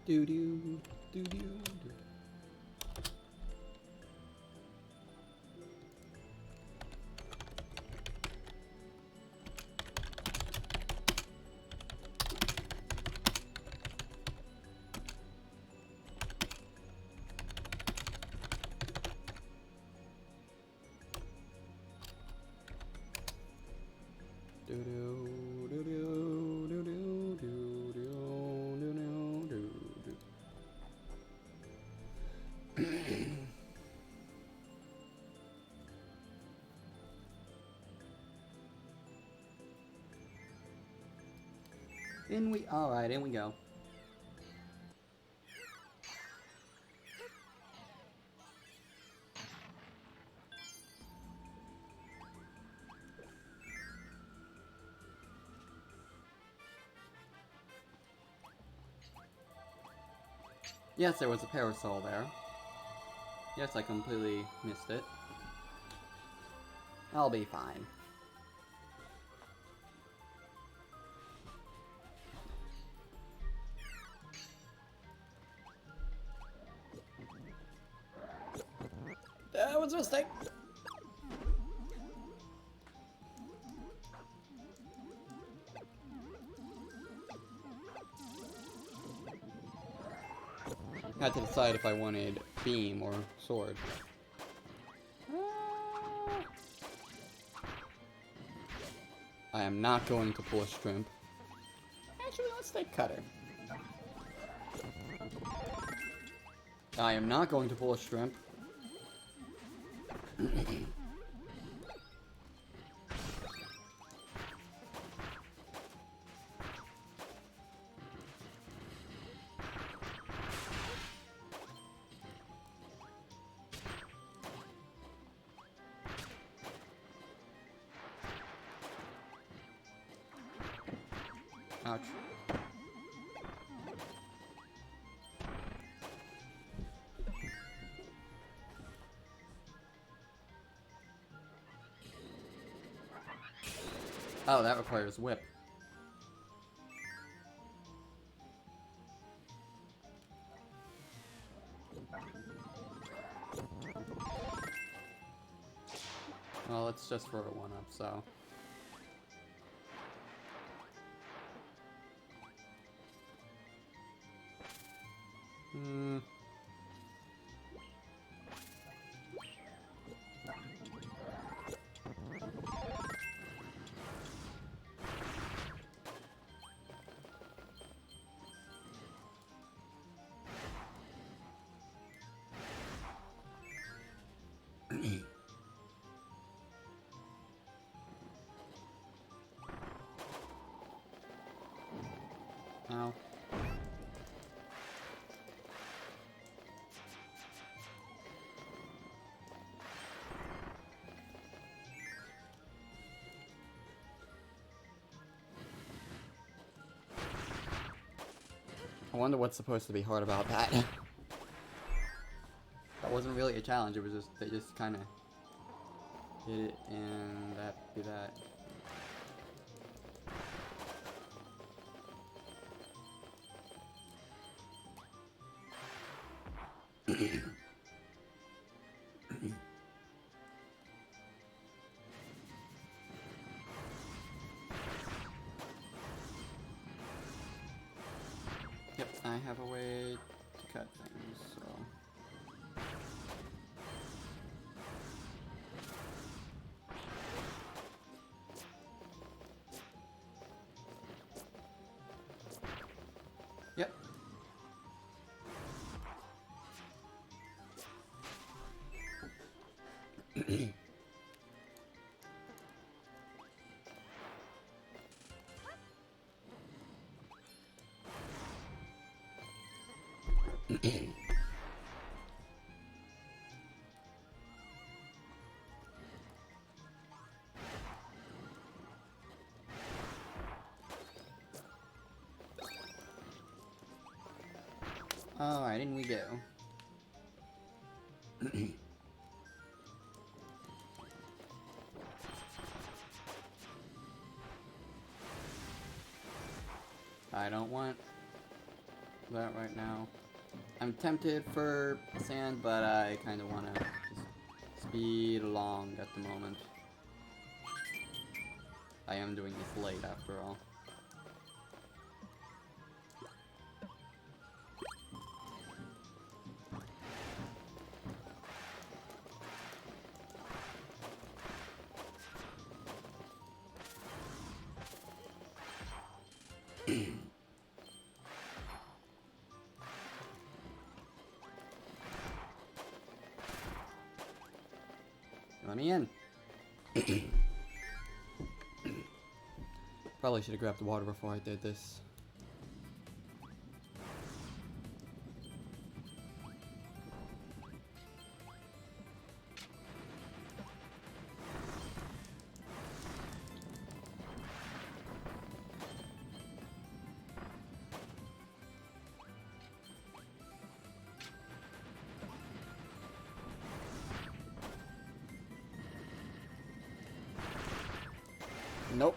Do do do do do. Alright, in we go. Yes, there was a parasol there. Yes, I completely missed it. I'll be fine. That was a mistake! I had to decide if I wanted beam or sword. I am not going to pull a shrimp. Actually, let's take cutter. I am not going to pull a shrimp. Ouch. Oh, that requires whip. Well, it's just for a one-up, so... Ow. I wonder what's supposed to be hard about that. That wasn't really a challenge, it was just, they just kinda hit it and that be that. Yep, I have a way to cut things, so... Yep. Alright, in we go. I don't want that right now. I'm tempted for sand, but I kind of want to just speed along at the moment. I am doing this late after all. Let me in. Probably should have grabbed the water before I did this. Nope.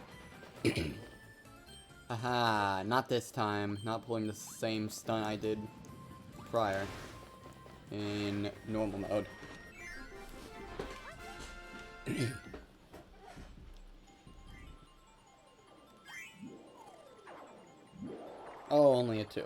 Haha, not this time. Not pulling the same stunt I did prior in normal mode. Oh, only a 2.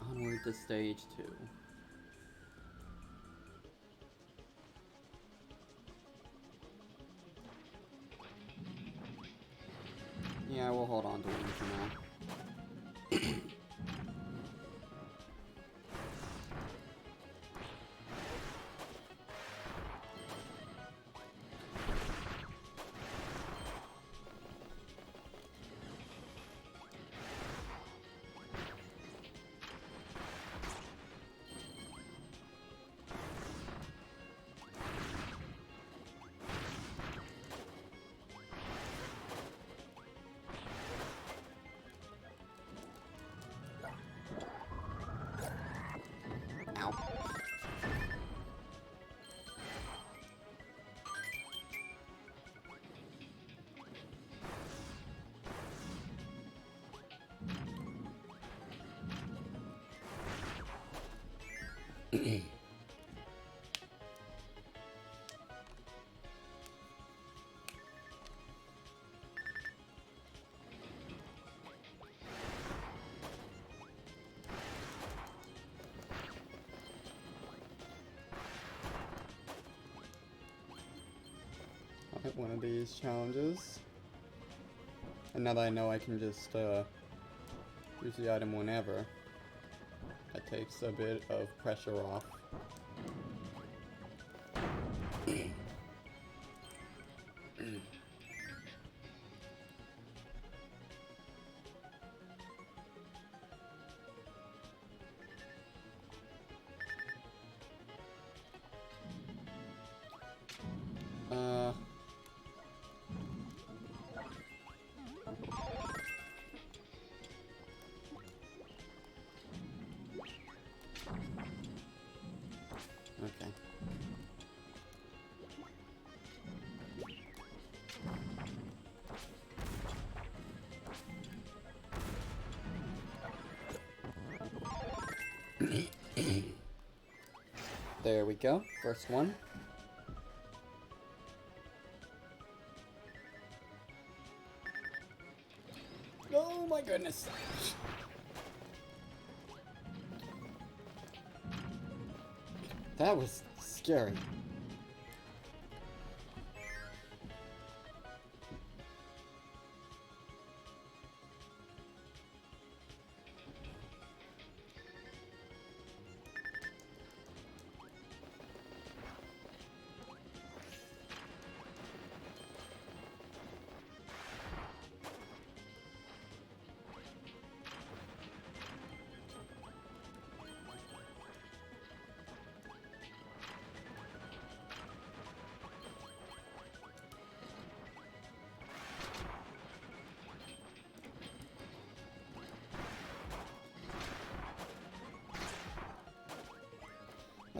Onward to stage 2. Yeah, we'll hold on to one for now. Ow. Hit one of these challenges. And now that I know I can just use the item whenever, that takes a bit of pressure off. Okay. There we go. First one. Oh my goodness. That was scary.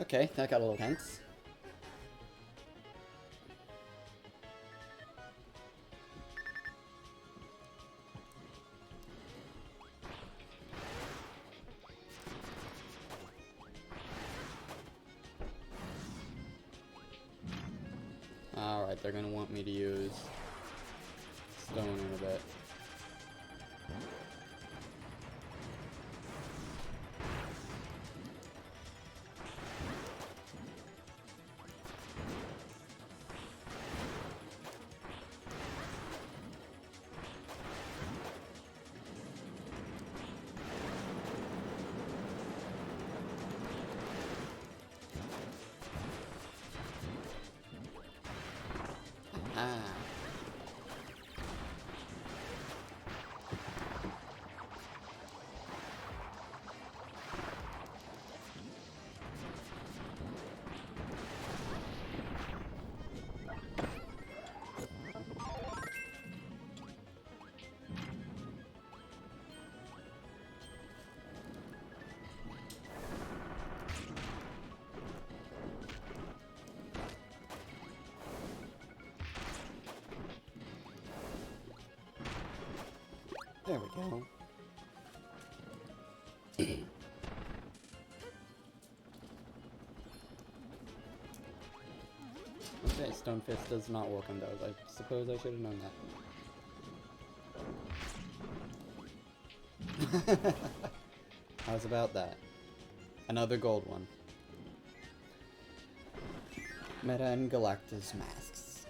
Okay, that got a little tense. Alright, they're gonna want me to use stone in a bit. Ah. There we go. Okay, Stone Fist does not work on those. I suppose I should have known that. How's about that? Another gold one. Meta and Galactus masks.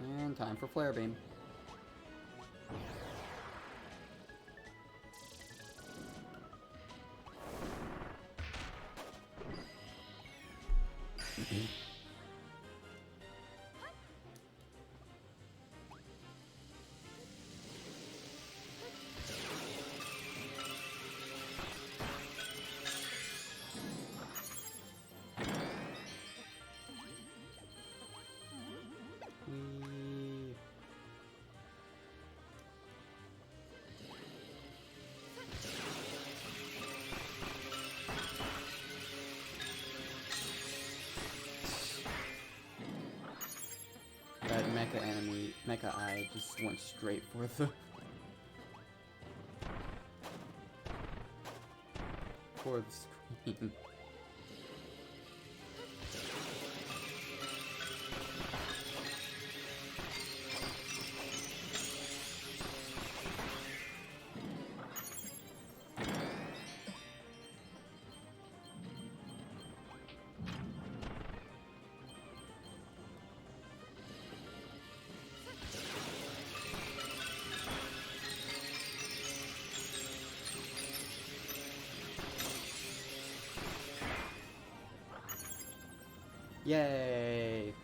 And time for Flare Beam. That mecha eye just went straight for the screen. Yay!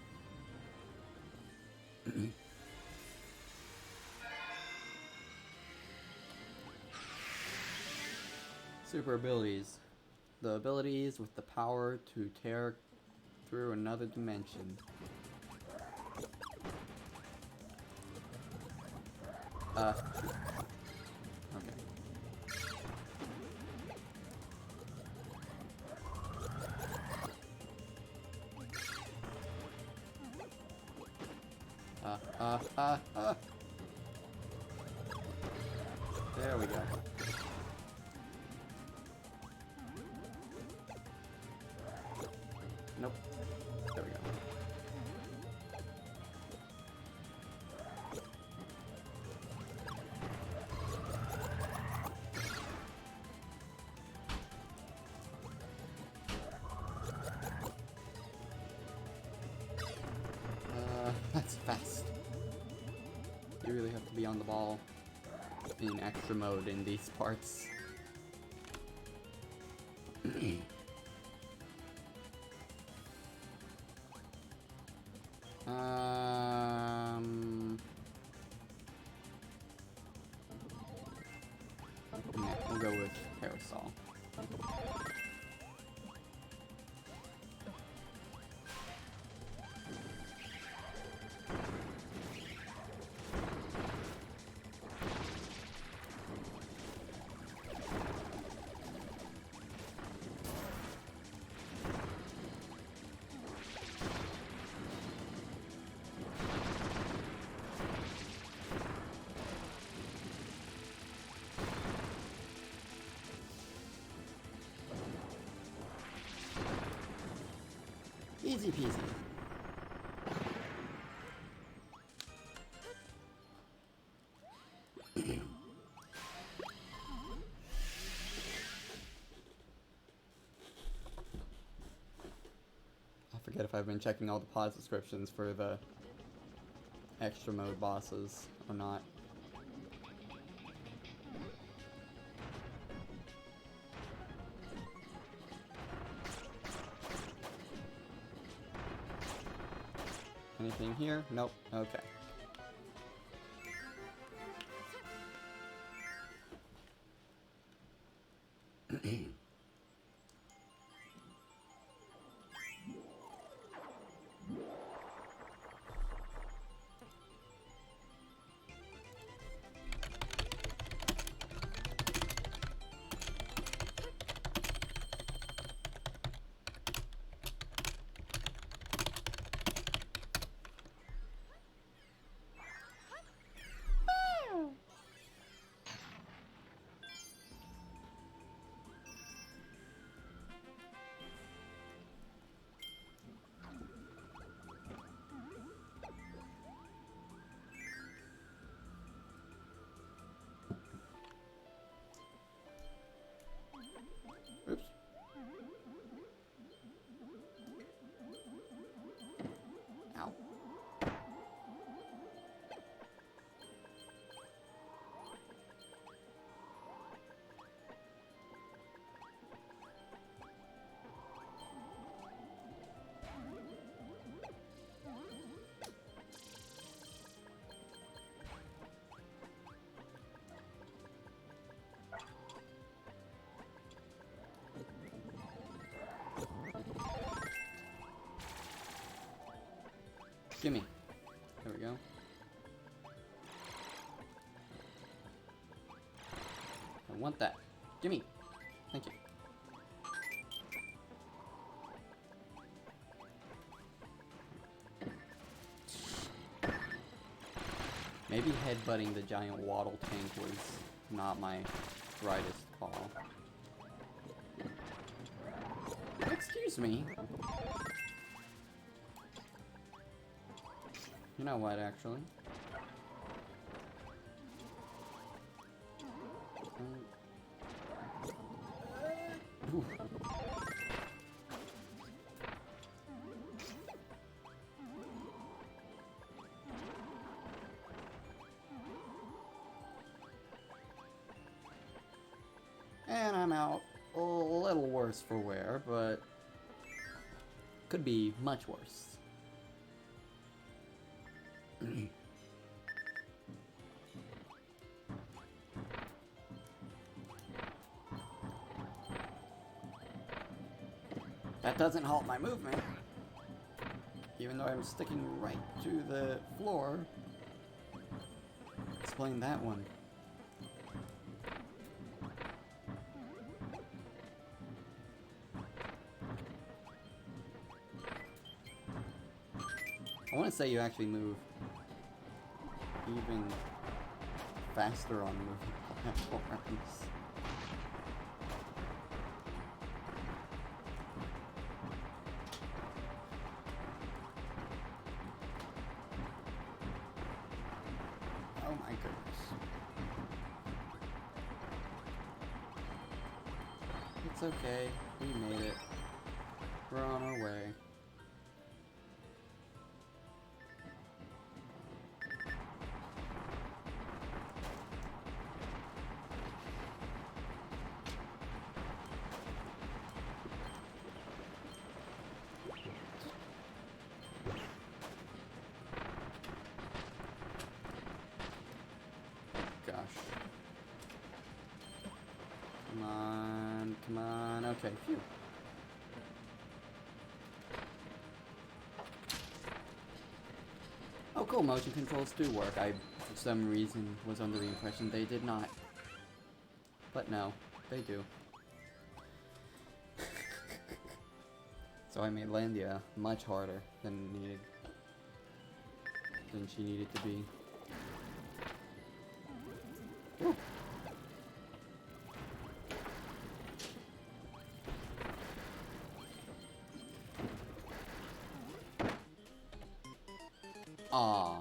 Super abilities. The abilities with the power to tear through another dimension. Okay. There we go. Nope. There we go. That's fast. You really have to be on the ball in extra mode in these parts. Yeah, we'll go with Parasol. Easy peasy. I forget if I've been checking all the pause descriptions for the extra mode bosses or not. Anything here? Nope. Okay. Oops. Ow. Gimme. There we go. I want that. Gimme. Thank you. Maybe headbutting the giant waddle tank was not my brightest call. Excuse me. You know what, actually? Ooh. And I'm out. A little worse for wear, but could be much worse. That doesn't halt my movement, even though I'm sticking right to the floor. Explain that one. I want to say you actually move even faster on moving platforms. Oh my goodness. It's okay. We made it. We're on our way. Come on, come on. Okay, phew. Oh, cool. Motion controls do work. I, for some reason, was under the impression they did not. But no, they do. So I made Landia much harder than she needed to be. Ooh. Aw.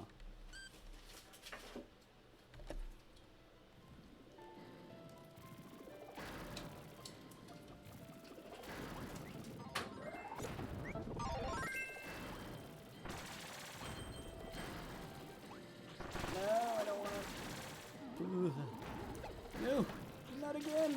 No, not again.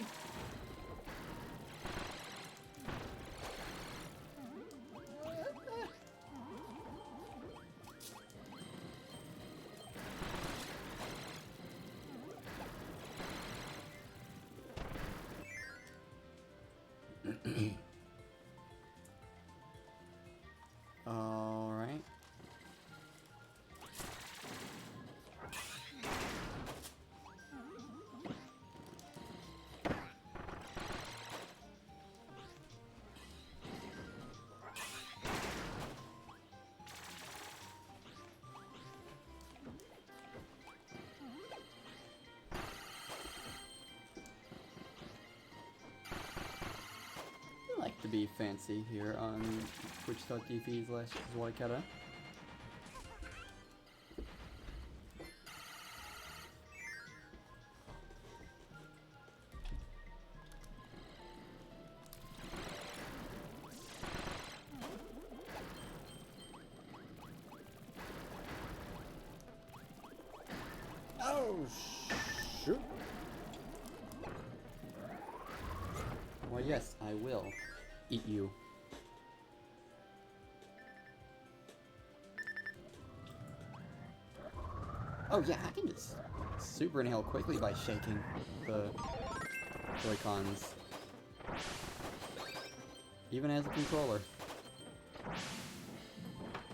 All right. I like to be fancy here on twitch.tv/Zwykata. Oh, shoot. Well, yes, I will eat you. Oh yeah, I can just super inhale quickly by shaking the Joy-Cons. Even as a controller.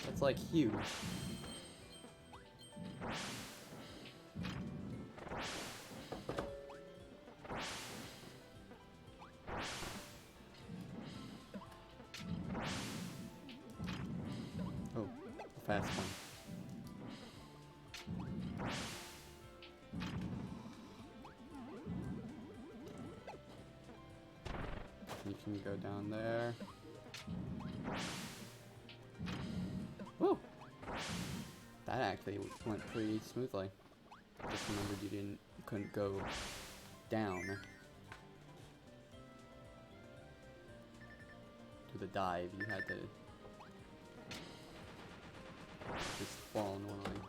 That's like huge. Oh, a fast one. You can go down there. Woo! That actually went pretty smoothly. Just remembered you couldn't go down to the dive. You had to just fall normally.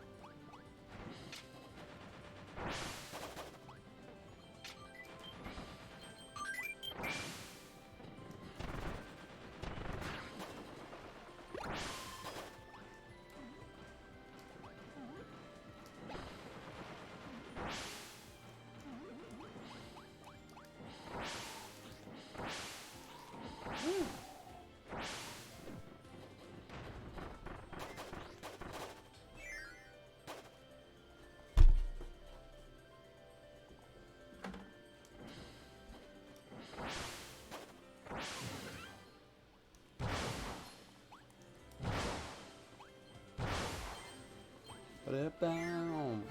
Ba-da-boom.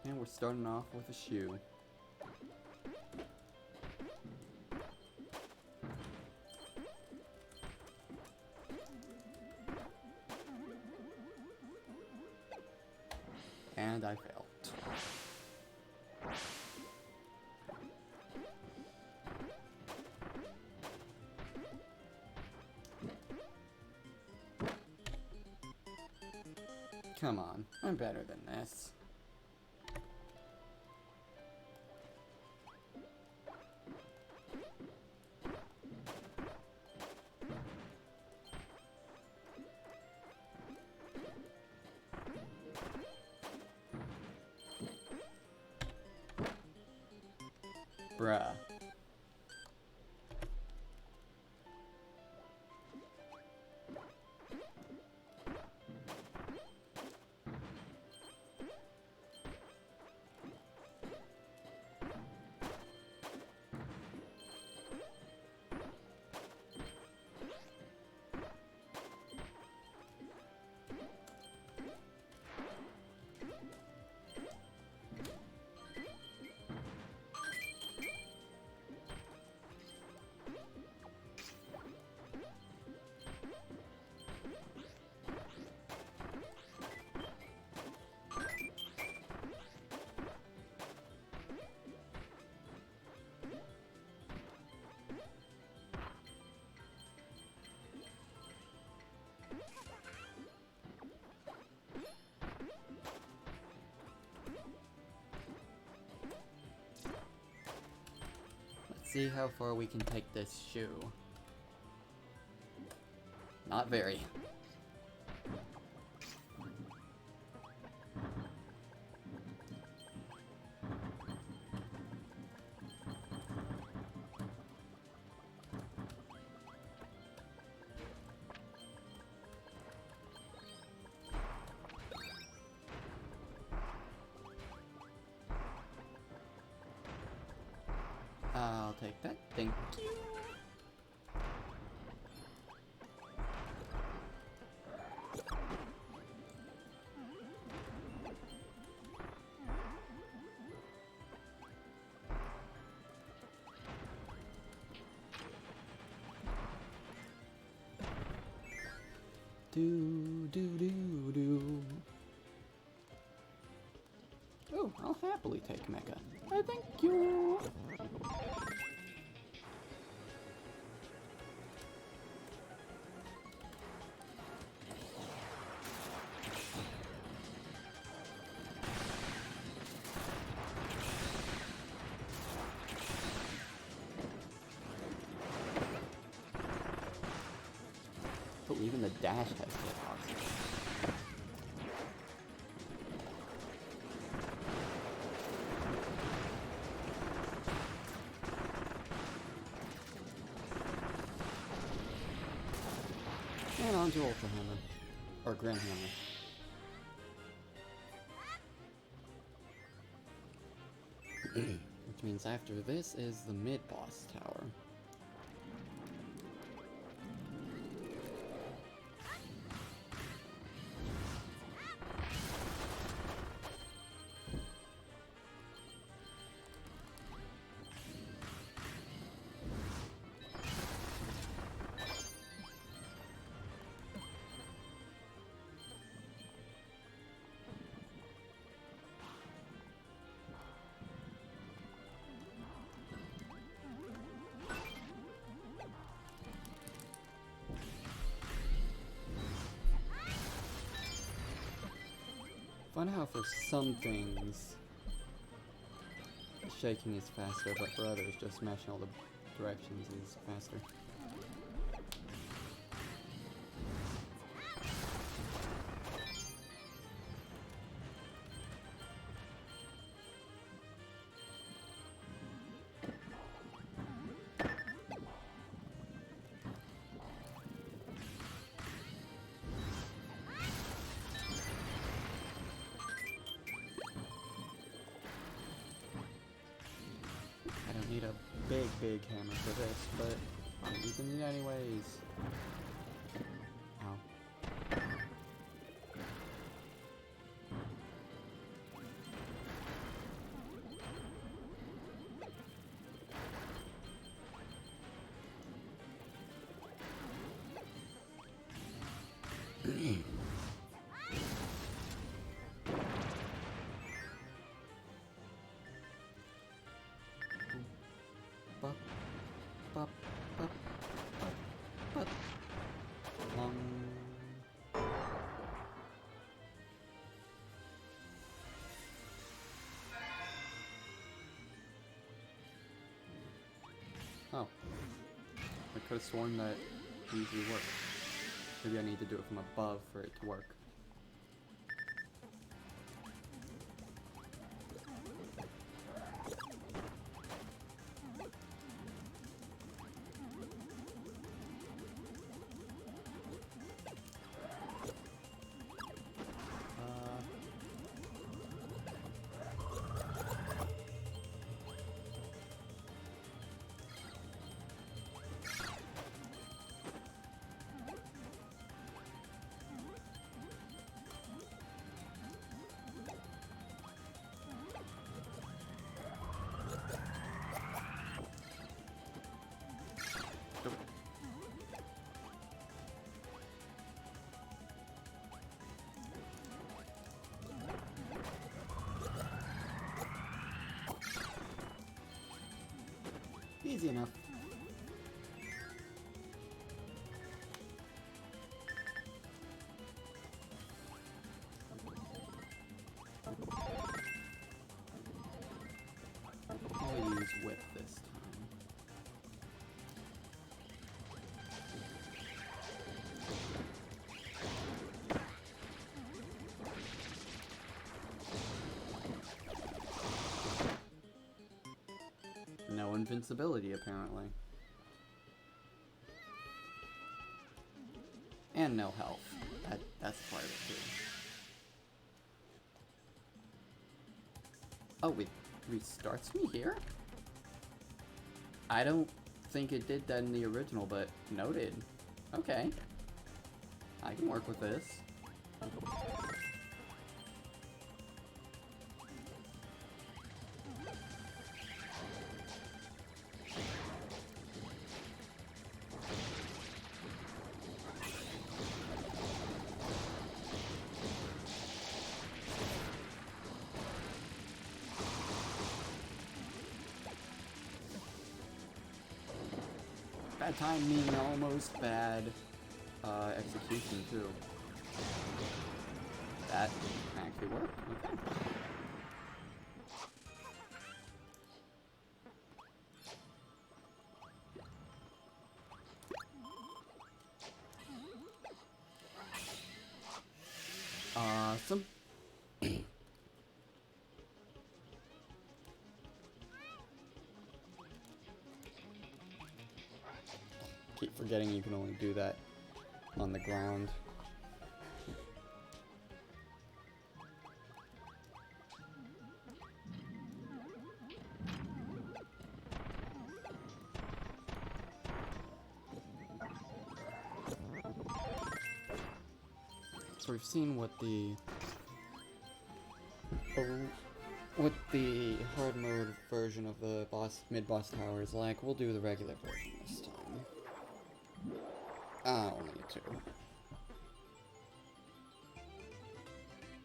And we're starting off with a shoe. And I failed. Come on, I'm better than this. Bruh. See how far we can take this shoe. Not very. I'll take that, thank you. Do. Oh, I'll happily take Mecha. Thank you. Oh, even the dash has hitboxes. And on to Ultra Hammer. Or Grand Hammer. Which means after this is the mid-boss tower. Fun how for some things shaking is faster, but for others just smashing all the directions is faster. I don't need a big hammer for this, but I'm using it anyways. Ow. Bop, bop, bop, bop, bop. Oh. I could have sworn that usually works. Maybe I need to do it from above for it to work. Easy enough. I'll use whip this time. No invincibility, apparently. And no health. That's part of it, too. Oh, it restarts me here? I don't think it did that in the original, but noted. Okay. I can work with this. Bad timing, almost bad execution too. That actually worked. Okay. Awesome. Keep forgetting you can only do that on the ground. So we've seen what the hard mode version of the mid-boss tower is like. We'll do the regular version this time. Only two.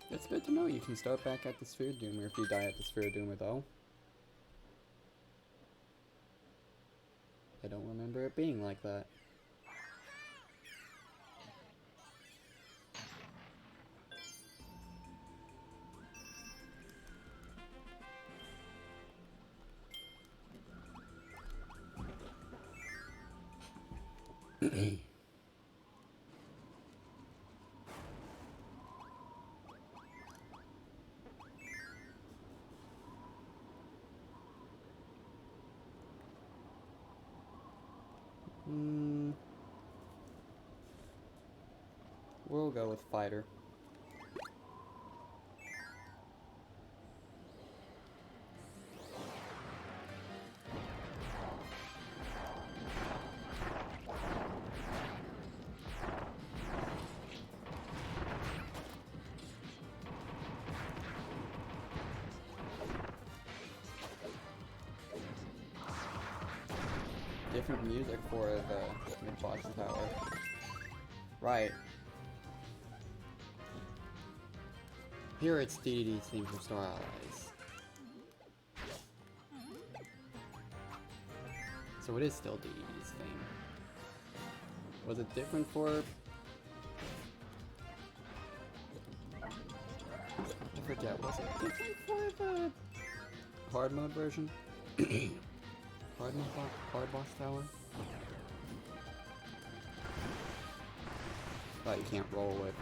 It's good to know you can start back at the Sphere Doomer if you die at the Sphere Doomer, though. I don't remember it being like that. We'll go with fighter. Different music for the mid-boss tower. Right. Here it's DDD's theme for Star Allies. So it is still DDD's theme. Was it different for... I forget, was it different for the hard mode version? Hard boss tower? Thought you can't roll with,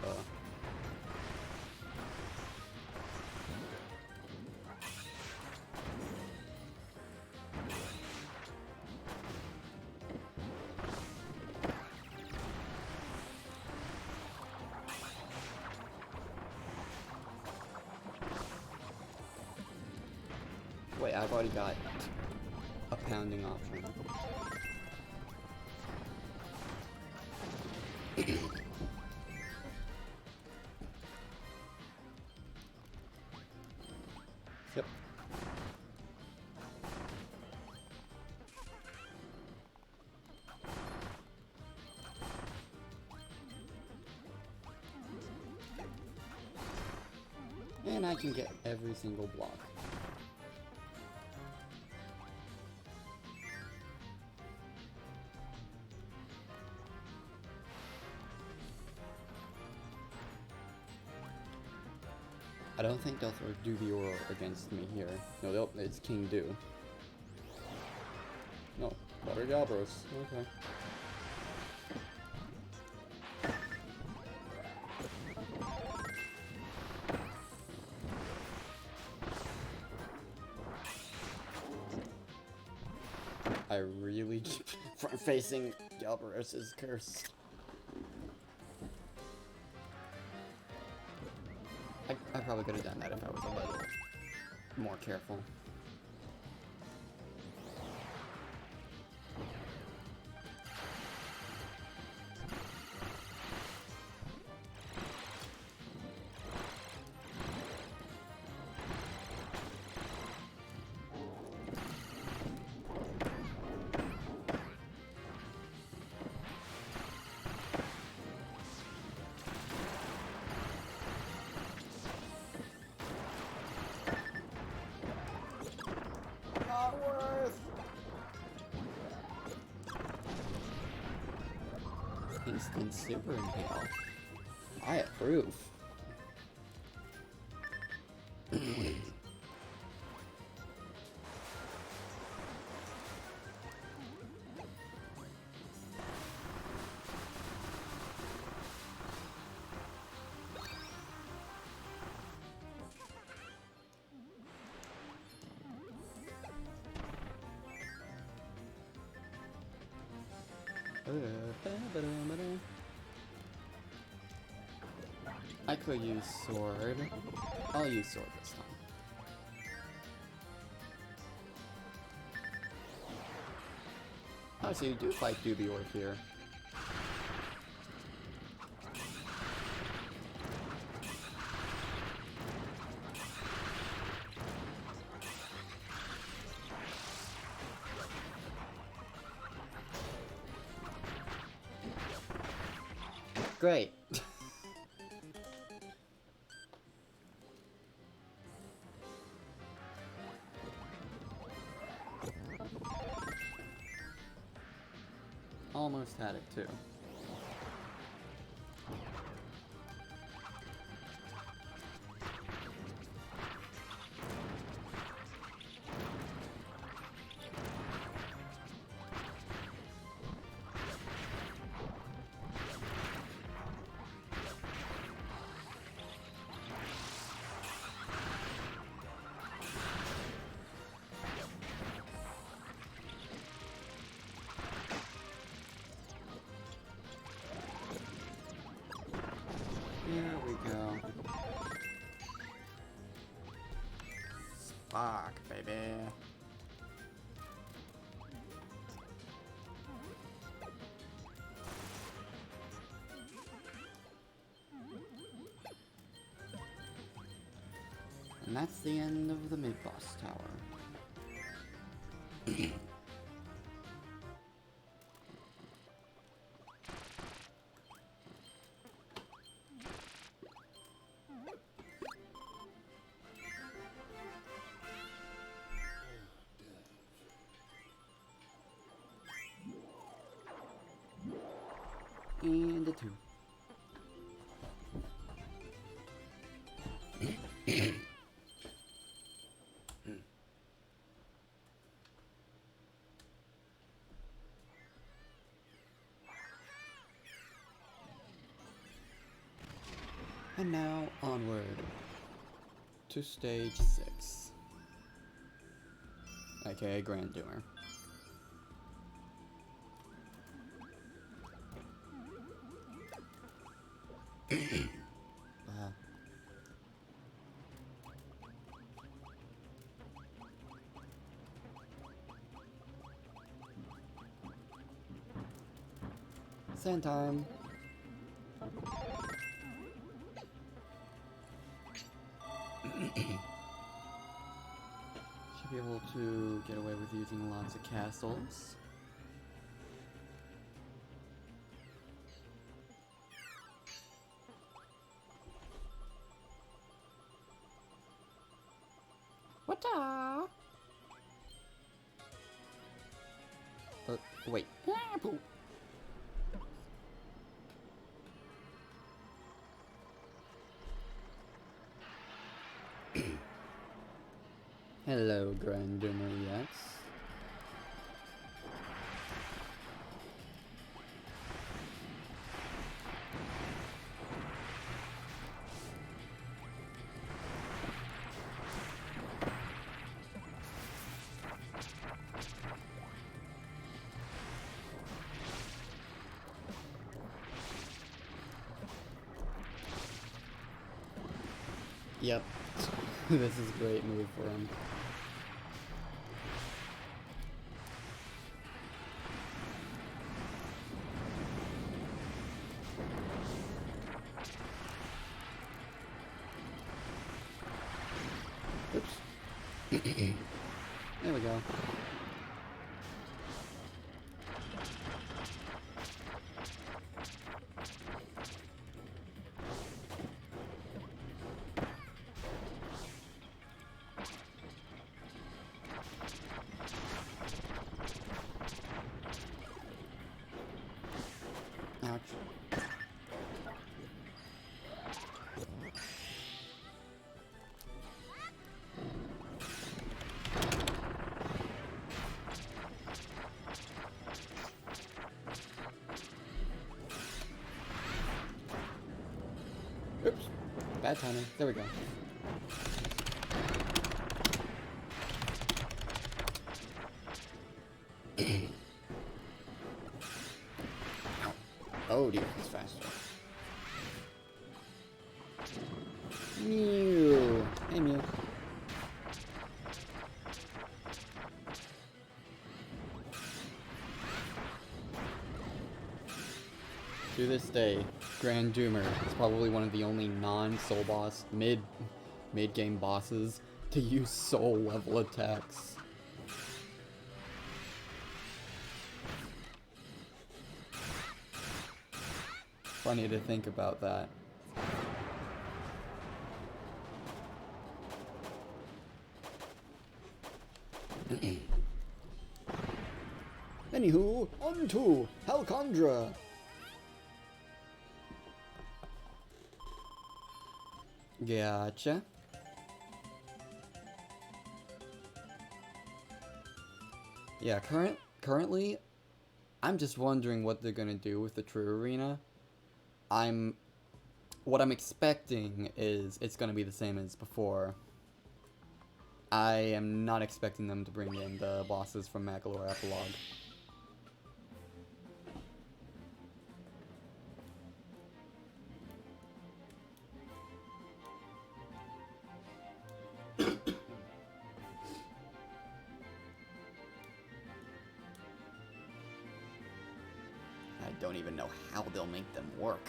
Wait, I've already got a pounding option. Yep. And I can get every single block. I don't think they'll throw Dubior against me here. No, it's King Do. No, better Galbros. Okay. I really keep front-facing Galbaros' curse. I probably could have done that if I was a little more careful. Instant super impale. I approve. I could use sword. I'll use sword this time. Oh, so you do fight Dubior here. Great. Almost had it too. Here we go. Spark, baby. And that's the end of the mid-boss tower. And a 2. And now onward to stage 6, aka Grand Doer. Wow. Sand time. Should be able to get away with using lots of castles. What-da? Wait. Hello, Grand Doomer EX. Yep. This is a great move for him. Oops. There we go. Ouch. Oops. Bad timing. There we go. Oh dear, he's faster. Mew. Hey, Mew. To this day, Grand Doomer is probably one of the only non-soul boss mid-game bosses to use soul level attacks. Funny to think about that. Anywho, on to Halcondra. Gotcha. Yeah, currently, I'm just wondering what they're gonna do with the True Arena. What I'm expecting is it's gonna be the same as before. I am not expecting them to bring in the bosses from Magolor Epilogue. I don't even know how they'll make them work.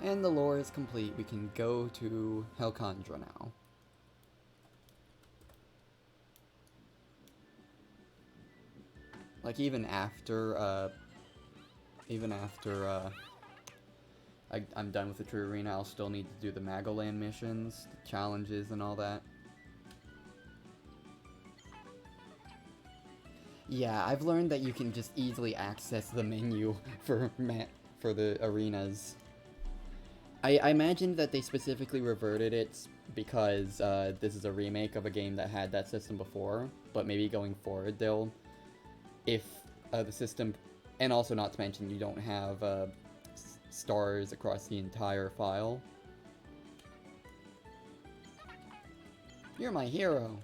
And the lore is complete. We can go to Halcondra now. Like, even after I'm done with the True Arena, I'll still need to do the Magoland missions, the challenges, and all that. Yeah, I've learned that you can just easily access the menu for the arenas. I imagined that they specifically reverted it because this is a remake of a game that had that system before, but maybe going forward they'll, if the system, and also not to mention you don't have stars across the entire file. You're my hero.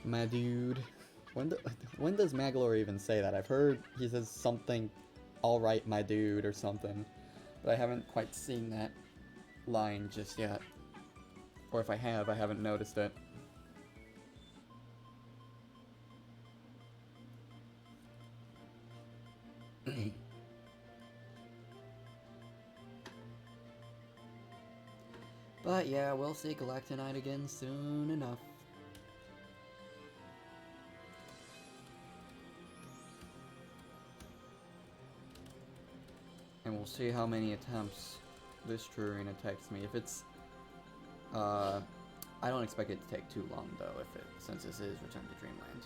My dude. When does Magolor even say that? I've heard he says something, alright my dude, or something. But I haven't quite seen that line just yet. Or if I have, I haven't noticed it. But yeah, we'll see Galactonite again soon enough. And we'll see how many attempts this True Arena takes me. If it's, I don't expect it to take too long though, since this is Return to Dreamland.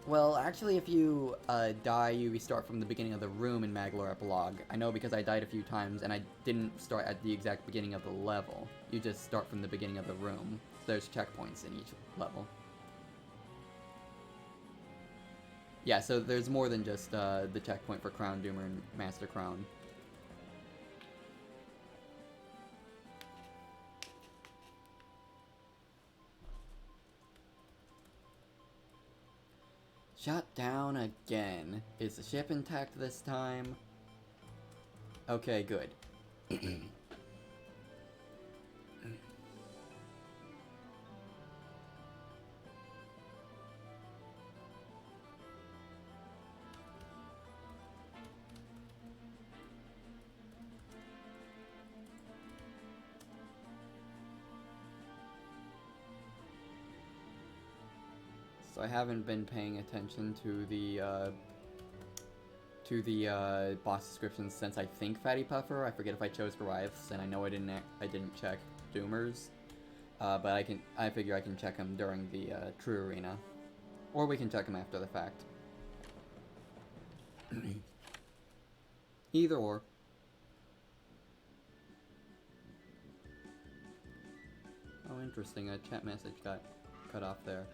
Well, actually, if you die, you restart from the beginning of the room in Maglor Epilogue. I know because I died a few times, and I didn't start at the exact beginning of the level. You just start from the beginning of the room. There's checkpoints in each level. Yeah, so there's more than just the checkpoint for Crown Doomer and Master Crown. Shut down again. Is the ship intact this time? Okay, good. So I haven't been paying attention to the boss descriptions since I think Fatty Puffer. I forget if I chose Goliaths, and I know I didn't check Doomers. But I figure I can check them during the True Arena, or we can check them after the fact. Either or. Oh, interesting. A chat message got cut off there.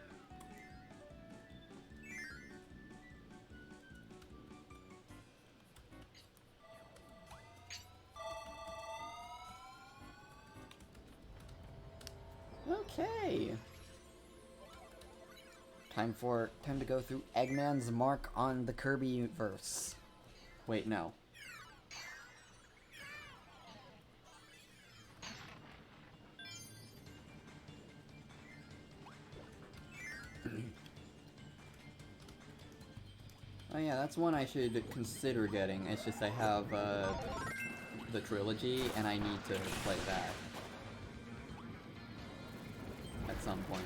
Okay. Time to go through Eggman's mark on the Kirby verse. Wait, no. Oh yeah, that's one I should consider getting. It's just I have the trilogy and I need to play that at some point.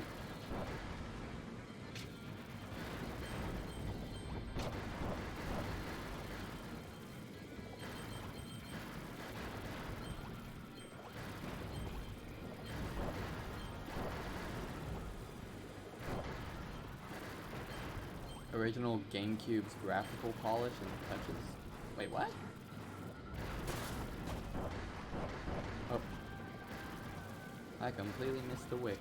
Original GameCube's graphical polish and touches. Wait, what? Oh. I completely missed the wick.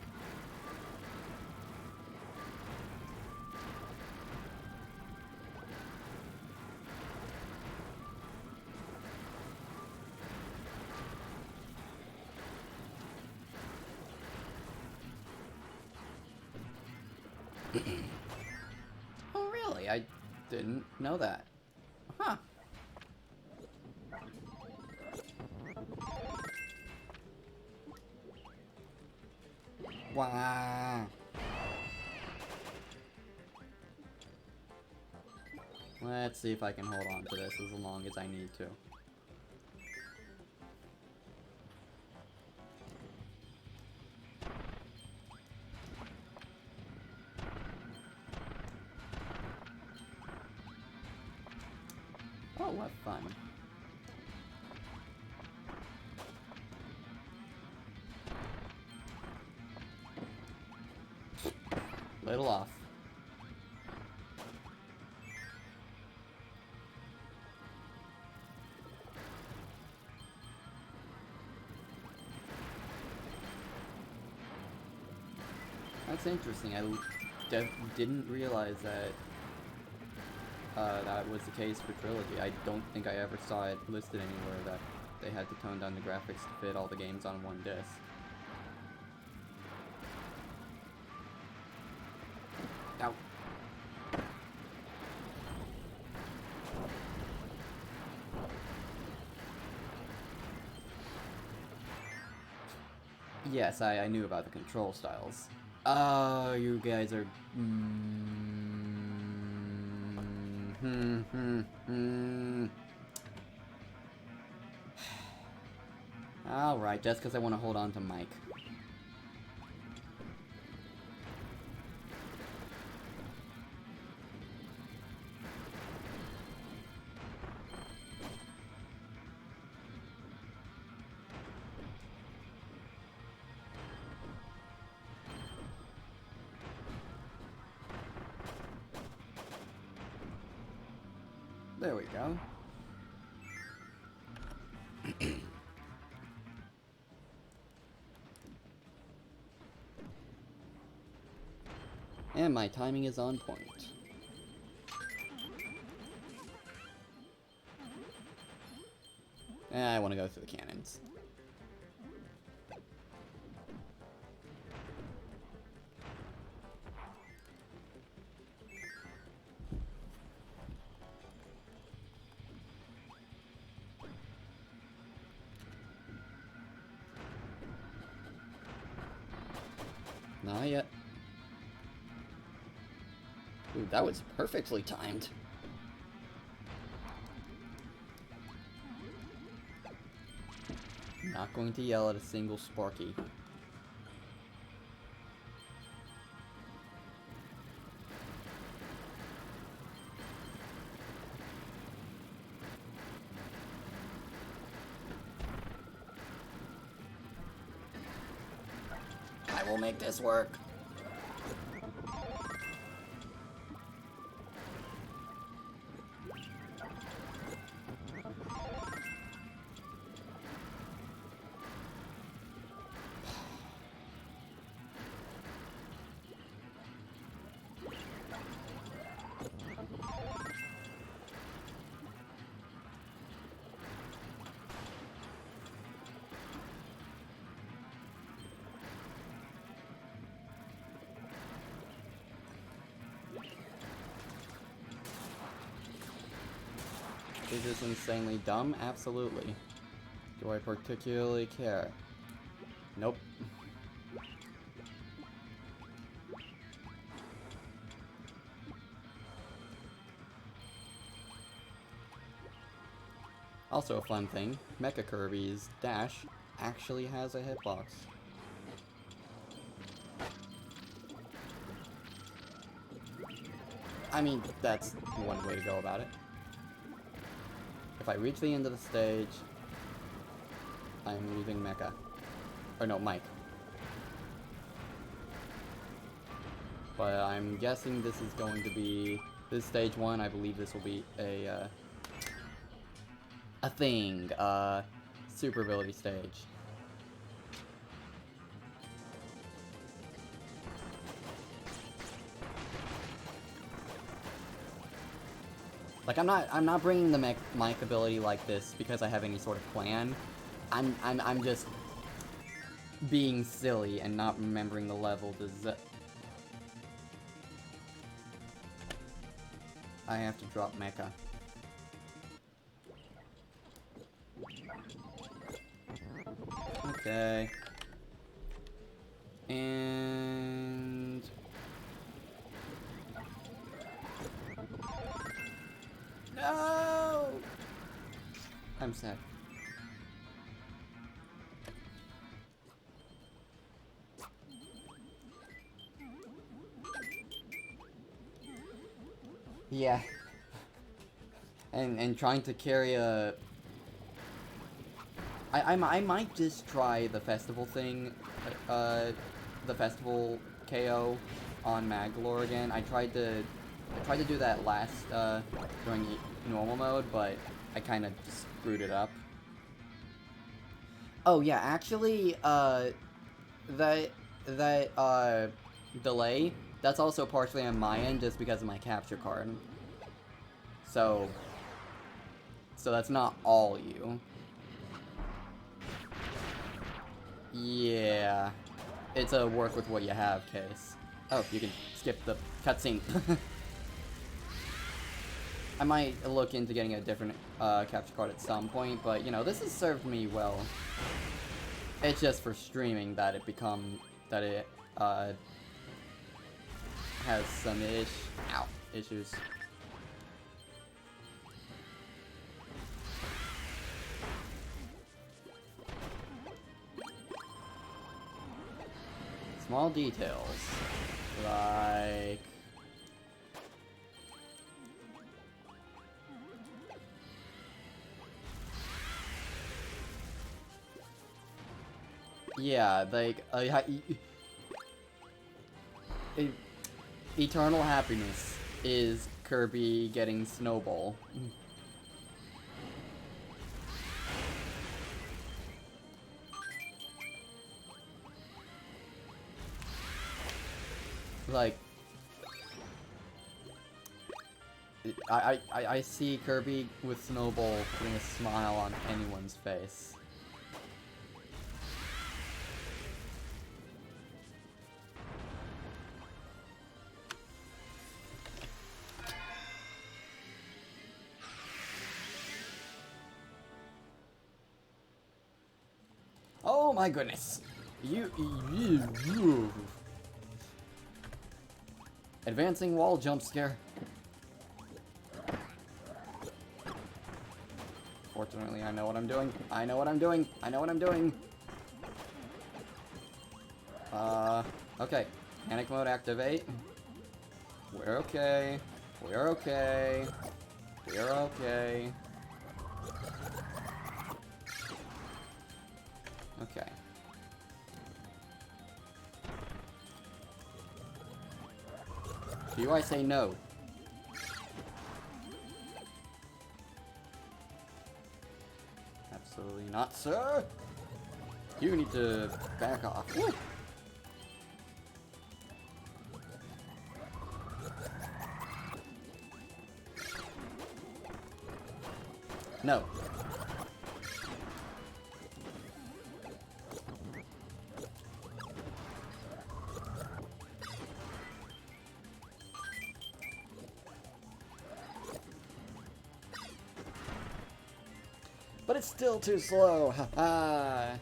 Oh, really? I didn't know that. Huh. Wow. Let's see if I can hold on to this as long as I need to. Oh, what fun. Little off. That's interesting. I didn't realize that that was the case for Trilogy. I don't think I ever saw it listed anywhere that they had to tone down the graphics to fit all the games on one disc. Ow. Yes, I knew about the control styles. Oh, you guys are... Alright, just because I want to hold on to Mike. There we go. And my timing is on point. I want to go through the cannons. Not yet. Ooh, that was perfectly timed. Not going to yell at a single Sparky. I will make this work. Is this insanely dumb? Absolutely. Do I particularly care? Nope. Also a fun thing, Mecha Kirby's dash actually has a hitbox. I mean, that's one way to go about it. If I reach the end of the stage, I'm leaving Mecha. Or no, Mike. But I'm guessing this is going to be... This is stage 1, I believe this will be a thing. Super ability stage. Like, I'm not bringing the mic ability like this because I have any sort of plan. I'm just being silly and not remembering the level to I have to drop Mecha. Okay. And... No! I'm sad. Yeah. And trying to carry a... I might just try the festival thing, the festival KO on Magolor again. I tried to do that last, during normal mode, but I kind of just screwed it up. Oh yeah, actually, that delay, that's also partially on my end just because of my capture card. So that's not all you. Yeah. It's a work with what you have case. Oh, you can skip the cutscene. I might look into getting a different capture card at some point, but you know, this has served me well. It's just for streaming that it has some issues. Small details, like... Yeah, like, eternal happiness is Kirby getting Snowball. like, I see Kirby with Snowball putting a smile on anyone's face. Oh my goodness! You. Advancing wall jump scare. Fortunately, I know what I'm doing. I know what I'm doing. I know what I'm doing. Okay. Panic mode activate. We're okay. We're okay. We're okay. Okay. To you I say no. Absolutely not, sir! You need to back off. Woo. No. But it's still too slow. Haha.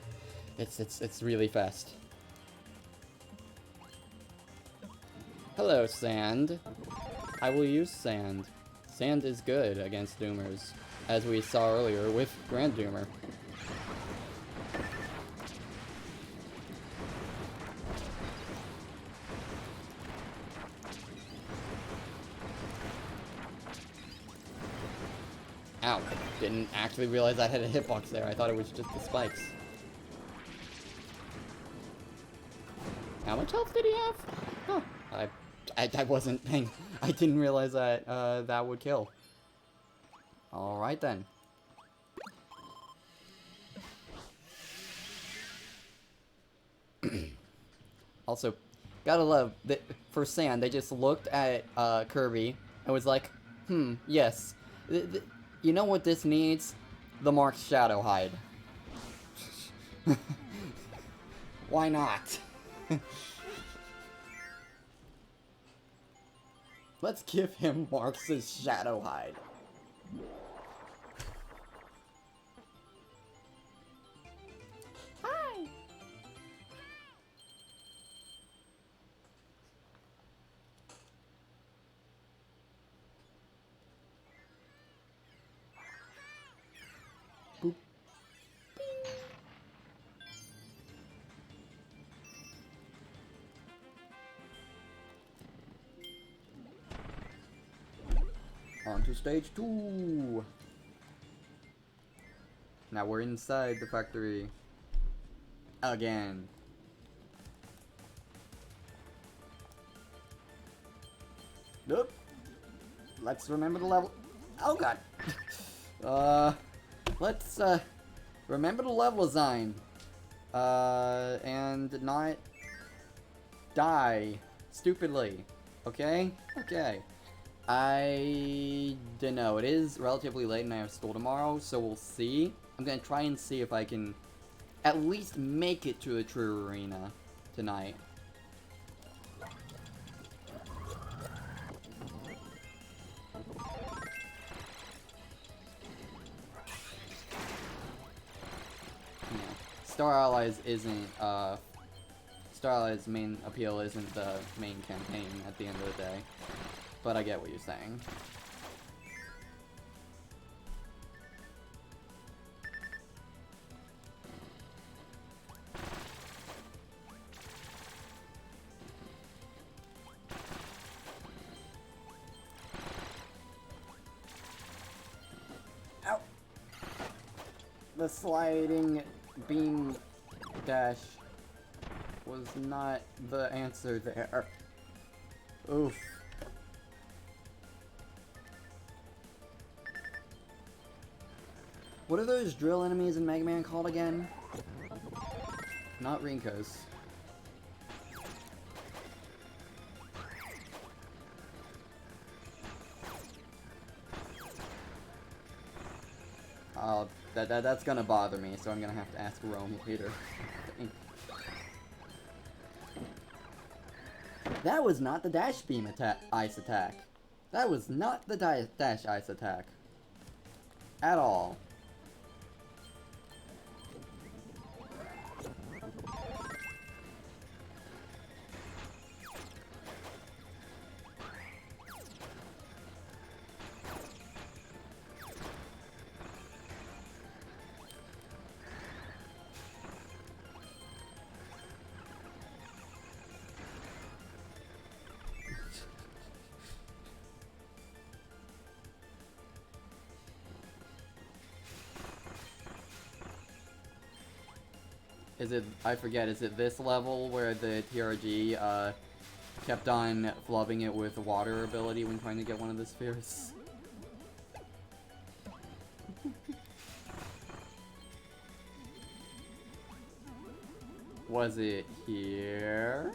It's really fast. Hello, Sand. I will use Sand. Sand is good against Doomers, as we saw earlier with Grand Doomer. Ow. Didn't actually realize I had a hitbox there. I thought it was just the spikes. How much health did he have? Huh. I wasn't paying. I didn't realize that that would kill. Alright then. Also, gotta love that for Sand, they just looked at Kirby and was like, yes. You know what this needs? The Mark's Shadow Hide. Why not? Let's give him Mark's Shadow Hide. Hi! Boop. On to stage 2. Now we're inside the factory. Again. Nope. Let's remember the level. Oh god. Let's remember the level design. And not die stupidly. Okay? Okay. I don't know. It is relatively late and I have school tomorrow, so we'll see. I'm gonna try and see if I can at least make it to a true arena tonight. Star Allies isn't, Star Allies' main appeal isn't the main campaign at the end of the day. But I get what you're saying. Ow! The sliding beam dash was not the answer there. Oof. What are those drill enemies in Mega Man called again? Not Rinkos. That's gonna bother me, so I'm gonna have to ask Rome later. That was not the dash beam attack, ice attack. That was not the dash ice attack. At all. Is it, I forget, is it this level where the TRG, kept on flubbing it with water ability when trying to get one of the spheres? Was it here?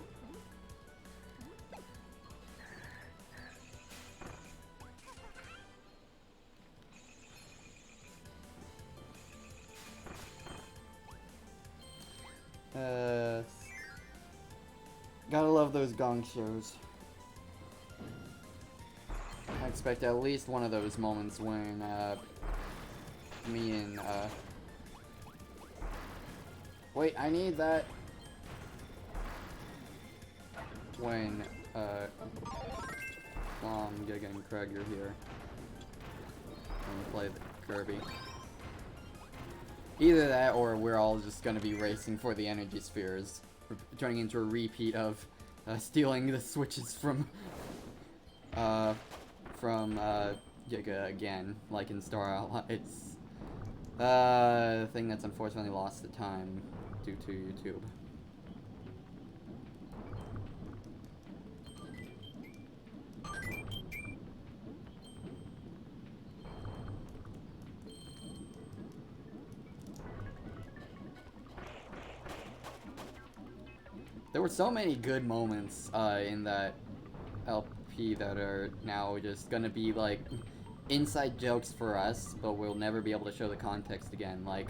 Gotta love those gong shows. I expect at least one of those moments when, me and, wait, I need that! When, Giga and Craig are here. And play the Kirby. Either that, or we're all just gonna be racing for the energy spheres. Turning into a repeat of stealing the switches from Giga again, like in Star Allies. It's a thing that's unfortunately lost to time due to YouTube. There were so many good moments in that LP that are now just gonna be like inside jokes for us, but we'll never be able to show the context again. Like,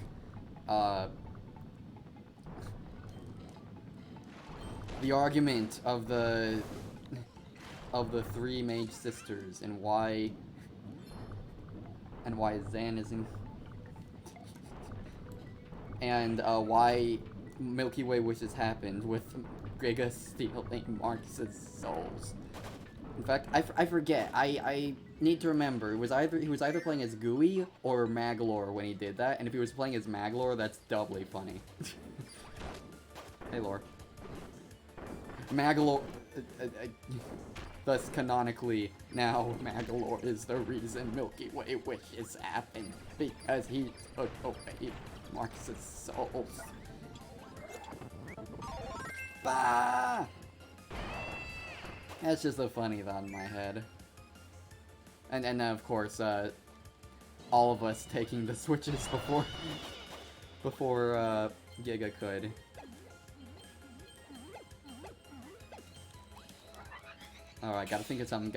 the argument of the three mage sisters and why Zan isn't, and why Milky Way wishes happened with Giga stealing Marcus's souls. In fact, I forget. I need to remember. He was either playing as Gooey or Maglor when he did that, and if he was playing as Maglor, that's doubly funny. Hey, Lore. Maglor. Thus, canonically, now Maglor is the reason Milky Way wishes happened, because he took away Marcus's souls. Bah! That's just a funny thought in my head. And then of course, all of us taking the switches before Giga could. Alright, gotta think of something,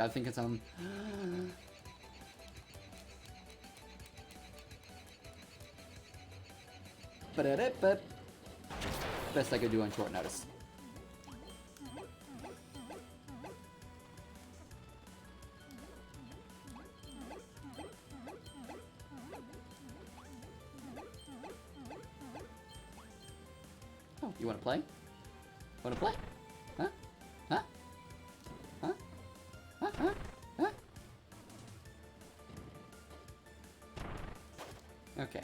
Best I could do on short notice. Oh, you wanna play? Wanna play? Huh? Huh? Huh? Huh? Huh? Huh? Okay.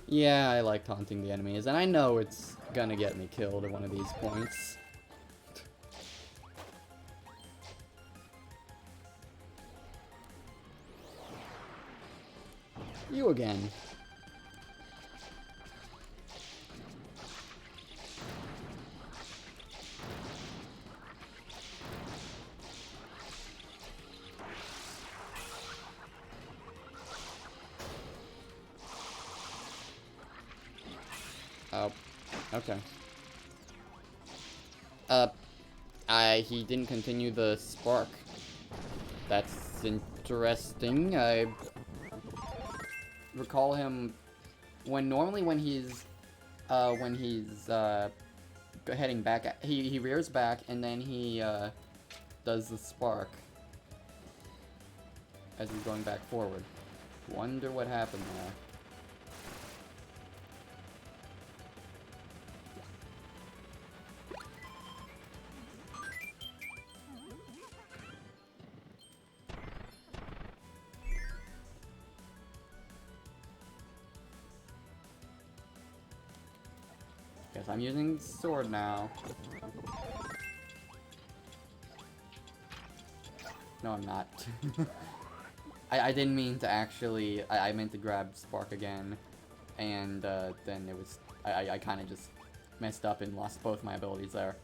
Yeah, I like taunting the enemies, and I know it's gonna get me killed at one of these points. You again. Oh, okay. he didn't continue the spark. That's interesting. I recall him normally when he's heading back, he rears back and then he does the spark as he's going back forward. Wonder what happened there. Guess I'm using sword now. No, I'm not. I didn't mean to actually. I meant to grab Spark again, and then it was. I kind of just messed up and lost both my abilities there.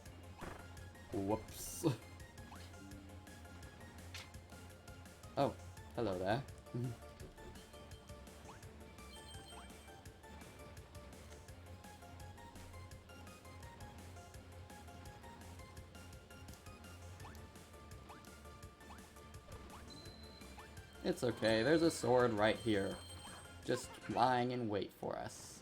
Whoops. Oh, hello there. It's okay, there's a sword right here. Just lying in wait for us.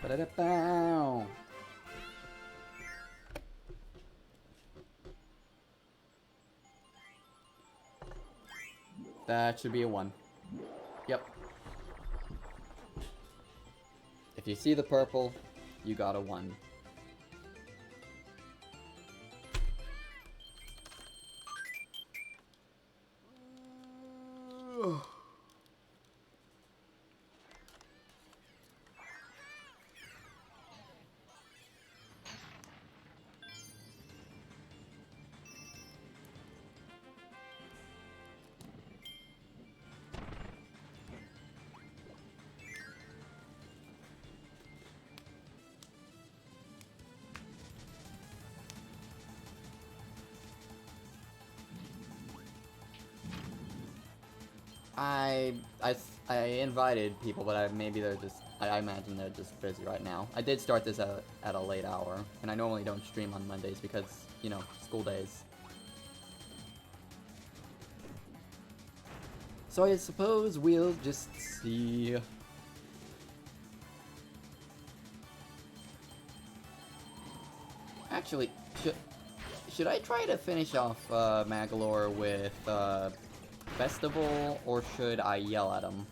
Ba-da-da-bow! That should be a 1. Yep. If you see the purple, you got a 1. I invited people, but maybe they're just, I imagine they're just busy right now. I did start this at a late hour, and I normally don't stream on Mondays because, you know, school days. So I suppose we'll just see. Actually, should I try to finish off Magalore with Festival, or should I yell at him?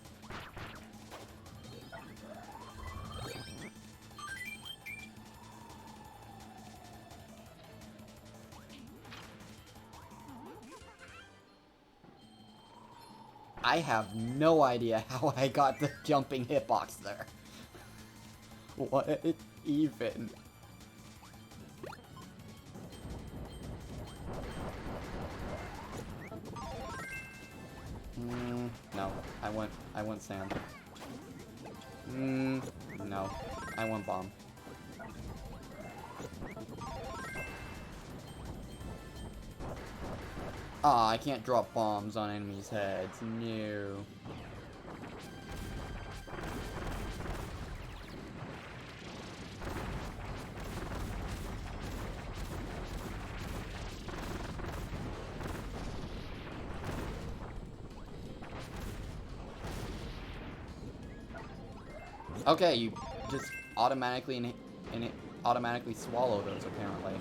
I have no idea how I got the jumping hitbox there. What even? No, I want sand. No, I want bomb. Ah, I can't drop bombs on enemies' heads. No. Okay, you just automatically automatically swallow those apparently.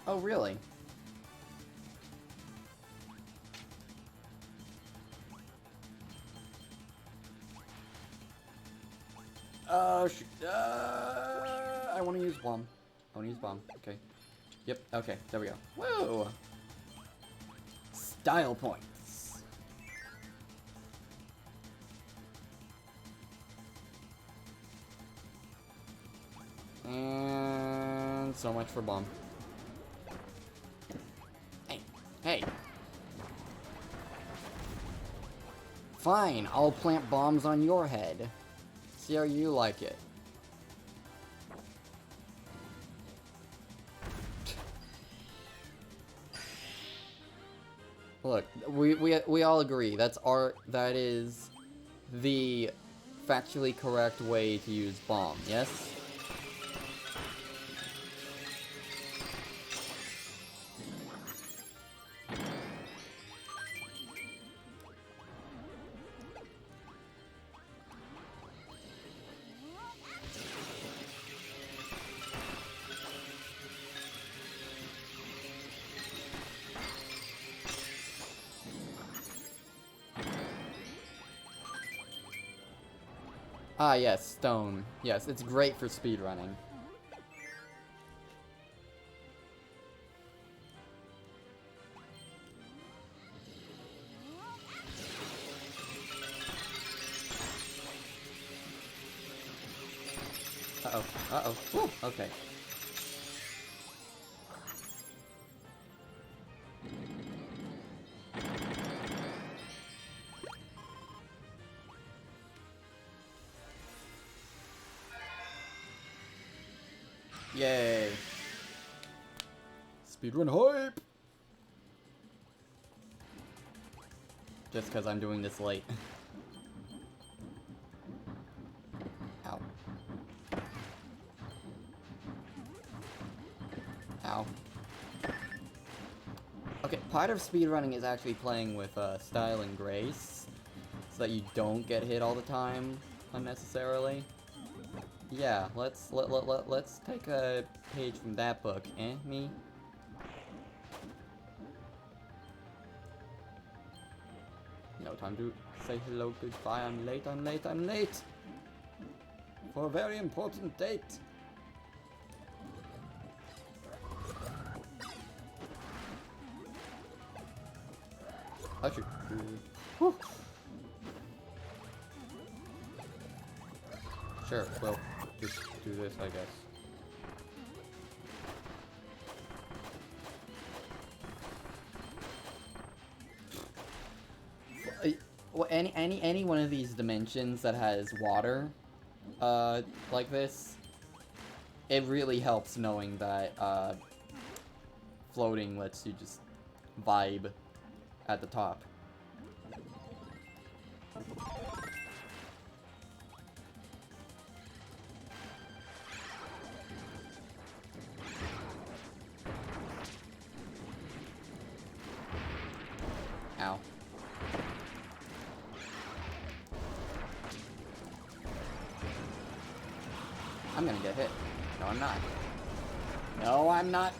Oh, really? Oh, shoot. I want to use bomb. I want to use bomb. Okay. Yep, okay, there we go. Woo! Style points. And so much for bomb. Hey, hey. Fine, I'll plant bombs on your head. See how you like it. Look, we all agree that is the factually correct way to use bomb, yes? Ah, yes, stone. Yes, it's great for speedrunning. Uh-oh. Uh-oh. Woo, okay. Yay. Speedrun hype! Just because I'm doing this late. Ow. Ow. Okay, part of speedrunning is actually playing with style and grace, so that you don't get hit all the time unnecessarily. Yeah, let's take a page from that book, eh, me? No time to say hello, goodbye, I'm late, I'm late, I'm late! For a very important date! Actually, whew. Sure, well, just do this, I guess. Well, any one of these dimensions that has water, like this, it really helps knowing that, floating lets you just vibe at the top. Ow. I'm gonna get hit. No, I'm not. No, I'm not.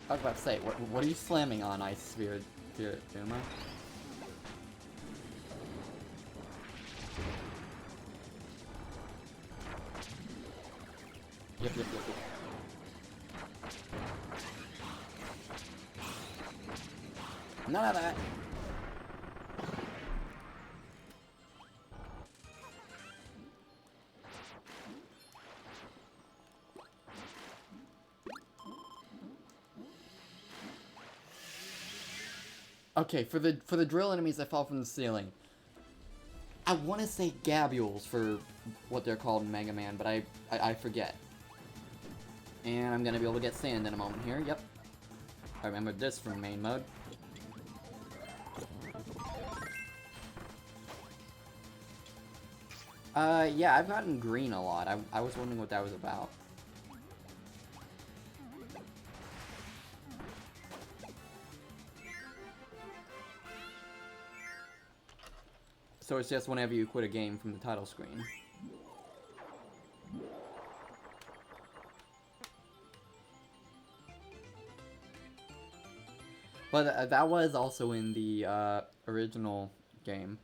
I was about to say, what are you slamming on, Ice Spirit Duma? Yep. None of that. Okay, for the drill enemies that fall from the ceiling, I want to say gabules for what they're called in Mega Man, but I forget. And I'm gonna be able to get sand in a moment here. Yep, I remember this from main mode. Yeah, I've gotten green a lot. I was wondering what that was about. So it's just whenever you quit a game from the title screen. But that was also in the original game.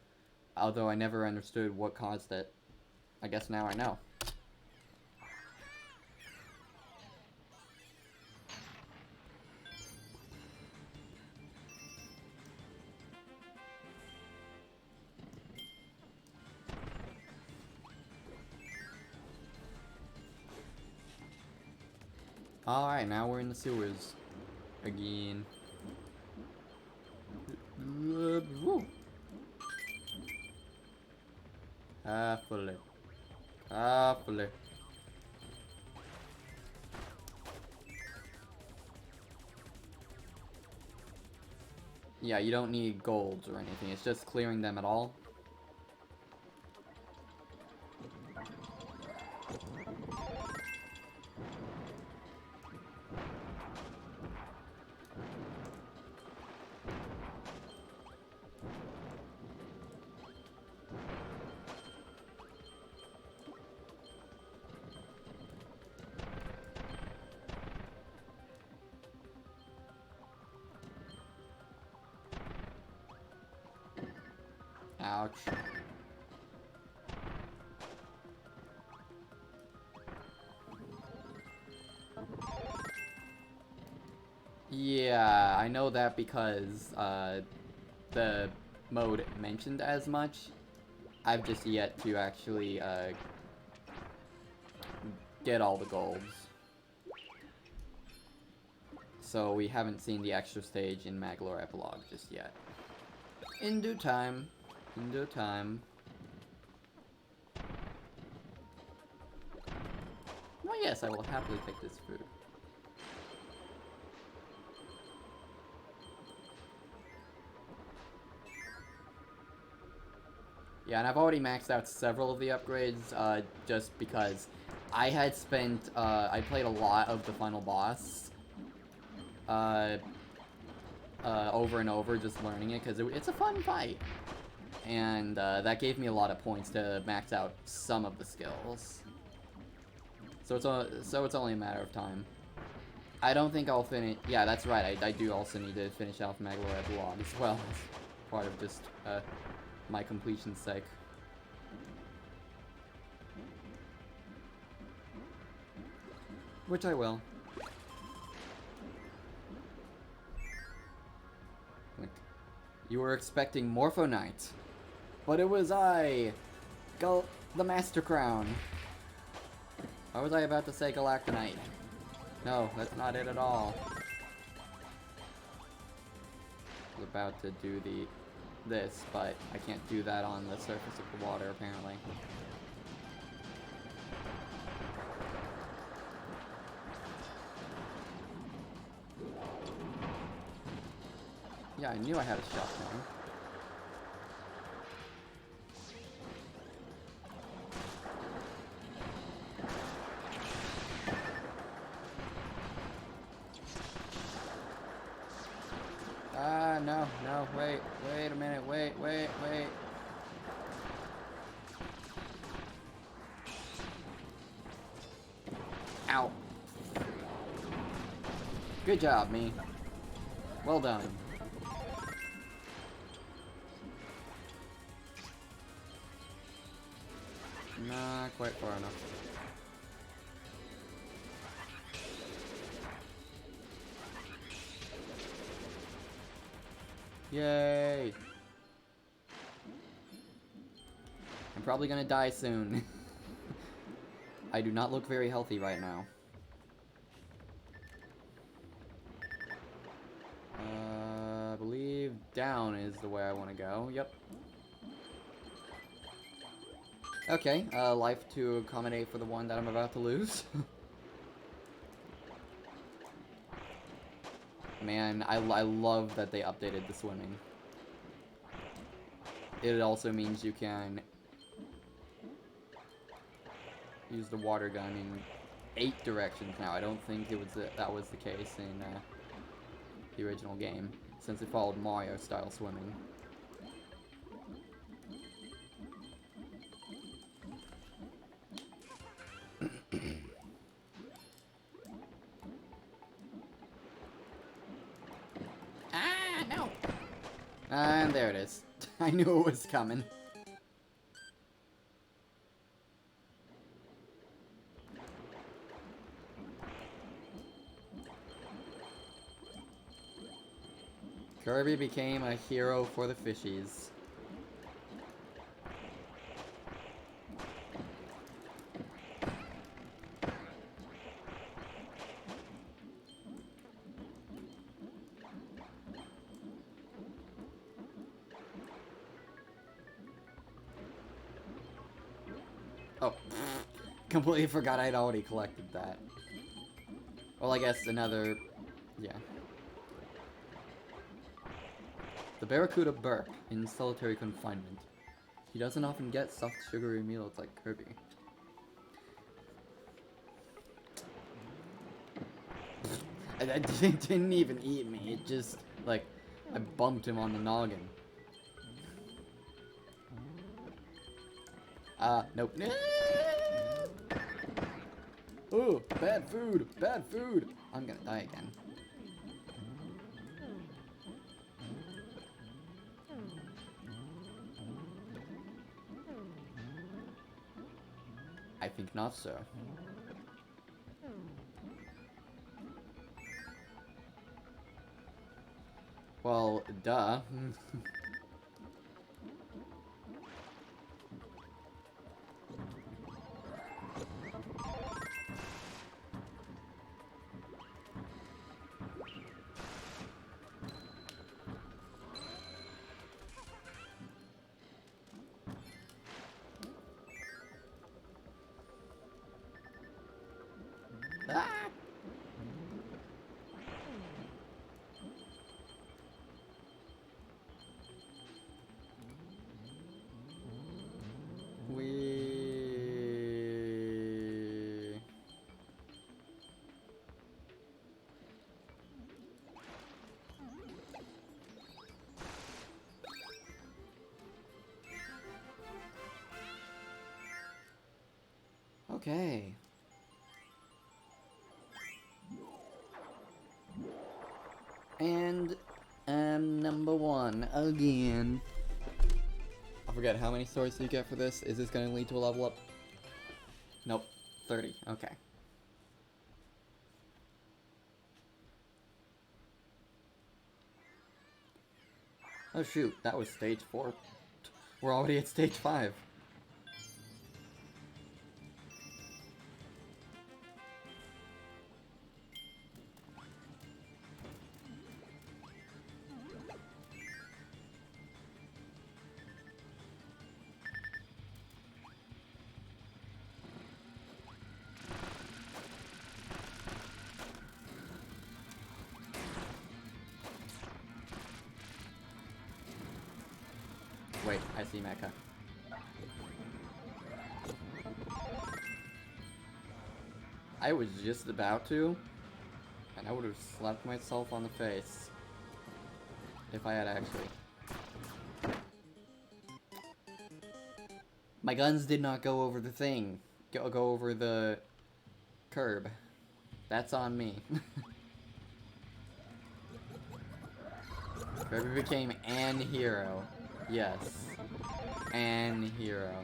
although I never understood what caused it. I guess now I know. Alright, now we're in the sewers. Again. Carefully. Carefully. Yeah, you don't need golds or anything. It's just clearing them at all. Ouch. Yeah, I know that because the mode mentioned as much. I've just yet to actually get all the golds. So we haven't seen the extra stage in Maglore Epilogue just yet. In due time. In due time. Well, yes, I will happily take this food. Yeah, and I've already maxed out several of the upgrades, just because I had spent, I played a lot of the final boss, over and over, just learning it, because it's a fun fight. And, that gave me a lot of points to max out some of the skills. So it's only a matter of time. I don't think I'll finish, yeah, that's right, I do also need to finish off Maglore Epilogue as well, as part of just, my completion's sake. Which I will. Like, you were expecting Morpho Knight, but it was I, the Master Crown. Why was I about to say Galactonite? No, that's not it at all. I was about to do this, but I can't do that on the surface of the water, apparently. Yeah, I knew I had a shotgun. No, wait a minute, wait. Ow. Good job, me. Well done. Not quite far enough. Yay! I'm probably gonna die soon. I do not look very healthy right now. I believe down is the way I want to go. Yep. Okay, life to accommodate for the one that I'm about to lose. Man, I love that they updated the swimming. It also means you can use the water gun in 8 directions now. I don't think that was the case in the original game, since it followed Mario-style swimming. Ah, no! And there it is. I knew it was coming. Kirby became a hero for the fishies. Oh, completely forgot I'd already collected that. Well, I guess another... yeah. The Barracuda Burp in solitary confinement. He doesn't often get soft, sugary meals like Kirby. It didn't even eat me, it just, like, I bumped him on the noggin. Nope. Ooh, bad food, bad food. I'm gonna die again. I think not, sir. Well, duh. Ah! Okay. And number one again. I forget how many swords you get for this. Is this going to lead to a level up? Nope. 30. Okay. Oh shoot, that was stage 4. We're already at stage 5. Wait, I see Mecha. I was just about to, and I would have slapped myself on the face if I had actually. My guns did not go over the thing. Go over the curb. That's on me. Kirby became an hero. Yes. An hero.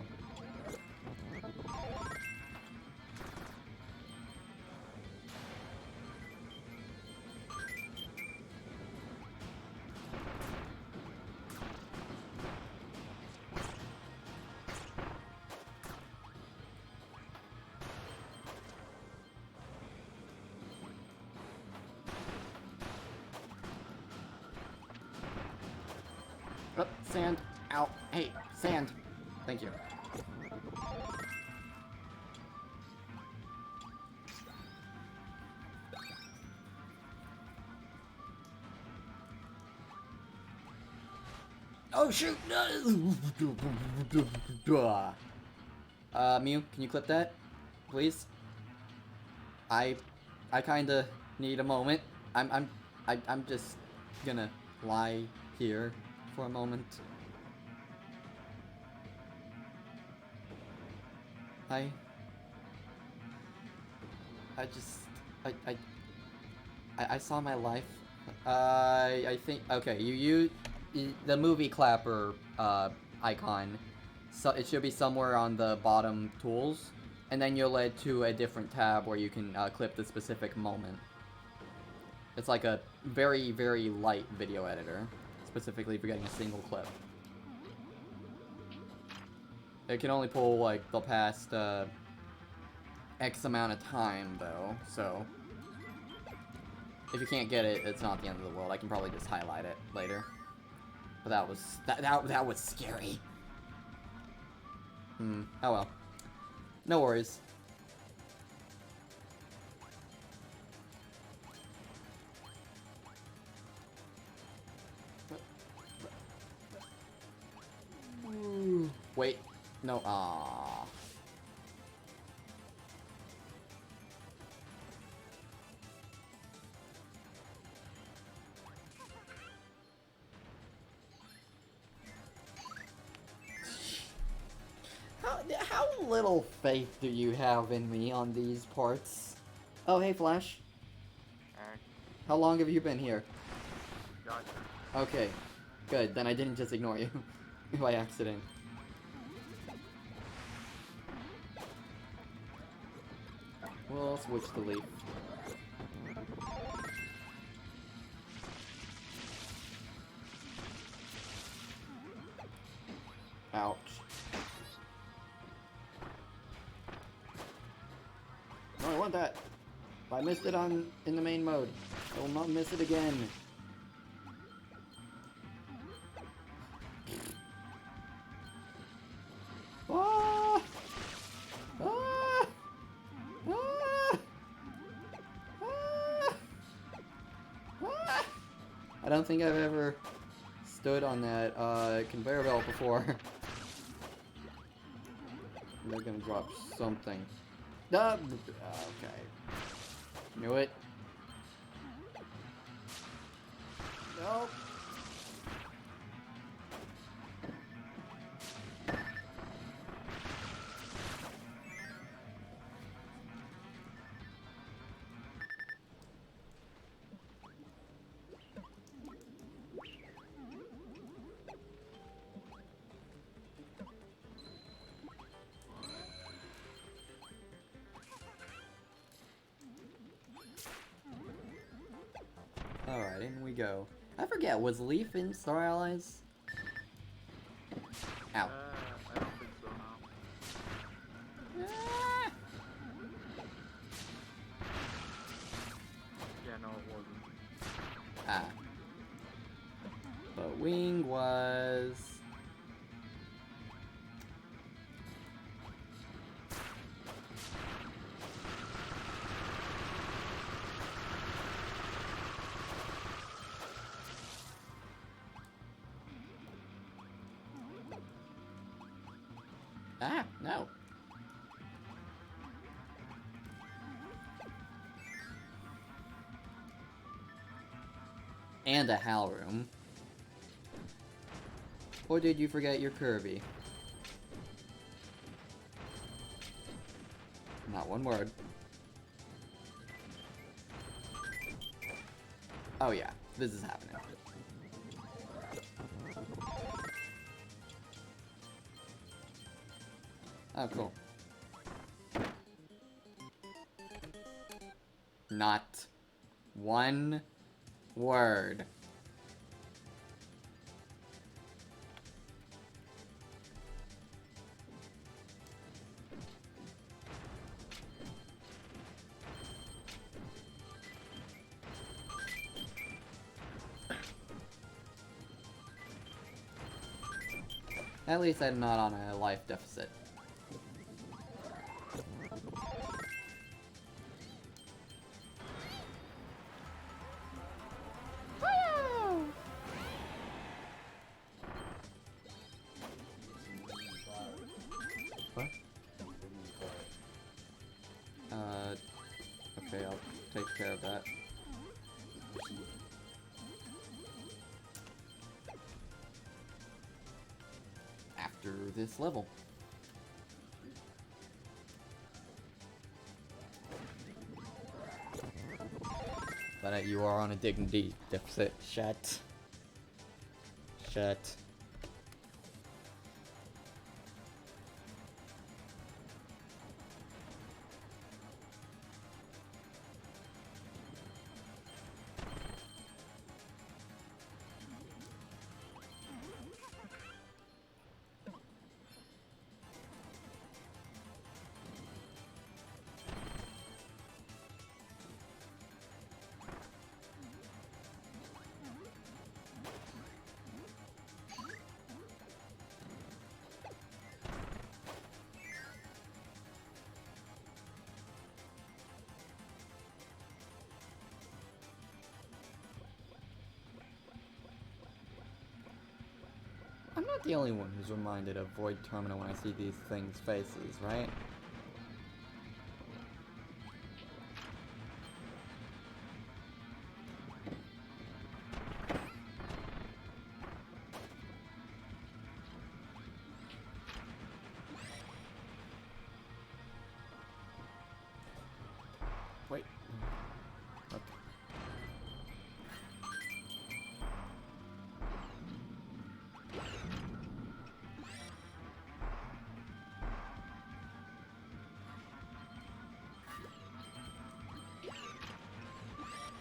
Oh, sand. Ow. Hey, sand. Thank you. Oh shoot! Mew, can you clip that, please? I kinda need a moment. I'm just gonna lie here for a moment. I saw my life. I think, okay, you the movie clapper icon, so it should be somewhere on the bottom tools, and then you're led to a different tab where you can clip the specific moment. It's like a very, very light video editor, specifically for getting a single clip. It can only pull, like, the past, X amount of time, though, so... If you can't get it, it's not the end of the world. I can probably just highlight it later. But that was... That was scary. Oh well. No worries. Wait. No. Aww. How little faith do you have in me on these parts? Oh, hey, Flash. How long have you been here? Gotcha. Okay. Good. Then I didn't just ignore you by accident. We'll switch to Leaf. Ouch. No, I want that. If I missed it in the main mode, I will not miss it again. Ah! Ah! Ah! Ah! Ah! I don't think I've ever stood on that conveyor belt before. They're gonna drop something. Okay. Knew it. Nope. Alright, in we go. I forget, was Leaf in Star Allies? Ow. I don't think so, no. Ah! Yeah, no, it wasn't. Ah. But Wing was... Ah, no. And a Hal room. Or did you forget your Kirby? Not one word. Oh yeah, this is happening. Oh, cool. Not one word. At least I'm not on a life deficit. What? Okay, I'll take care of that. After this level. But you are on a dignity deficit. Shut. Shut. not the only one who's reminded of Void Terminal when I see these things' faces, right? Wait. Okay.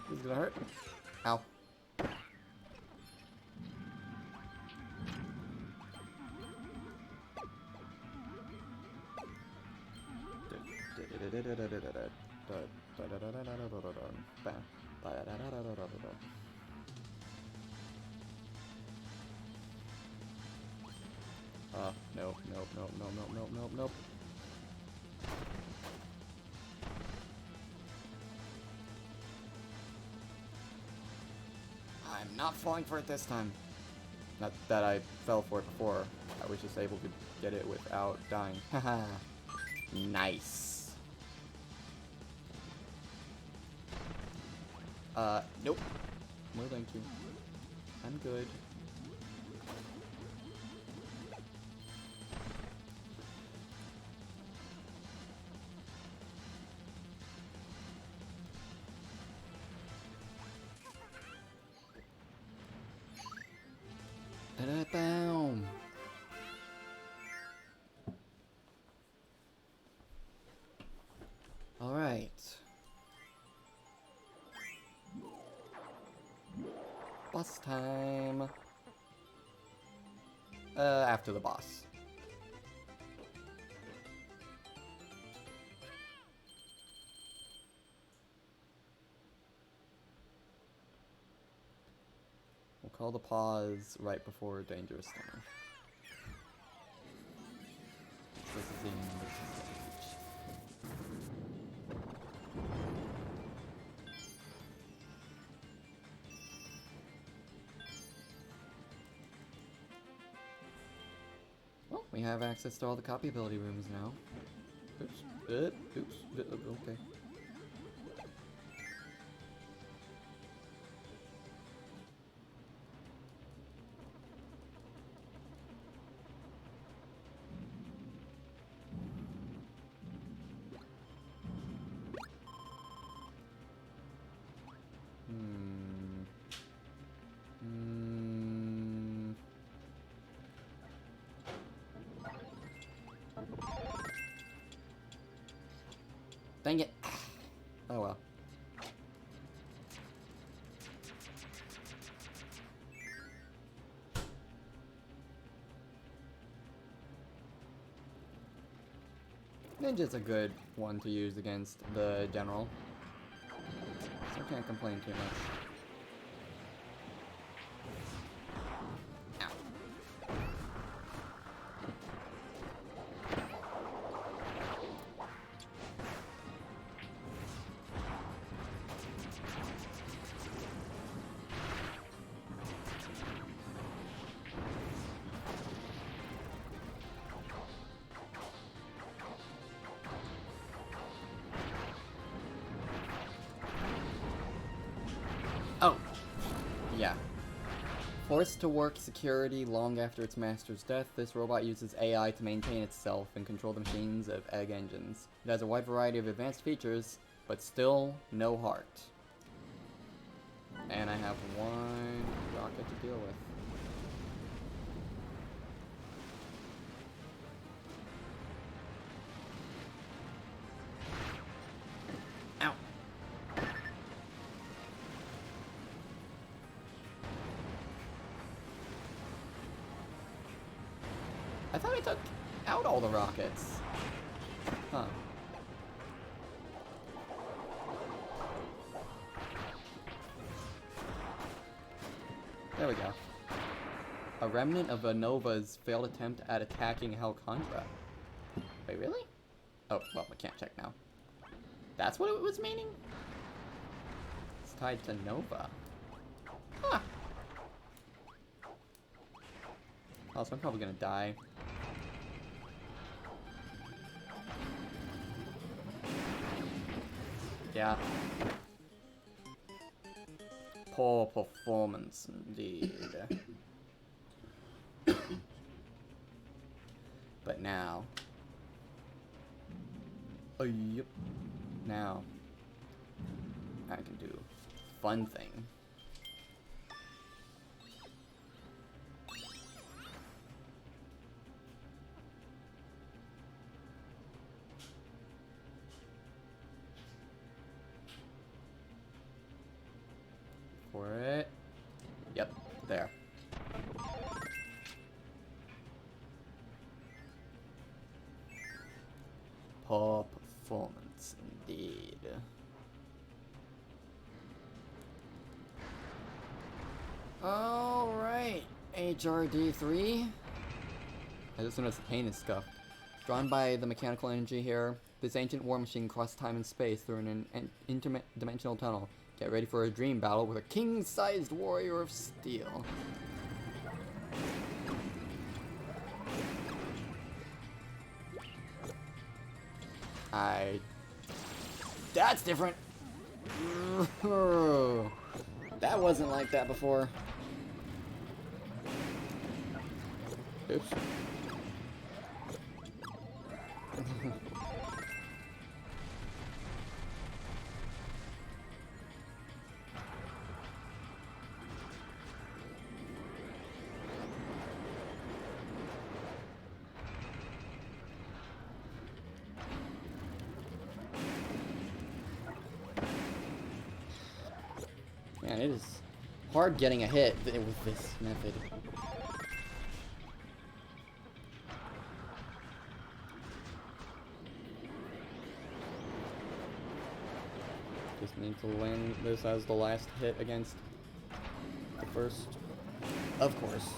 This is gonna hurt. Ow. Nope, nope, nope, nope, nope, nope, nope, nope. I'm not falling for it this time. Not that I fell for it before. I was just able to get it without dying. Haha. Nice. Nope. No thank you. I'm good. Da-da-boom. All right. Boss time. After the boss. We'll call the pause right before Dangerous Stunner. This is the end of the stage. Well, we have access to all the copy ability rooms now. Oops. Okay. Dang it. Oh well. Ninja's a good one to use against the general. So I can't complain too much. Oh, yeah. Forced to work security long after its master's death, this robot uses AI to maintain itself and control the machines of egg engines. It has a wide variety of advanced features, but still no heart. And I have one rocket to deal with. Ow. I thought I took out all the rockets. Huh. There we go. A remnant of Nova's failed attempt at attacking Helcondra. Wait, really? Oh, well, we can't check now. That's what it was meaning? It's tied to Nova. Huh. Also, I'm probably gonna die. Yeah. Poor performance indeed. But now. Oh, yep. Now. I can do fun thing. For it. Yep, there. Poor performance indeed. Alright, HRD3. I just noticed the paint is scuffed. Drawn by the mechanical energy here, this ancient war machine crossed time and space through an interdimensional tunnel. Get ready for a dream battle with a king-sized warrior of steel. That's different! That wasn't like that before. Oops. Man, it is hard getting a hit with this method. Just need to land this as the last hit against the first. Of course.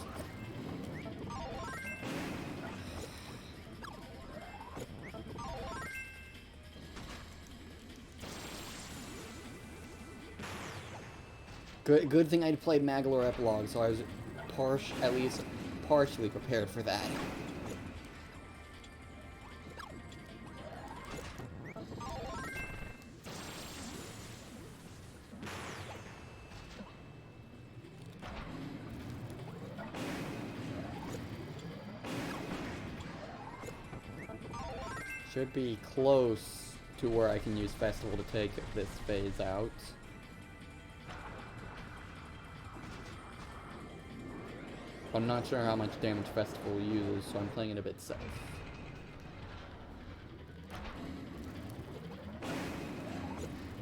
Good thing I played Magalore Epilogue, so I was at least partially prepared for that. Should be close to where I can use Festival to take this phase out. I'm not sure how much damage Festival uses, so I'm playing it a bit safe.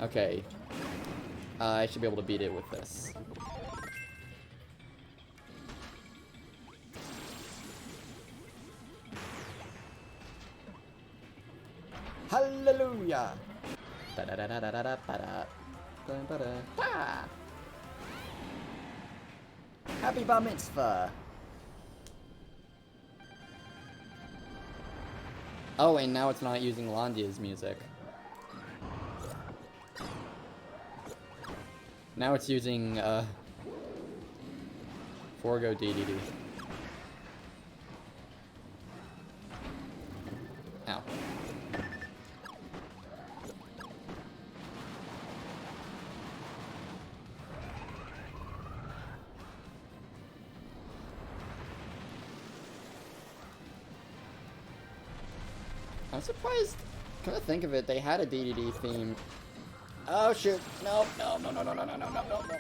Okay. I should be able to beat it with this. Hallelujah! Happy Bar Mitzvah! Oh, and now it's not using Landia's music. Now it's using, Forgo DDD. Ow. I'm surprised, come to think of it, they had a DDD theme. Oh shoot, no, no, no, no, no, no, no, no, no, no, no,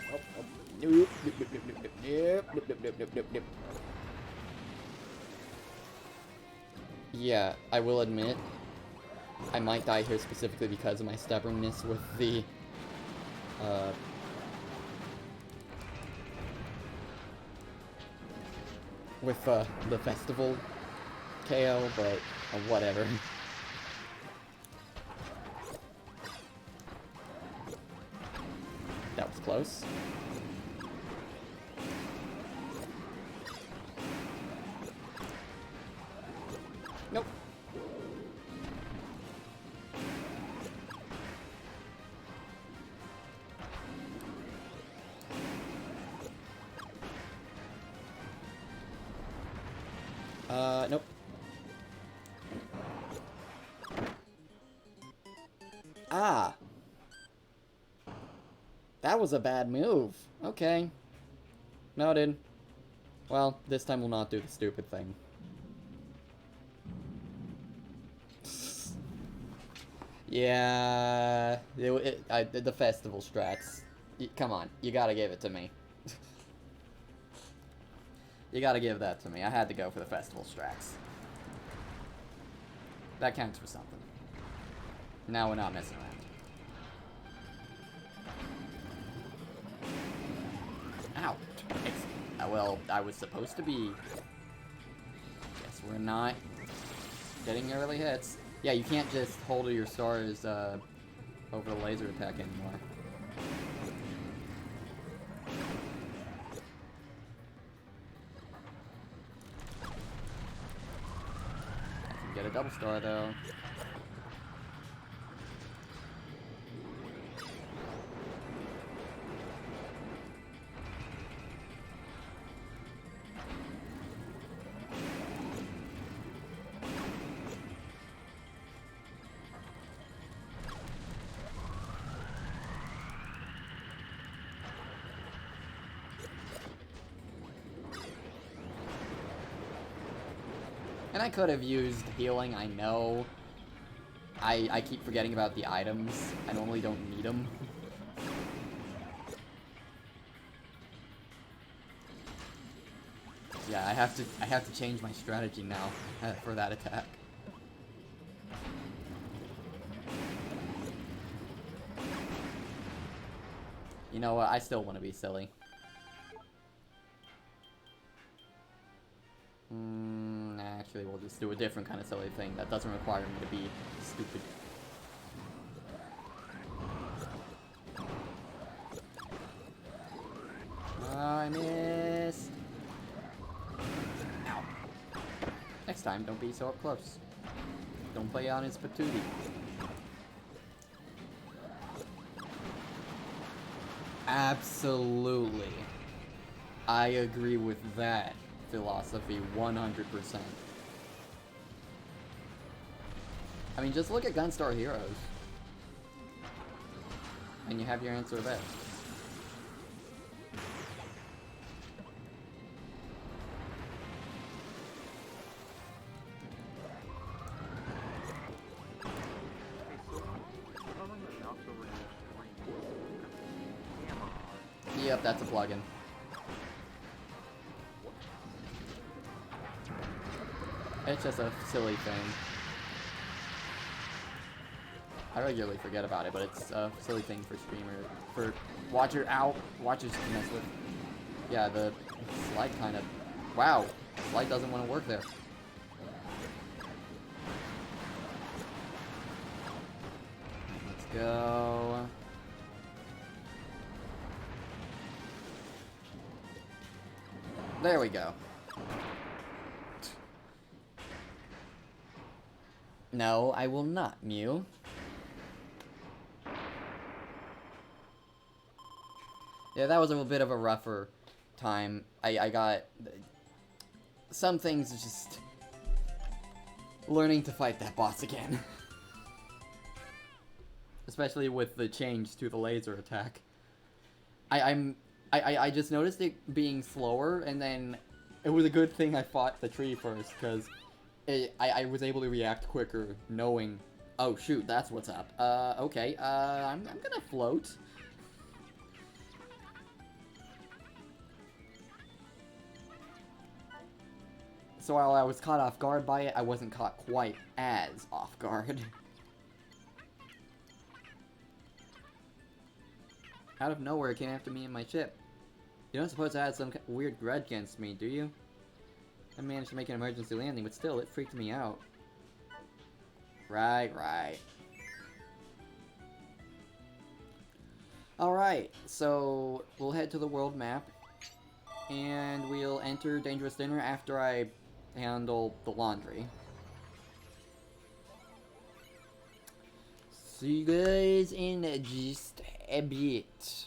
nope, nope. Yeah, I will admit, I might die here specifically because of my stubbornness with the, the festival KO, but whatever. That was close. Nope. Nope. Ah! That was a bad move. Okay. Noted. Well, this time we'll not do the stupid thing. Yeah... the festival strats. Come on, you gotta give it to me. You gotta give that to me. I had to go for the festival strats. That counts for something. Now we're not messing around. Ow! Well, I was supposed to be... Guess we're not getting early hits. Yeah, you can't just hold your stars over the laser attack anymore. I can get a double star though. And I could have used healing, I know. I keep forgetting about the items. I normally don't need them. Yeah, I have to change my strategy now for that attack. You know what? I still want to be silly. Actually, we'll just do a different kind of silly thing that doesn't require me to be stupid. I missed. Ow. Next time, don't be so up close. Don't play on his patootie. Absolutely. I agree with that philosophy 100%. I mean, just look at Gunstar Heroes. And you have your answer there. Yep, that's a plugin. It's just a silly thing. I regularly forget about it, but it's a silly thing for watchers to mess with. Yeah, the slide kind of... Wow! Slide doesn't want to work there. Let's go... There we go. No, I will not, Mew. Yeah, that was a bit of a rougher time. I got... Some things just... Learning to fight that boss again. Especially with the change to the laser attack. I just noticed it being slower, and then it was a good thing I fought the tree first, because I was able to react quicker, knowing, oh shoot, that's what's up. Okay, I'm gonna float. So while I was caught off guard by it, I wasn't caught quite as off guard. Out of nowhere, it came after me and my ship. You don't suppose it had some weird grudge against me, do you? I managed to make an emergency landing, but still, it freaked me out. Right. Alright, so we'll head to the world map, and we'll enter Dangerous Dinner after I handle the laundry. See you guys in just a bit.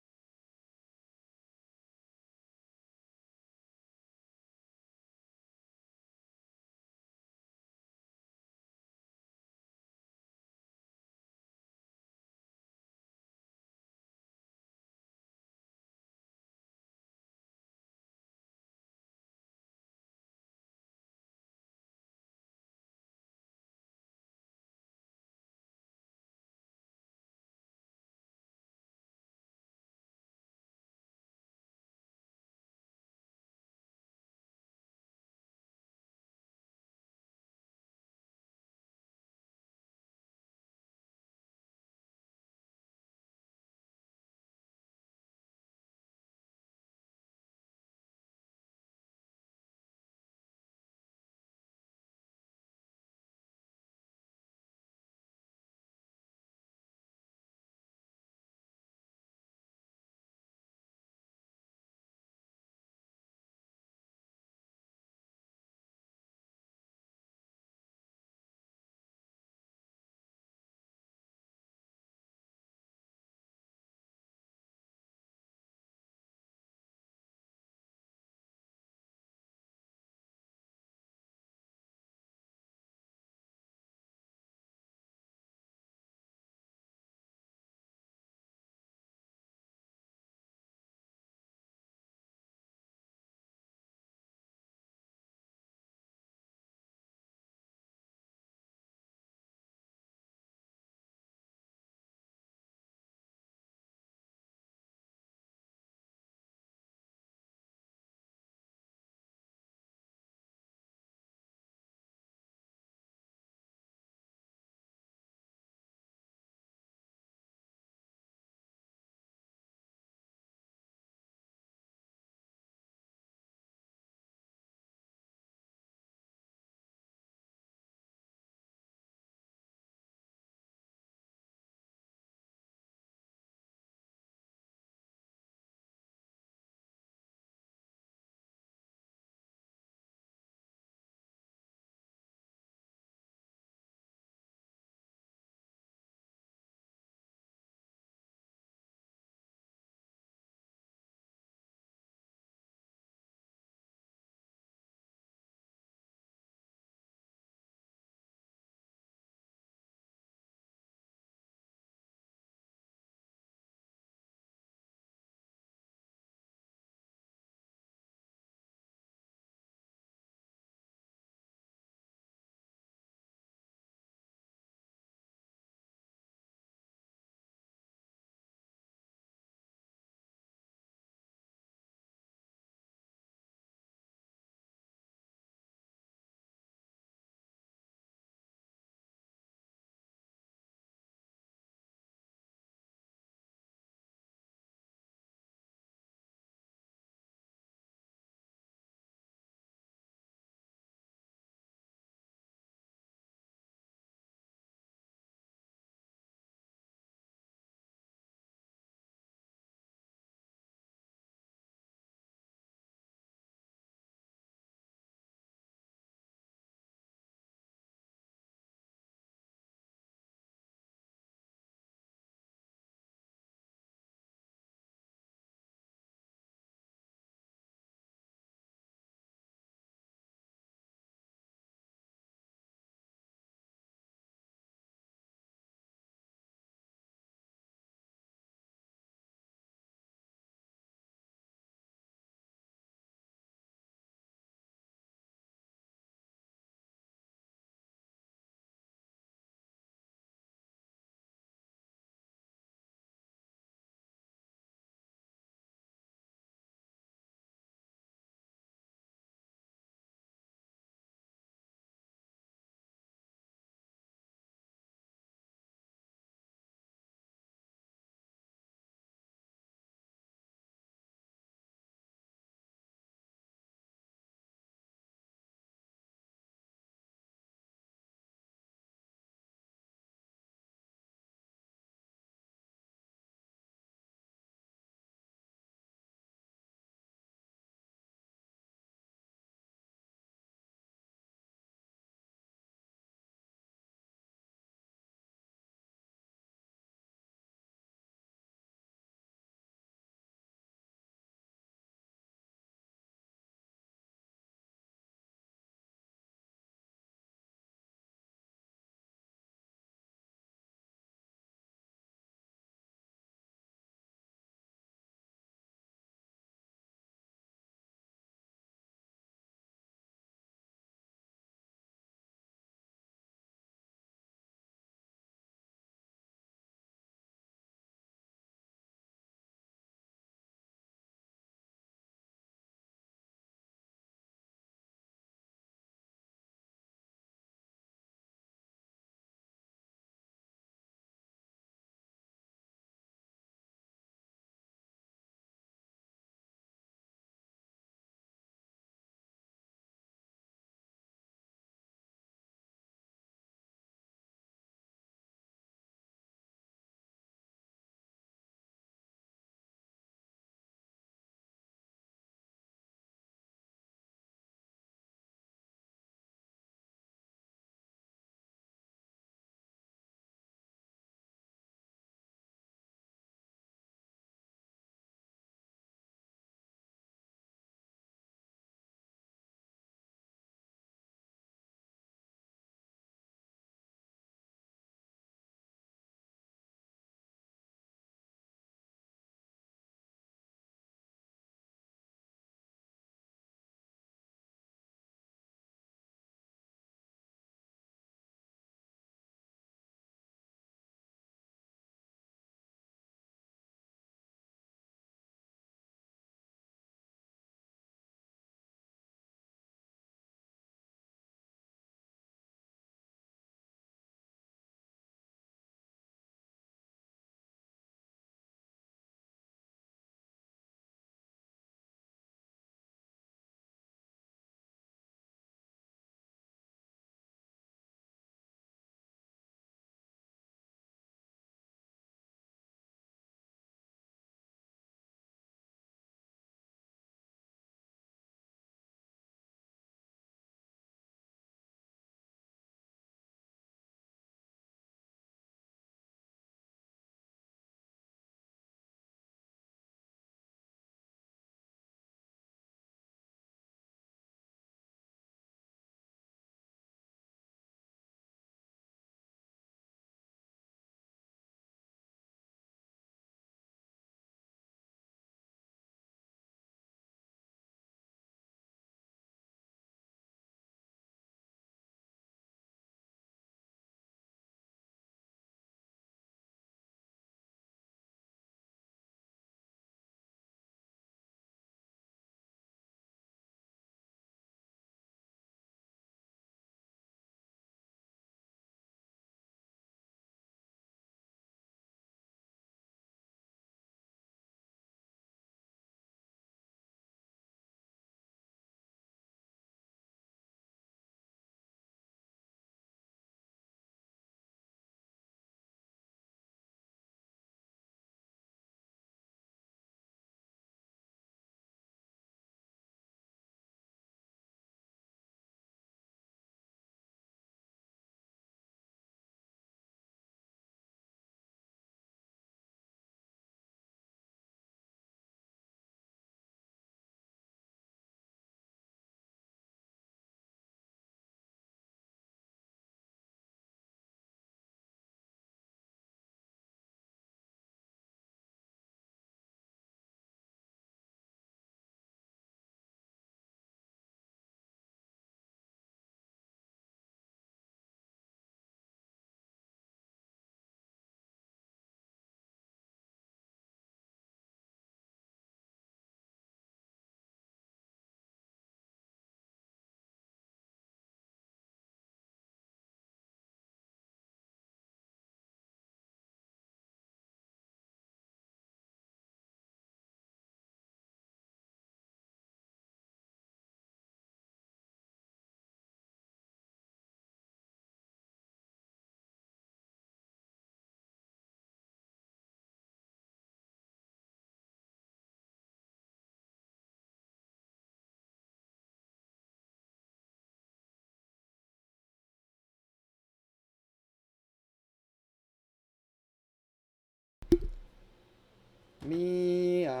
Meow.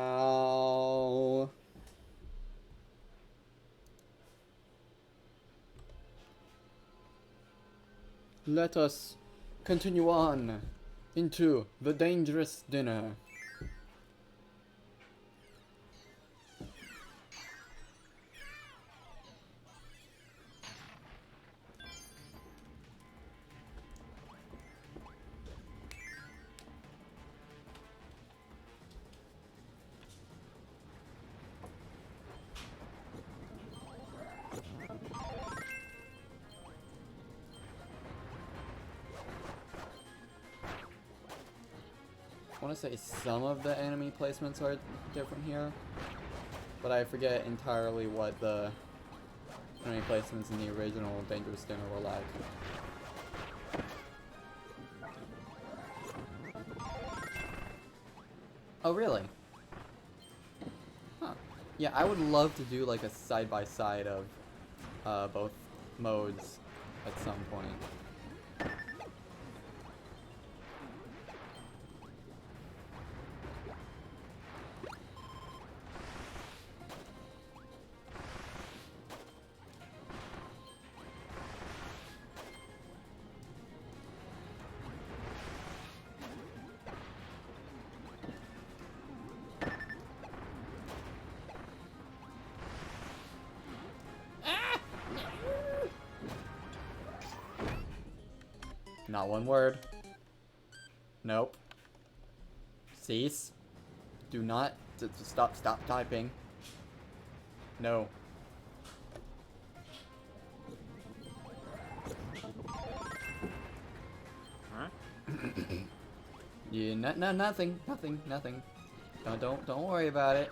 Let us continue on into the dangerous dinner. I want to say some of the enemy placements are different here, but I forget entirely what the enemy placements in the original Dangerous Dinner were like. Oh, really? Huh. Yeah, I would love to do like a side-by-side of both modes at some point. Not one word. Nope. Cease. Do not. Stop typing. No. Huh? Yeah, nothing. Don't worry about it.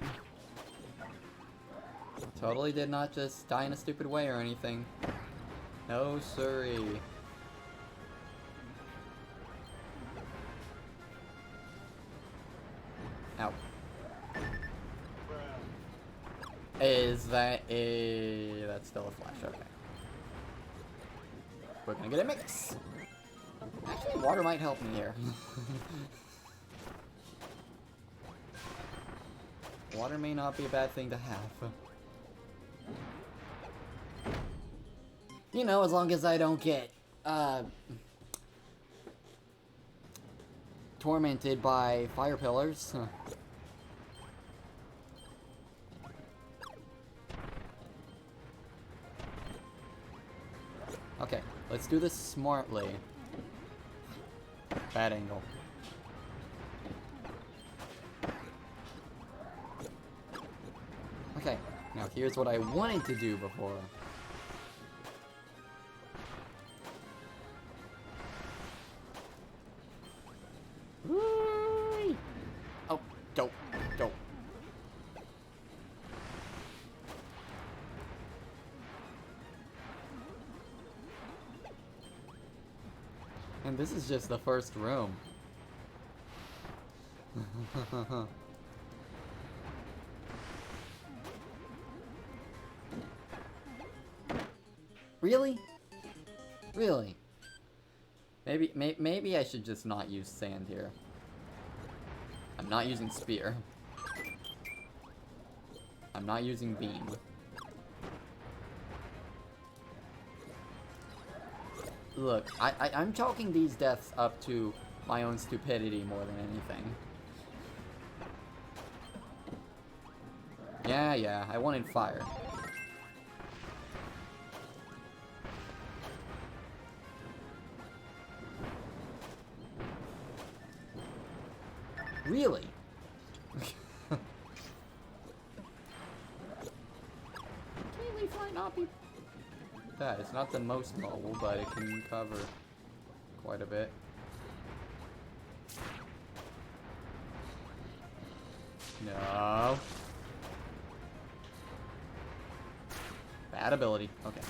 Totally did not just die in a stupid way or anything. No siree. Ow. Is that a... That's still a flash, okay. We're gonna get a mix. Actually, water might help me here. Water may not be a bad thing to have. You know, as long as I don't get, tormented by fire pillars. Okay, let's do this smartly. Bad angle. Okay, now here's what I wanted to do before. Whee! Oh, don't. And this is just the first room. Really? Really? Maybe I should just not use sand here. I'm not using spear. I'm not using beam. Look, I'm chalking these deaths up to my own stupidity more than anything. Yeah, I wanted fire. Really? Leaf might not be bad. It's not the most mobile, but it can cover quite a bit. No. Bad ability. Okay.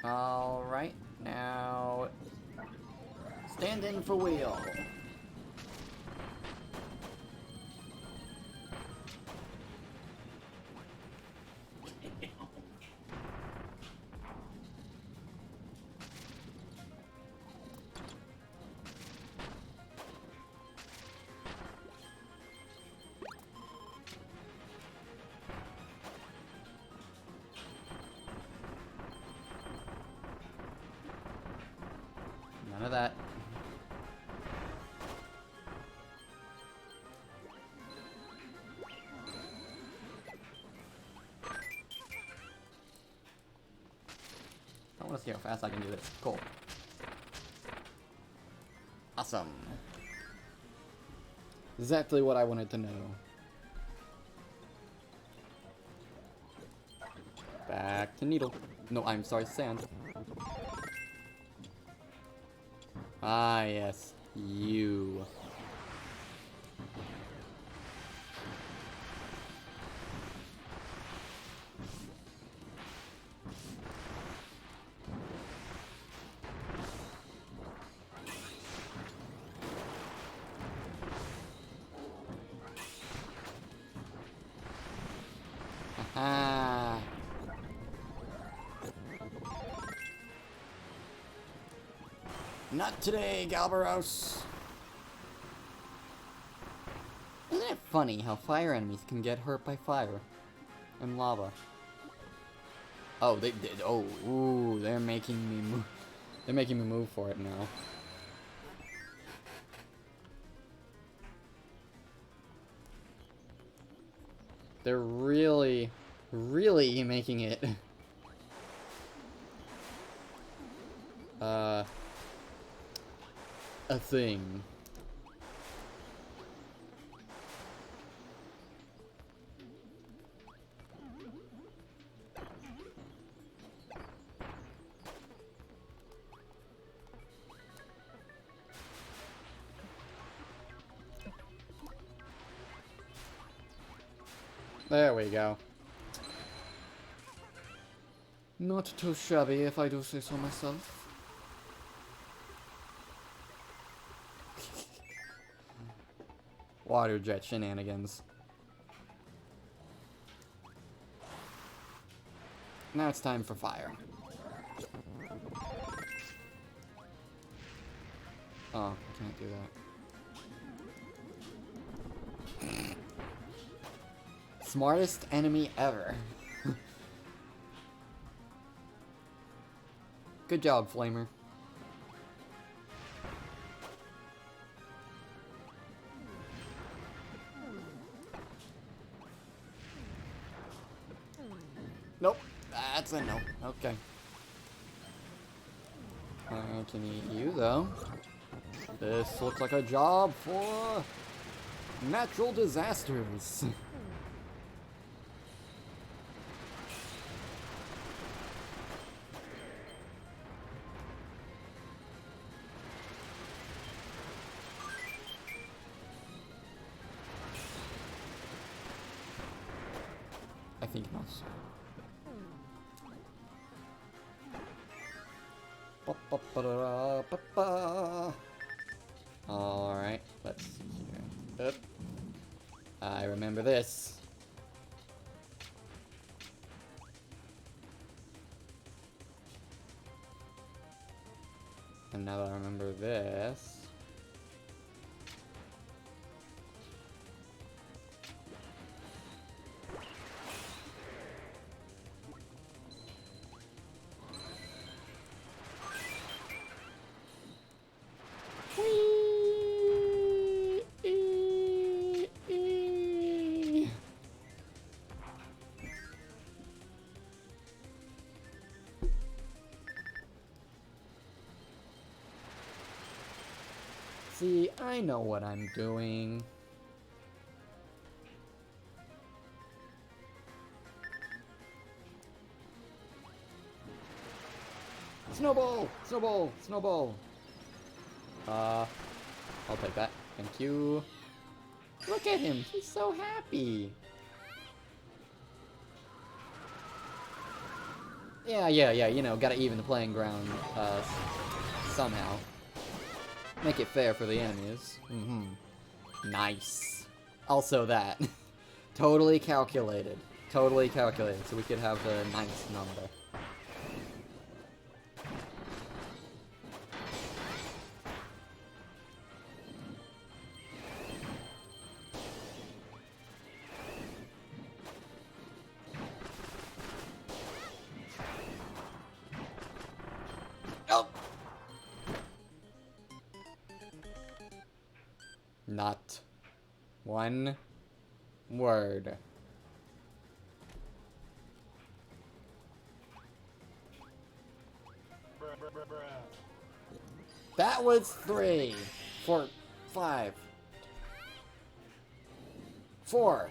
Alright, now stand in for wheel. of that. I want to see how fast I can do this. Cool. Awesome. Exactly what I wanted to know. Back to needle. No, I'm sorry, sand. Ah, yes. You. Ah. Not today, Galbaros. Isn't it funny how fire enemies can get hurt by fire and lava? Oh, they did. Oh, ooh, they're making me move. They're making me move for it now. They're really, really making it. A thing. There we go. Not too shabby, if I do say so myself. Water jet shenanigans. Now it's time for fire. Oh, can't do that. Smartest enemy ever. Good job, Flamer. Nope, that's a no. Okay. I can eat you, though. This looks like a job for natural disasters. I think it must. Alright, let's see here. Up. I remember this. And now that I remember this... See, I know what I'm doing. Snowball! Snowball! Snowball! I'll take that. Thank you. Look at him! He's so happy! Yeah, you know, gotta even the playing ground, somehow. Make it fair for the enemies. Nice. Also that. Totally calculated. Totally calculated, so we could have the nice number. Oh! Not one word. That was 3, 4, 5, 4.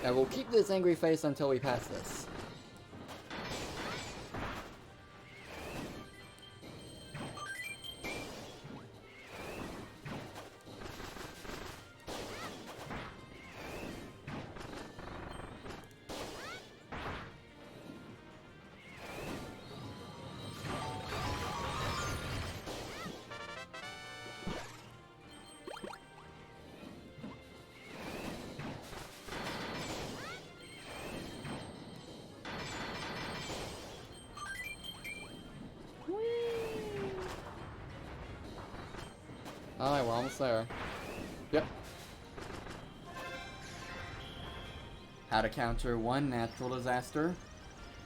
I will keep this angry face until we pass this. Alright, we're almost there. Yep. How to counter one natural disaster,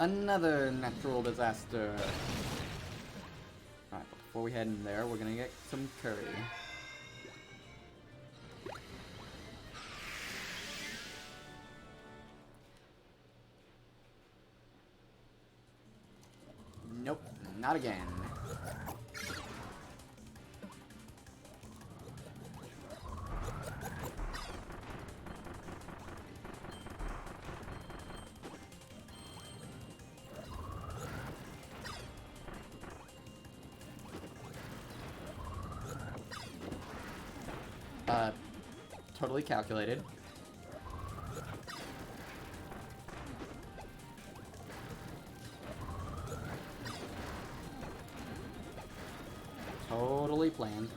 another natural disaster. Alright, but before we head in there, we're gonna get some curry. Nope, not again. Totally calculated. Totally planned.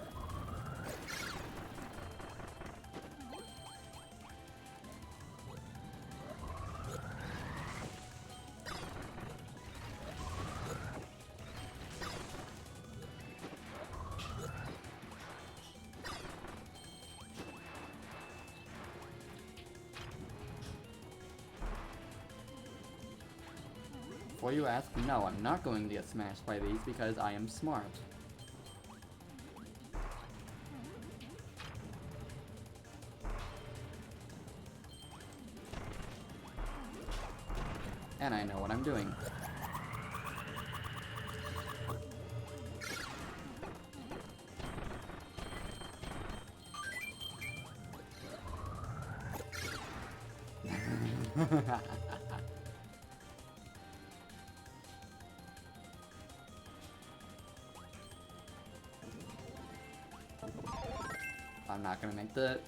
Before you ask, no, I'm not going to get smashed by these because I am smart. And I know what I'm doing. I'm not gonna make the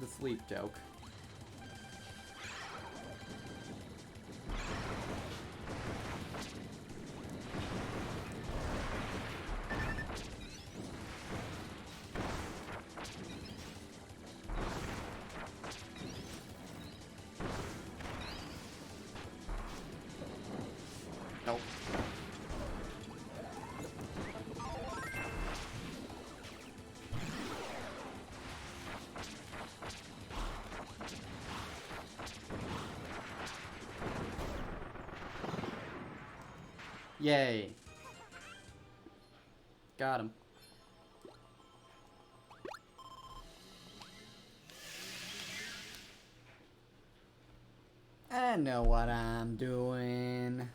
sleep joke. Nope. Yay. Got him. I know what I'm doing.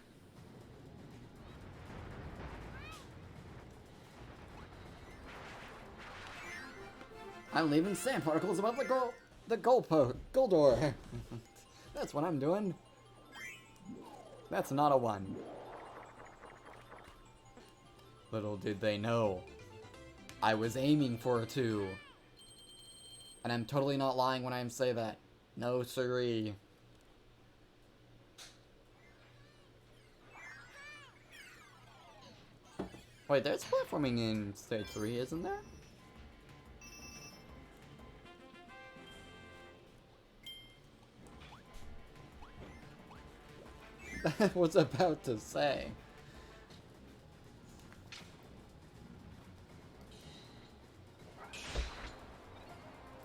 I'm leaving sand particles above the goal door. That's what I'm doing. That's not a 1. Little did they know, I was aiming for a 2. And I'm totally not lying when I say that. No siree. Wait, there's platforming in stage 3, isn't there? I was about to say.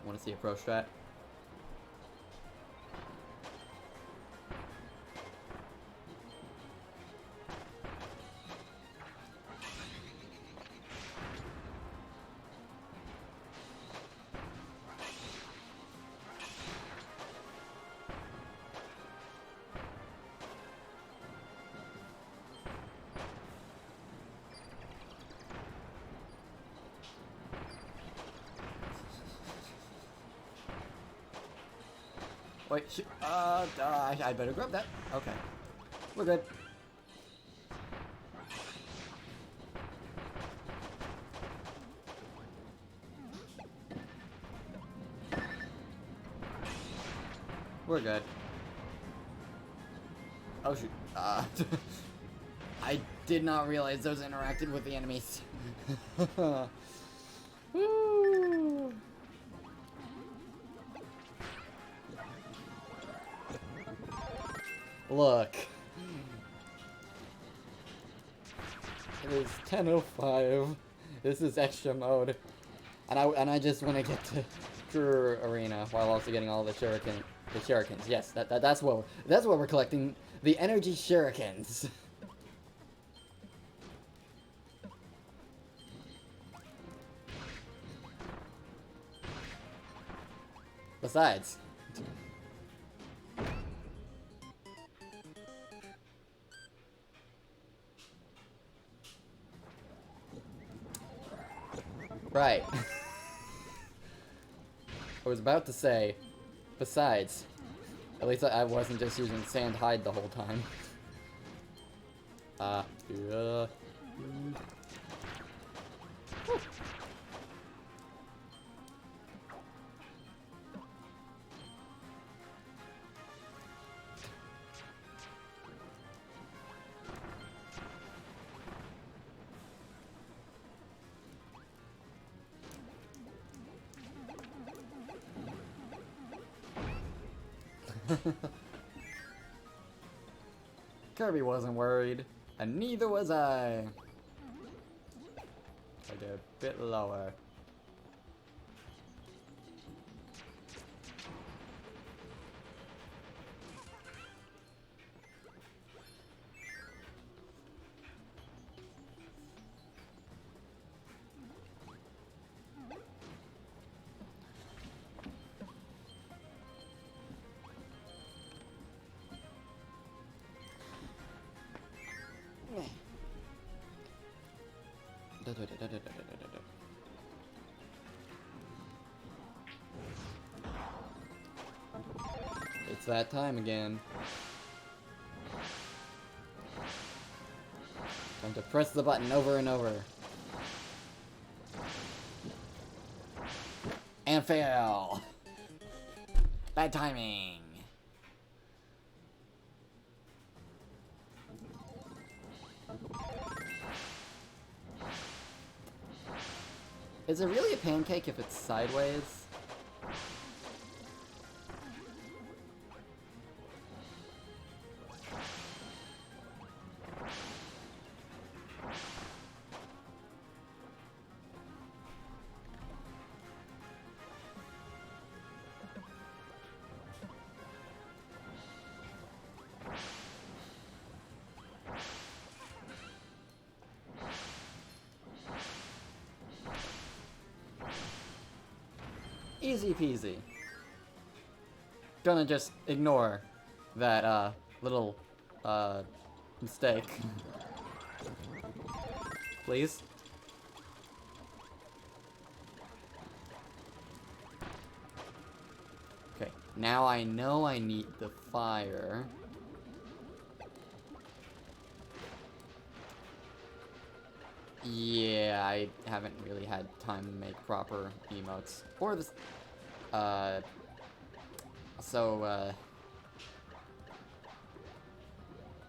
Want to see a pro strat? Wait, I better grab that. Okay. We're good. We're good. Oh shoot. I did not realize those interacted with the enemies. Woo. Look. It is 10:05. This is extra mode. And I just want to get to True Arena while also getting all the shurikens. Yes, that's what we're collecting. The energy shurikens. Besides, right. I was about to say, besides, at least I wasn't just using sand hide the whole time. Yeah. Kirby wasn't worried, and neither was I. I did a bit lower. It's that time again. Time to press the button over and over. And fail! Bad timing! Is it really a pancake if it's sideways? Easy peasy. Gonna just ignore that, little, mistake. Please? Okay, now I know I need the fire. Yeah, I haven't really had time to make proper emotes. Or this,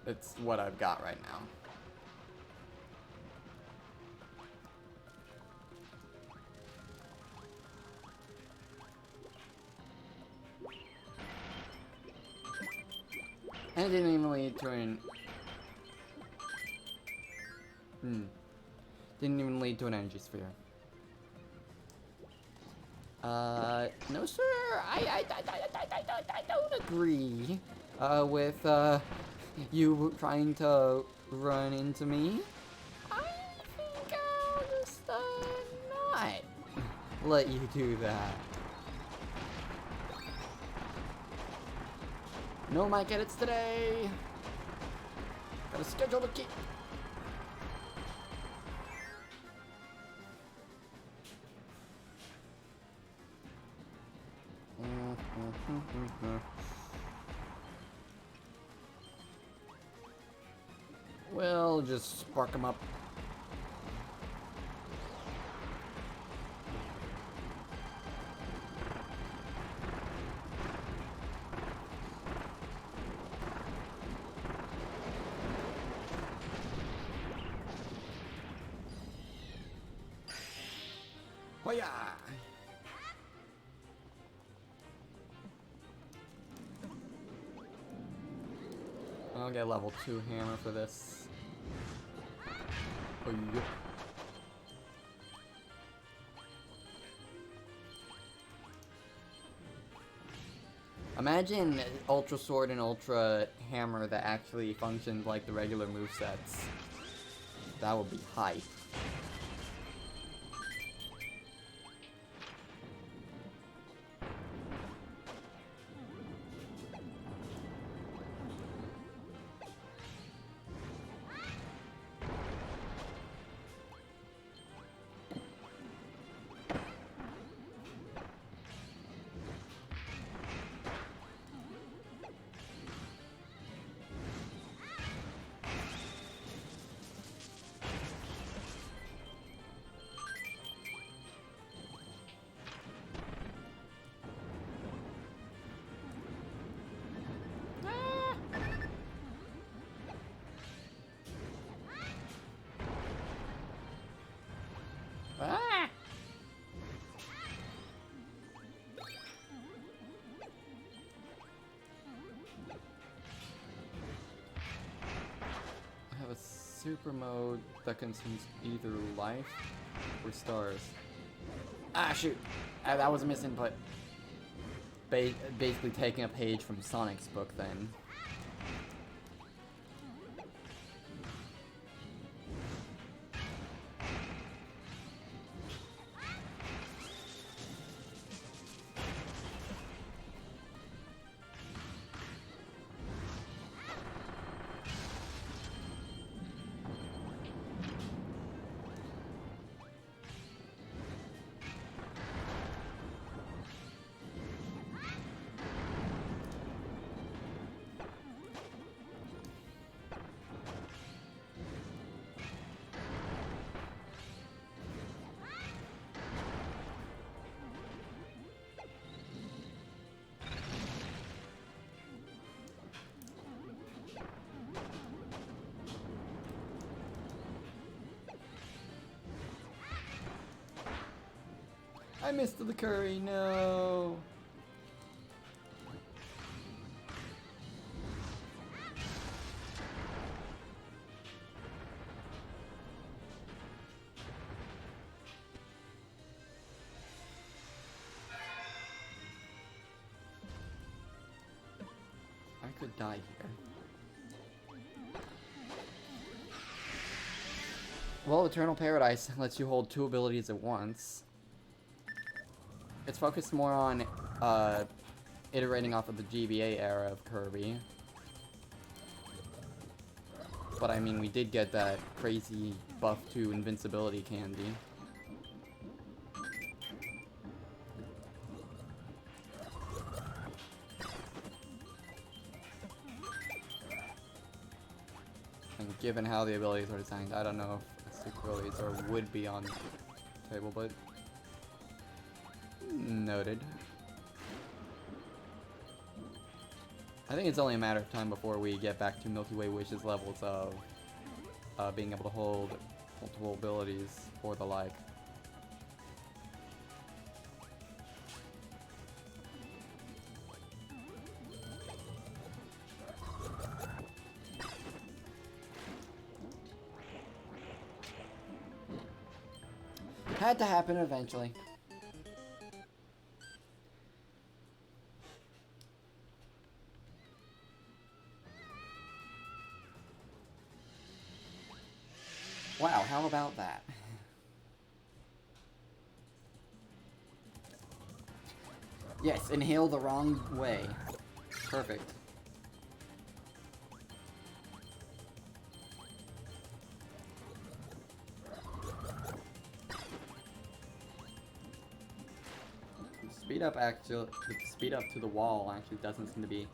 it's what I've got right now. And it didn't even lead to an... Didn't even lead to an energy sphere. No sir, I don't agree, with, you trying to run into me. I think I'll just, not let you do that. No mic edits today. Got a schedule to keep. We'll just spark them up. Hoya! I'll get level 2 hammer for this. Oh, yep. Imagine Ultra Sword and Ultra Hammer that actually functioned like the regular movesets. That would be hype. Ah! I have a super mode that consumes either life or stars. Ah, shoot! That was a misinput. Basically taking a page from Sonic's book then. I missed the curry, no! I could die here. Well, Eternal Paradise lets you hold 2 abilities at once. It's focused more on iterating off of the GBA era of Kirby. But I mean, we did get that crazy buff to invincibility candy. And given how the abilities are designed, I don't know if stick abilities would be on the table, but noted. I think it's only a matter of time before we get back to Milky Way Wish's levels of being able to hold multiple abilities or the like. Had to happen eventually. Wow, how about that? Yes, inhale the wrong way. Perfect. Speed up speed up to the wall actually doesn't seem to be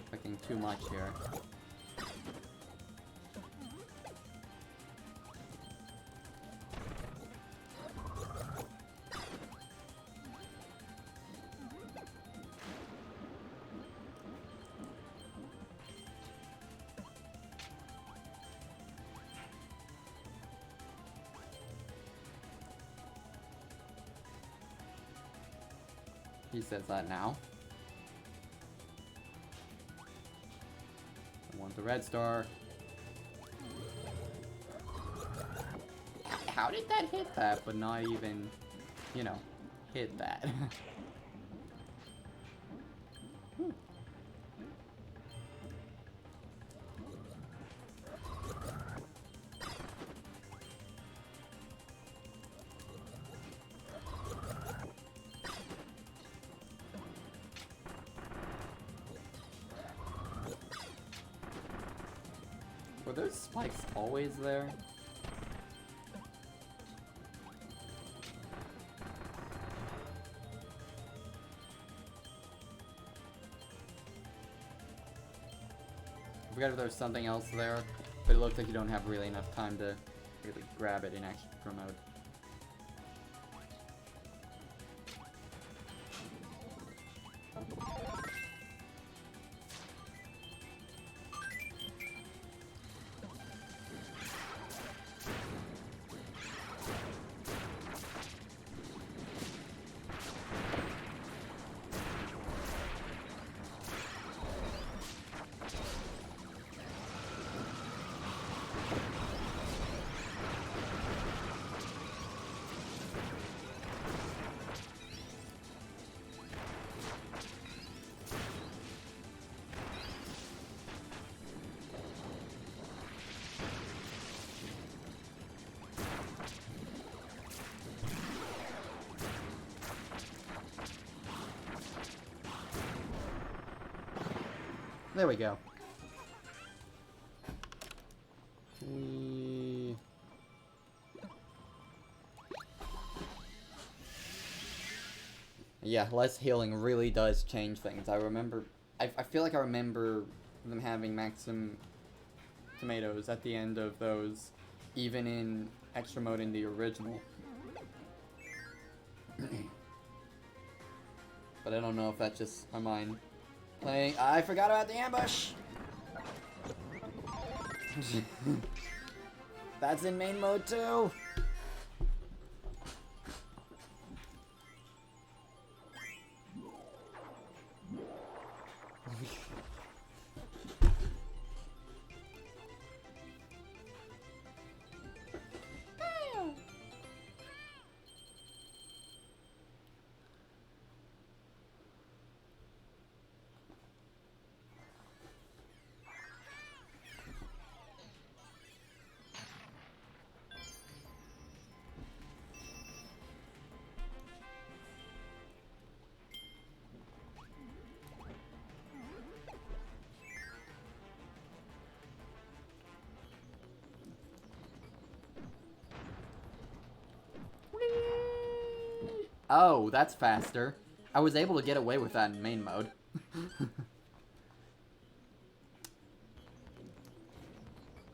affecting too much here. He says that now. I want the red star. How did that hit that, but not even, you know, hit that? Were those spikes always there? I forgot if there was something else there, but it looks like you don't have really enough time to really grab it in extra mode. There we go. Yeah, less healing really does change things. I feel like I remember them having maximum tomatoes at the end of those, even in extra mode in the original. But I don't know if that's just my mind playing. I forgot about the ambush! That's in main mode too! Oh, that's faster. I was able to get away with that in main mode.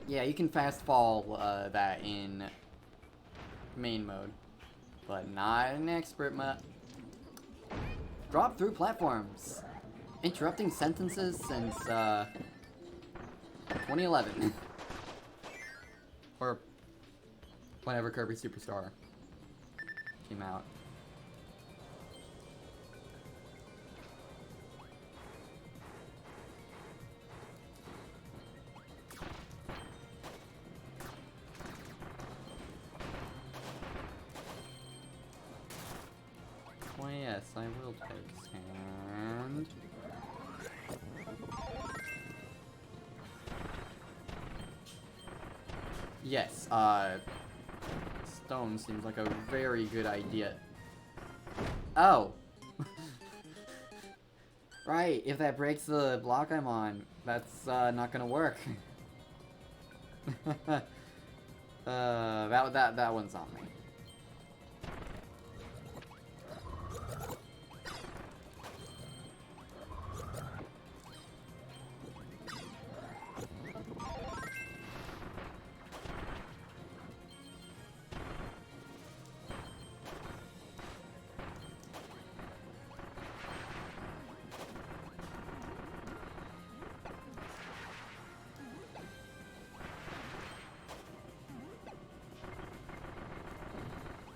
Yeah, you can fast fall that in main mode, but not in expert mode. Drop through platforms. Interrupting sentences since 2011. Or whenever Kirby Superstar came out. Oh yes, I will take stand. Yes, stone seems like a very good idea. Oh! Right, if that breaks the block I'm on, that's not gonna work. That one's on me.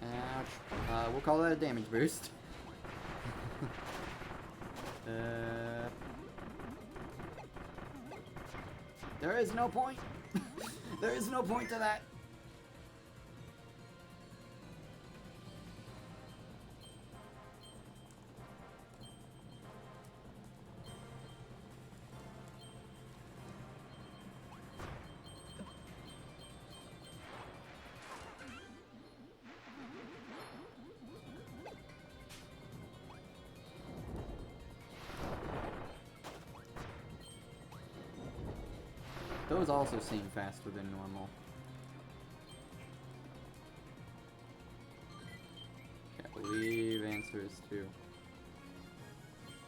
Ouch. We'll call that a damage boost. There is no point. There is no point to that. Those also seem faster than normal. I believe answer is 2.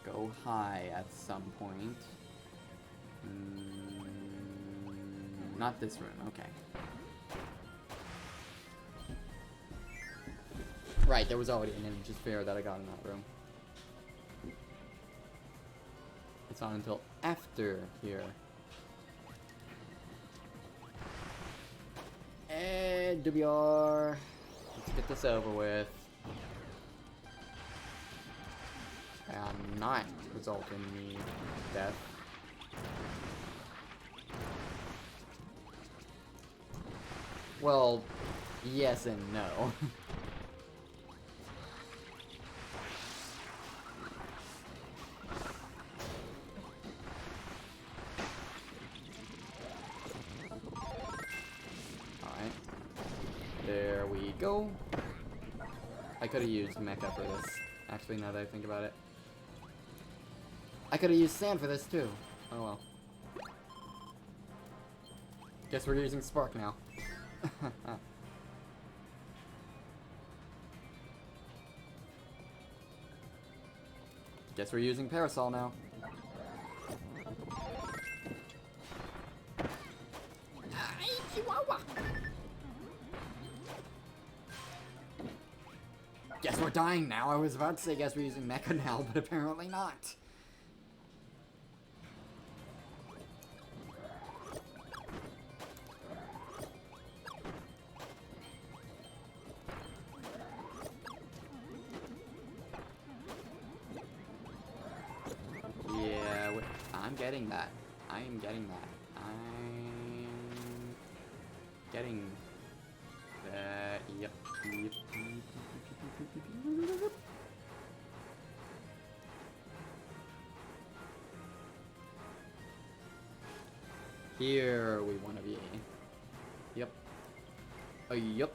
Go high at some point. Not this room, okay. Right, there was already an Ninja Sphere that I got in that room. It's not until after here. And WR. Let's get this over with. And not result in me death. Well, yes and no. There we go. I could have used mecha for this. Actually, now that I think about it. I could have used sand for this too. Oh well. Guess we're using spark now. Guess we're using parasol now. Guess we're dying now. I was about to say guess we're using mecha now, but apparently not. Yeah, I'm getting that. I am getting that. I'm getting that. Yep. Here we want to be. Yep. Yep.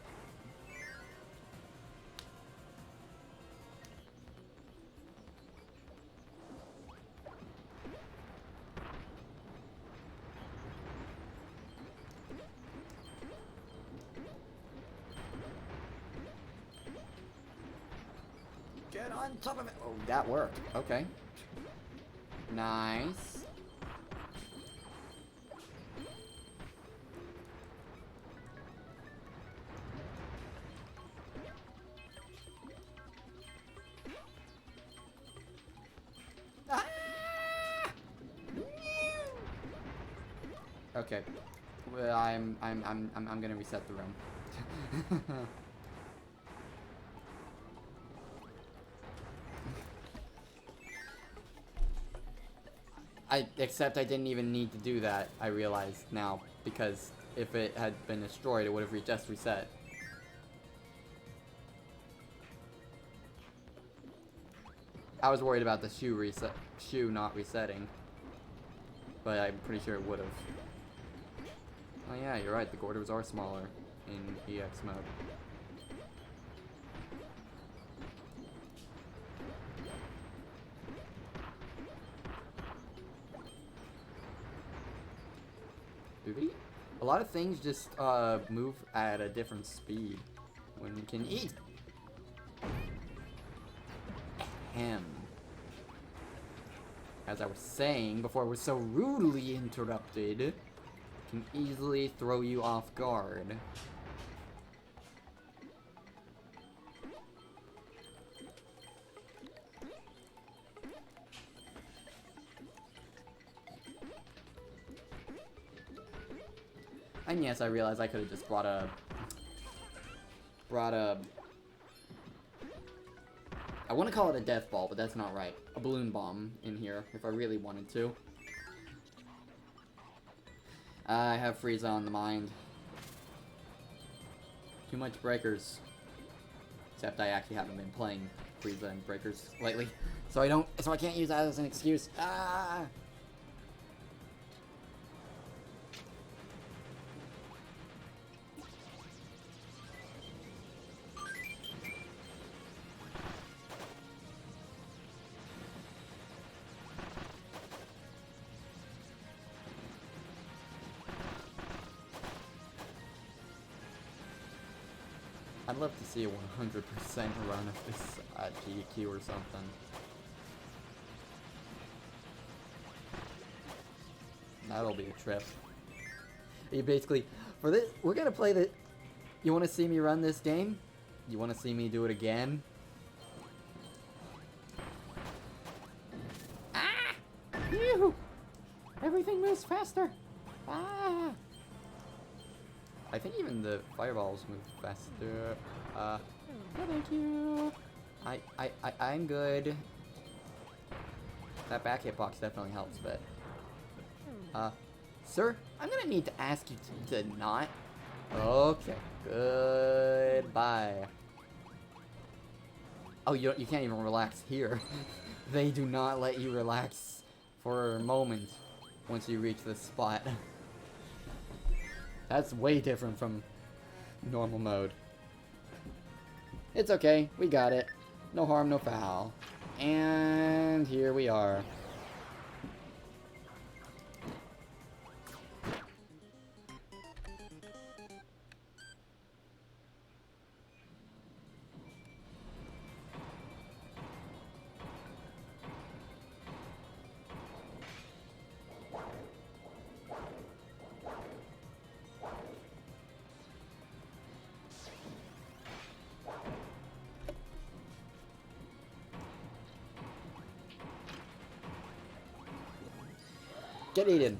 Get on top of it. Oh, that worked. Okay. Nice. Okay. Well, I'm gonna reset the room. Except I didn't even need to do that, I realized now, because if it had been destroyed, it would have just reset. I was worried about the shoe not resetting, but I'm pretty sure it would have. Oh yeah, you're right, the Gorders are smaller in EX mode. A lot of things just move at a different speed when you can eat. Ahem. As I was saying before I was so rudely interrupted, can easily throw you off guard. And yes, I realize I could have just brought a I want to call it a death ball, but that's not right. A balloon bomb in here, if I really wanted to. I have Frieza on the mind. Too much breakers. Except I actually haven't been playing Frieza and breakers lately. So I can't use that as an excuse. Ah! I'd love to see a 100% run of this GQ or something. That'll be a trip. You basically, for this, we're gonna play the. You want to see me run this game? You want to see me do it again? Ah! Phew! Everything moves faster. Ah! I think even the fireballs move faster. No, thank you. I'm good. That back hitbox definitely helps, but sir, I'm gonna need to ask you to not. Okay, goodbye. Oh, you can't even relax here. They do not let you relax for a moment once you reach this spot. That's way different from normal mode. It's okay, we got it. No harm, no foul. And here we are. Get eaten.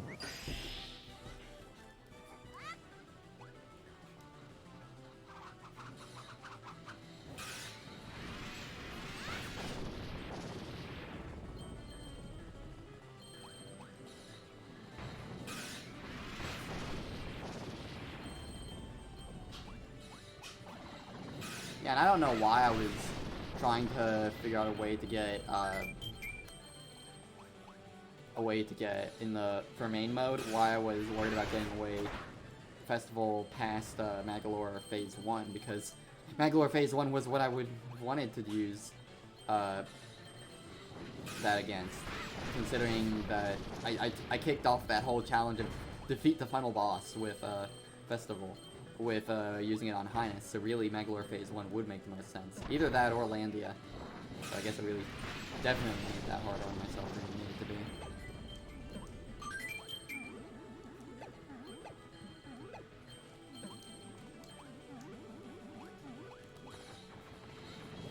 Yeah, and I don't know why I was trying to figure out a way to get in the for main mode, why I was worried about getting away festival past Magolor Phase 1, because Magolor Phase 1 was what I would wanted to use that against, considering that I kicked off that whole challenge of defeat the final boss with Festival, with using it on Highness, so really Magolor Phase 1 would make the most sense. Either that or Landia. So I guess I really definitely made that harder on myself than it needed to be.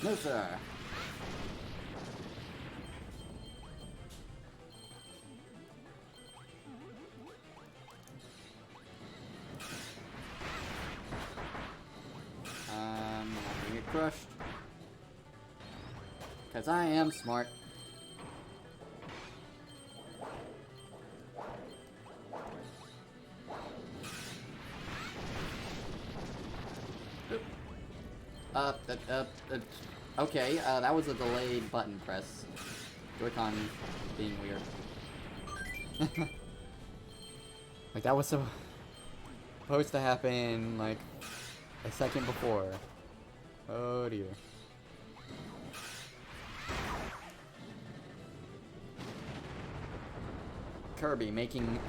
No, sir. I'm not gonna get crushed. Because I am smart. Okay, that was a delayed button press. Joy-Con being weird. Like, that was supposed to happen, like, a second before. Oh dear. Kirby making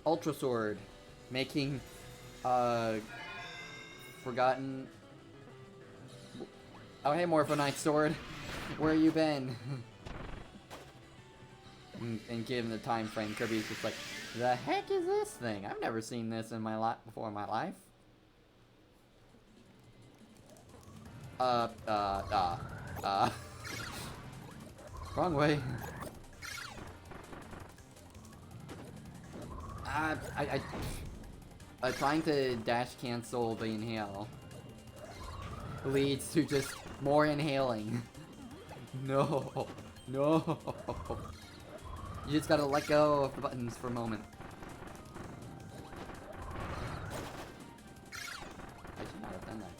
Ultra Sword, making, forgotten. Oh, hey, Morphonite Sword. Where you been? and given the time frame, Kirby's just like, the heck is this thing? I've never seen this in my before in my life. Wrong way. Trying to dash cancel the inhale leads to just more inhaling. No. No. You just gotta let go of the buttons for a moment. I should not have done that.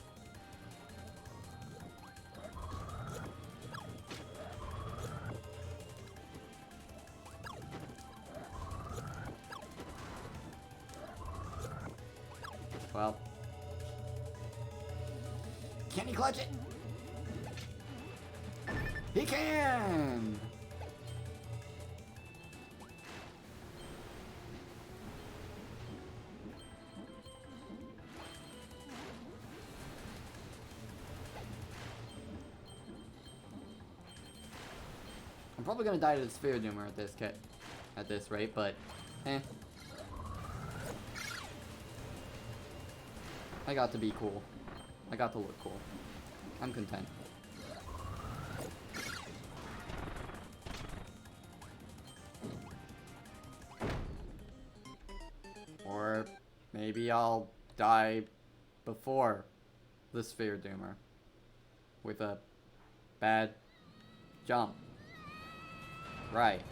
Well. Can he clutch it? He can! I'm probably gonna die to the Sphere Doomer at this rate, but eh. I got to be cool. I got to look cool. I'm content. Or maybe I'll die before the Sphere Doomer with a bad jump. Right.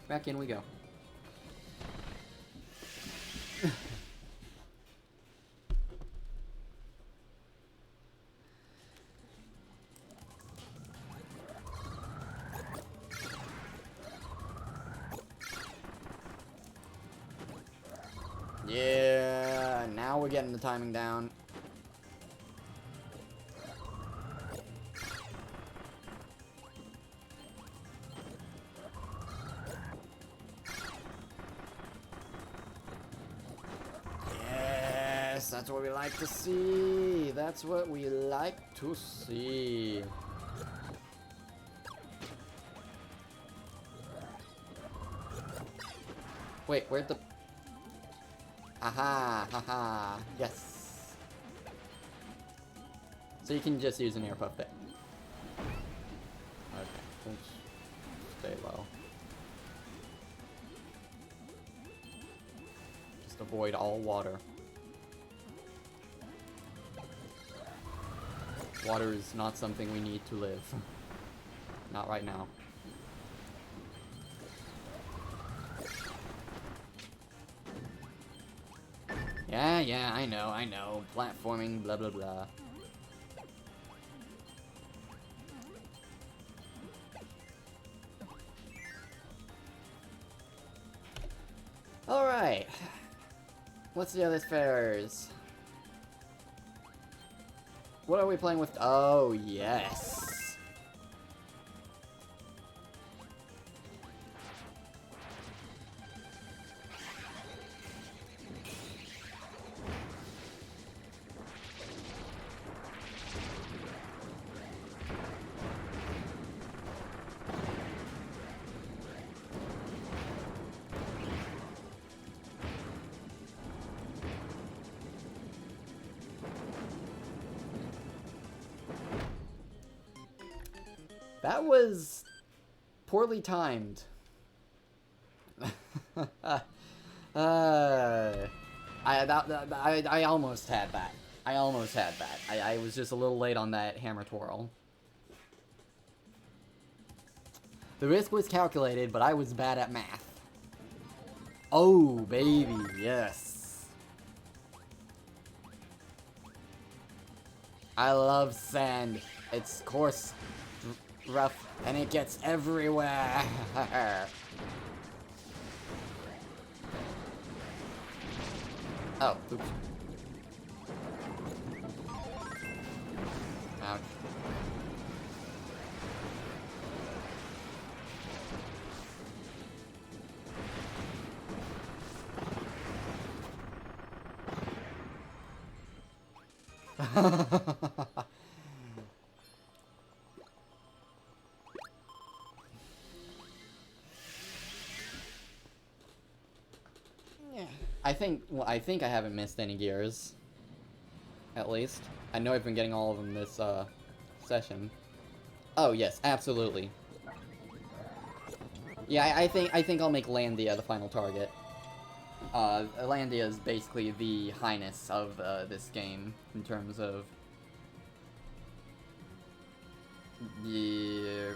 Back in we go. Yeah, now we're getting the timing down. Yes, that's what we like to see. That's what we like to see. Wait, where'd the... Aha, haha, yes. So you can just use an air puff there. Okay, let's stay low. Just avoid all water. Water is not something we need to live. Not right now. Yeah, I know. Platforming, blah, blah, blah. Alright. What's the other fairs? What are we playing with? Oh, yes. That was poorly timed. I almost had that. I was just a little late on that hammer twirl. The risk was calculated, but I was bad at math. Oh, baby, yes. I love sand. It's coarse, rough, and it gets everywhere. Oh, oops. Ouch. I think I haven't missed any gears. At least. I know I've been getting all of them this session. Oh yes, absolutely. Yeah, I think I'll make Landia the final target. Landia is basically the highness of this game in terms of Yeah.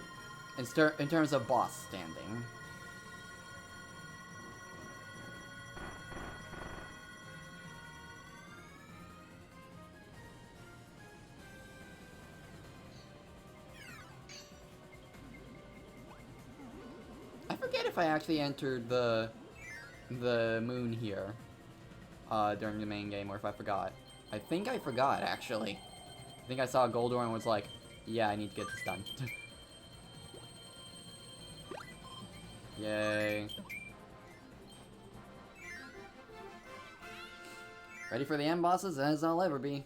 In terms of boss standing. I forget if I actually entered the moon here during the main game, or if I forgot. I think I forgot, actually. I think I saw a gold door and was like, yeah, I need to get this done. Yay. Ready for the end bosses, as I'll ever be.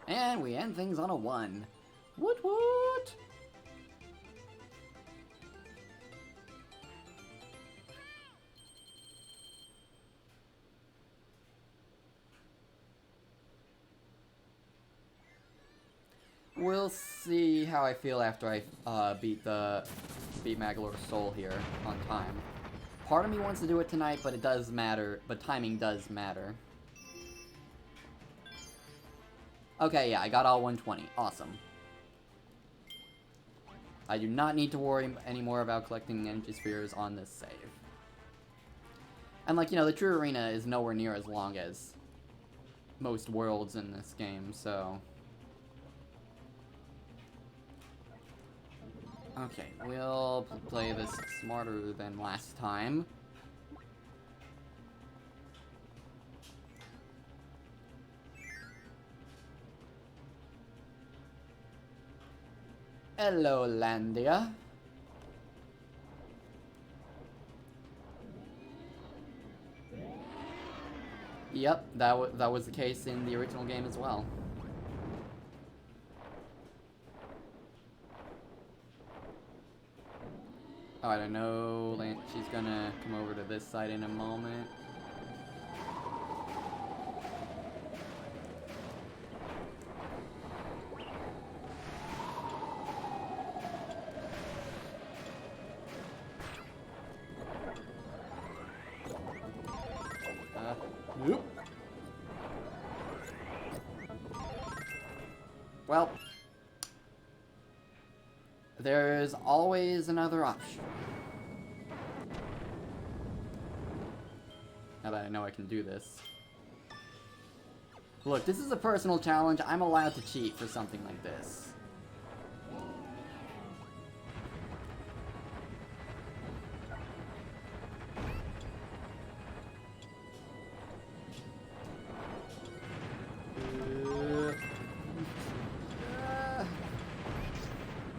And we end things on a 1. Woot woot! We'll see how I feel after I beat Magalor's soul here on time. Part of me wants to do it tonight, but it does matter. But timing does matter. Okay, yeah, I got all 120. Awesome. I do not need to worry anymore about collecting energy spheres on this save. And like, you know, the true arena is nowhere near as long as most worlds in this game, so... Okay, we'll play this smarter than last time. Hello, Landia. Yep, that was the case in the original game as well. Oh, I don't know. She's gonna come over to this side in a moment. Nope. Well, there's always another option. Now that I know I can do this. Look, this is a personal challenge. I'm allowed to cheat for something like this.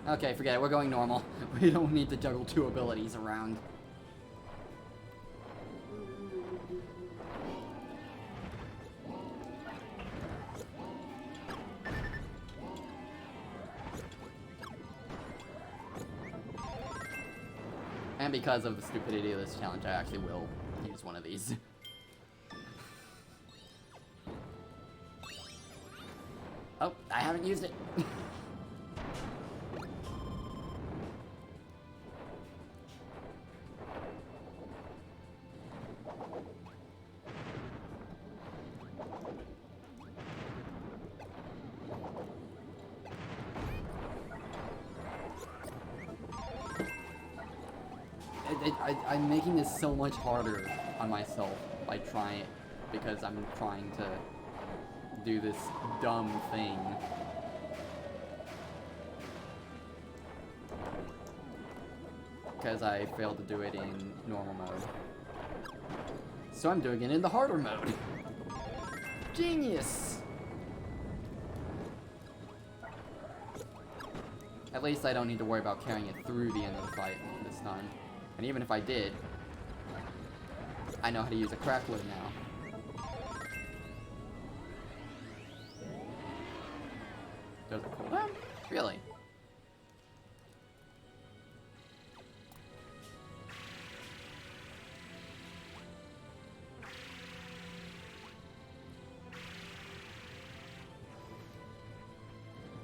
Okay, forget it. We're going normal. We don't need to juggle 2 abilities around. And because of the stupidity of this challenge, I actually will use one of these. Oh, I haven't used it. I'm making this so much harder on myself by trying it, because I'm trying to do this dumb thing. Because I failed to do it in normal mode. So I'm doing it in the harder mode. Genius! At least I don't need to worry about carrying it through the end of the fight this time. And even if I did, I know how to use a crackwood now. Does it cooldown? Really?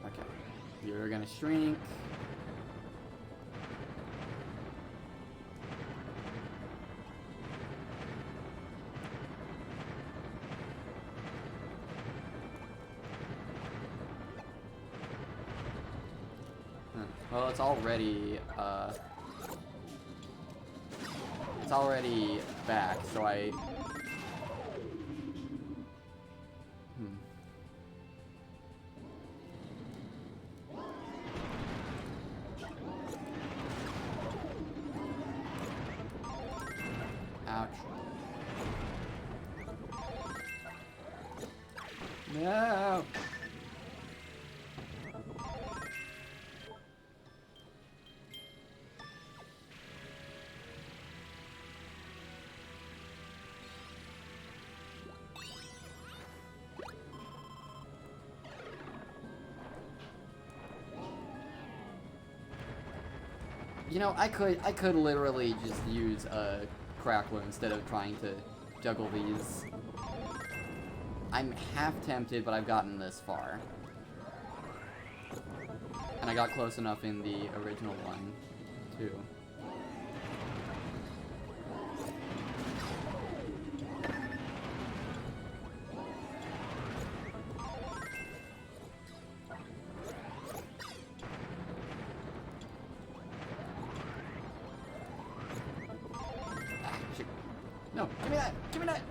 Okay. You're gonna shrink. Well, it's already back, so I... Ouch. No! You know, I could literally just use a crackler instead of trying to juggle these. I'm half tempted, but I've gotten this far. And I got close enough in the original one, too. No, give me that! Give me that!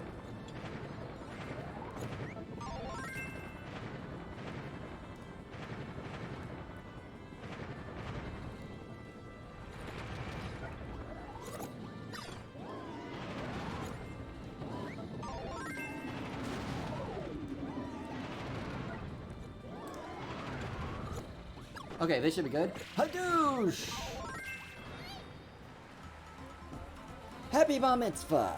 Okay, this should be good. Hadoosh! Happy Bar Mitzvah!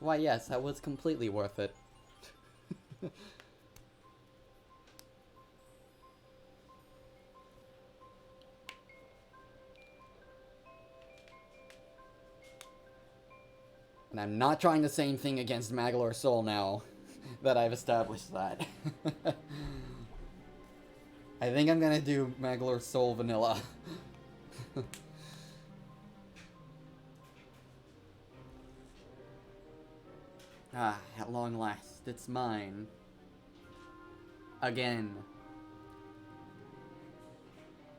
Why, yes, that was completely worth it. And I'm not trying to say anything against Magalore Soul now that I've established that. I think I'm gonna do Magalore Soul Vanilla. Ah, at long last, it's mine. Again.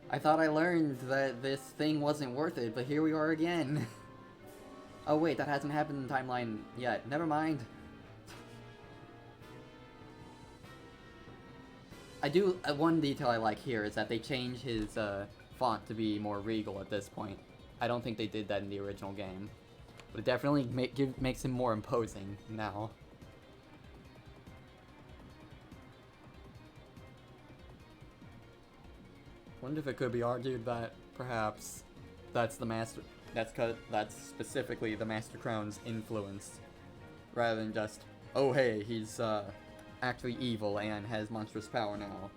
I thought I learned that this thing wasn't worth it, but here we are again. Oh wait, that hasn't happened in the timeline yet. Never mind. I do, one detail I like here is that they changed his font to be more regal at this point. I don't think they did that in the original game. But it definitely makes him more imposing now. Wonder if it could be argued that perhaps that's specifically the Master Crown's influence, rather than just, oh hey, he's actually evil and has monstrous power now.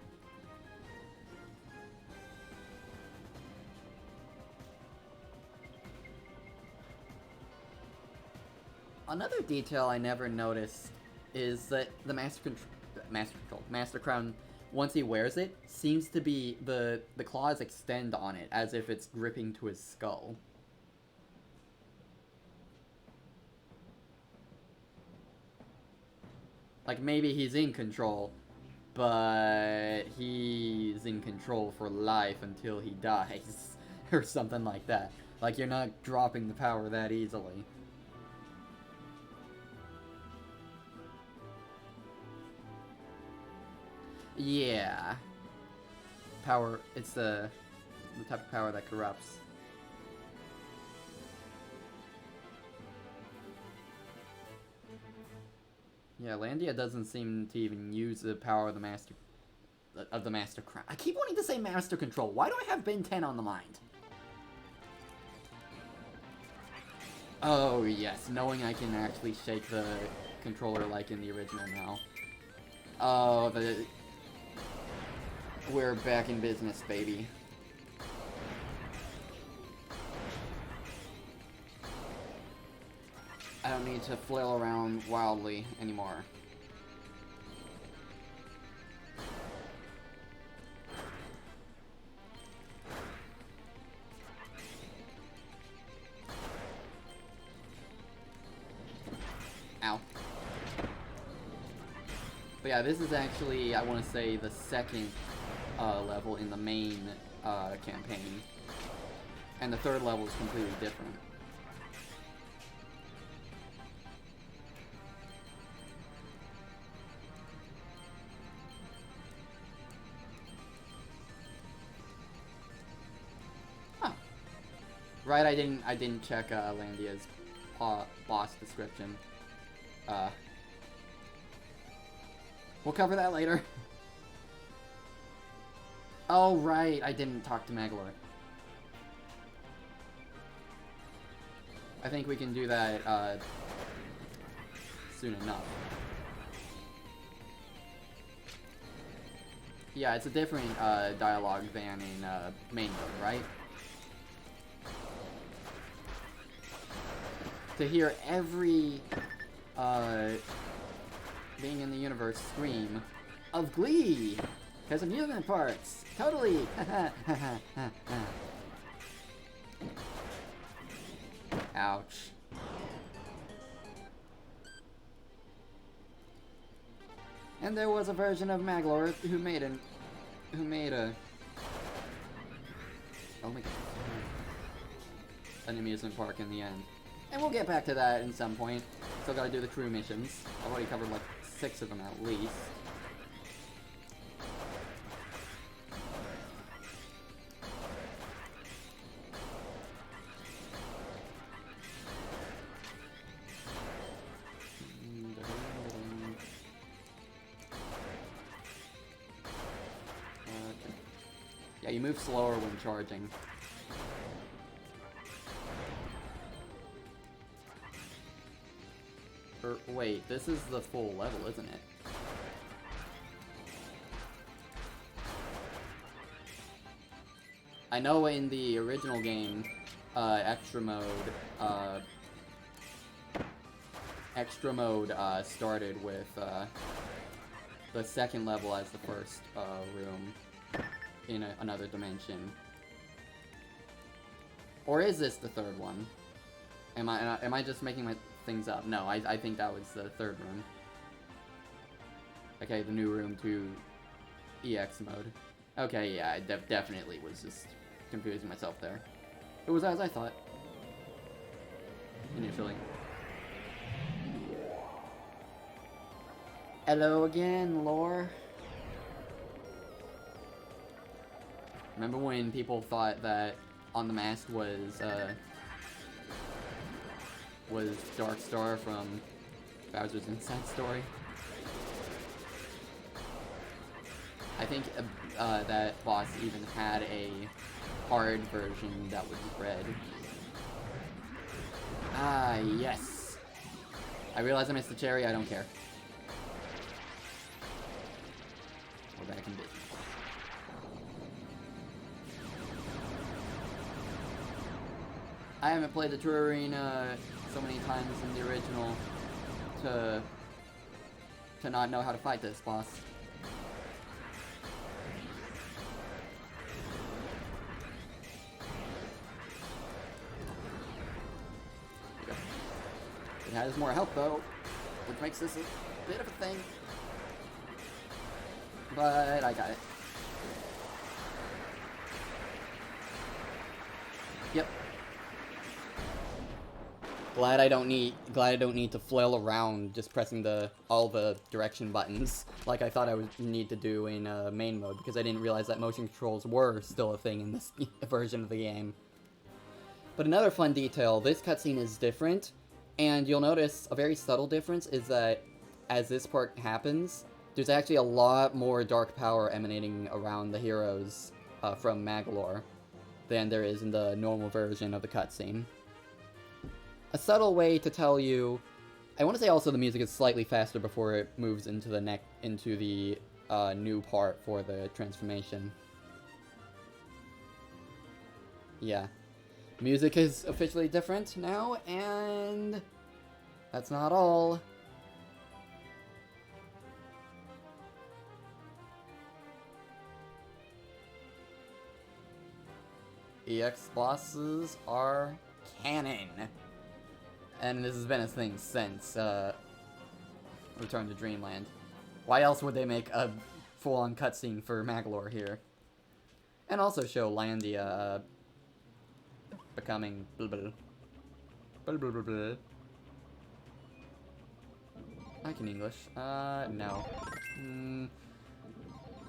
Another detail I never noticed is that the Master Crown, once he wears it, seems to be the claws extend on it as if it's gripping to his skull. Like maybe he's in control, but he's in control for life until he dies, or something like that. Like you're not dropping the power that easily. Yeah. Power, it's the type of power that corrupts. Yeah, Landia doesn't seem to even use the power of the Master Crown. I keep wanting to say Master Control. Why do I have Ben 10 on the mind? Oh, yes, knowing I can actually shake the controller like in the original now. Oh, we're back in business, baby. I don't need to flail around wildly anymore. yeah, this is actually, I want to say, the second level in the main campaign. And the third level is completely different. Huh. Right, I didn't check Landia's boss description. We'll cover that later. Oh, right, I didn't talk to Maglor. I think we can do that soon enough. Yeah, it's a different dialogue than in main mode, right? To hear every being in the universe scream of glee because amusement parks, totally. Ouch. And there was a version of Maglor who made a oh my god, an amusement park in the end. And we'll get back to that in some point. Still gotta do the crew missions. I've already covered like 6 of them at least. Yeah, you move slower when charging. Wait, this is the full level, isn't it? I know in the original game, extra mode started with the second level as the first room in another dimension. Or is this the third one? Am I just making my things up? No, I think that was the third room. Okay, the new room to EX mode. Okay, yeah, I definitely was just confusing myself there. It was as I thought. Initially. Hello again, lore. Remember when people thought that On the Mask was Darkstar from Bowser's Inside Story? I think that boss even had a hard version that was red. Ah, yes. I realize I missed the cherry, I don't care. We're back in business. I haven't played the True Arena so many times in the original to not know how to fight this boss. It has more health though, which makes this a bit of a thing. But I got it. Yep. Glad I don't need to flail around just pressing all the direction buttons like I thought I would need to do in main mode, because I didn't realize that motion controls were still a thing in this version of the game. But another fun detail, this cutscene is different, and you'll notice a very subtle difference is that as this part happens, there's actually a lot more dark power emanating around the heroes from Maglor than there is in the normal version of the cutscene. A subtle way to tell you, I want to say also the music is slightly faster before it moves into the new part for the transformation. Yeah. Music is officially different now, and that's not all. EX bosses are canon. And this has been a thing since Return to Dreamland. Why else would they make a full-on cutscene for Maglor here? And also show Landia becoming blah blah blah blah blah blah. I can English. No.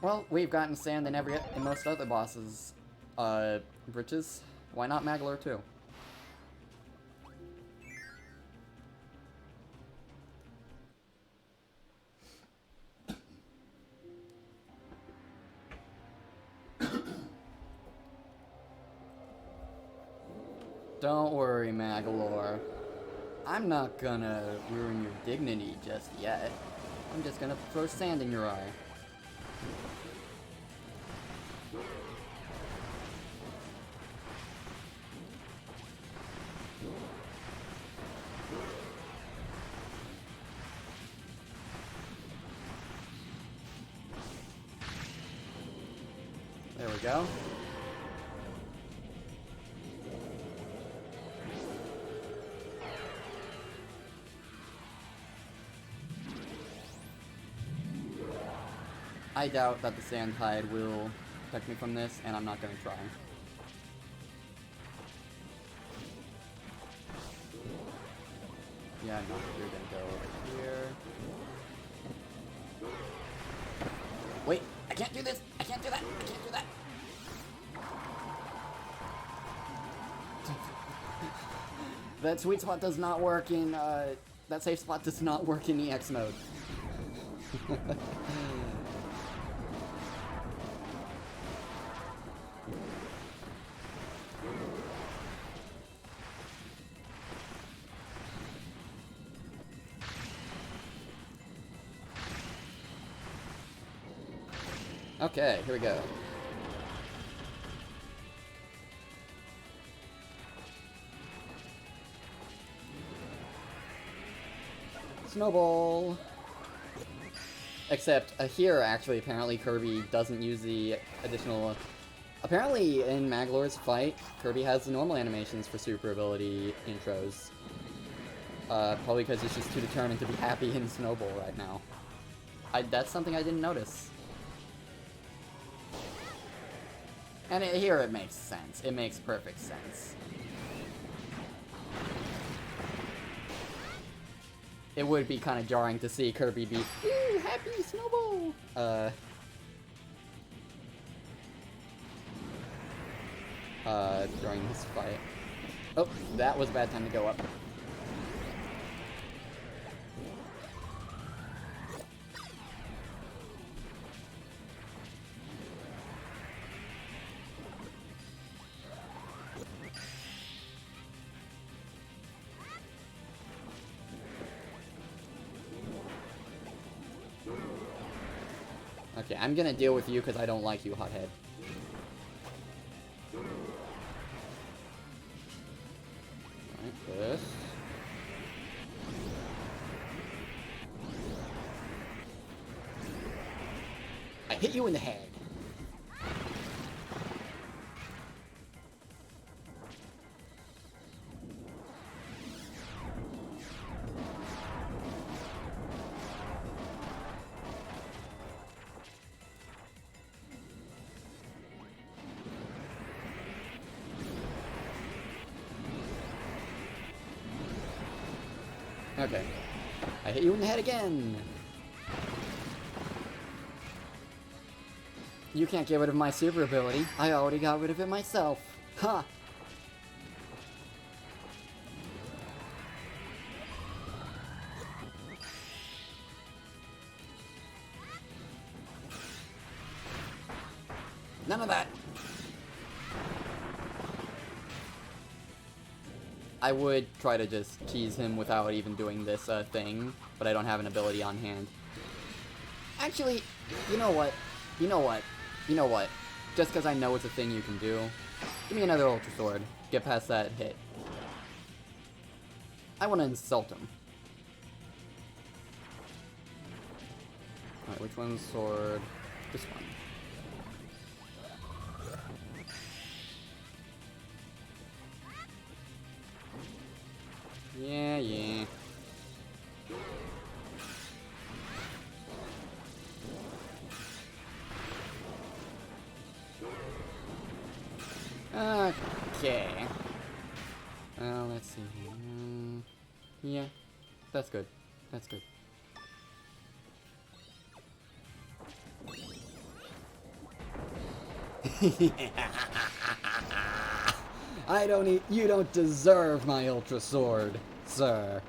Well, we've gotten sand in most other bosses' britches. Why not Maglor too? Don't worry, Maglor. I'm not gonna ruin your dignity just yet. I'm just gonna throw sand in your eye. There we go. I doubt that the sand tide will protect me from this, and I'm not gonna try. Yeah, no, you're gonna go over here. Wait, I can't do this! I can't do that! I can't do that! That sweet spot does not work in, that safe spot does not work in EX mode. Okay, here we go. Snowball! Except, here, actually, apparently Kirby doesn't use the additional... Apparently, in Maglor's fight, Kirby has the normal animations for super ability intros. Probably because he's just too determined to be happy in Snowball right now. That's something I didn't notice. And here it makes sense. It makes perfect sense. It would be kind of jarring to see Kirby be, ooh, happy Snowball! During this fight. Oh, that was a bad time to go up. Okay, I'm gonna deal with you because I don't like you, hothead. Alright, this. I hit you in the head. Okay. I hit you in the head again! You can't get rid of my super ability. I already got rid of it myself. Ha! None of that! I would try to just cheese him without even doing this thing, but I don't have an ability on hand. Actually, you know what? You know what? You know what? Just because I know it's a thing you can do, give me another Ultra Sword. Get past that hit. I want to insult him. Alright, which one's sword? This one. Yeah, yeah. Okay. Let's see here. Yeah, that's good. That's good. You don't deserve my Ultra Sword, sir.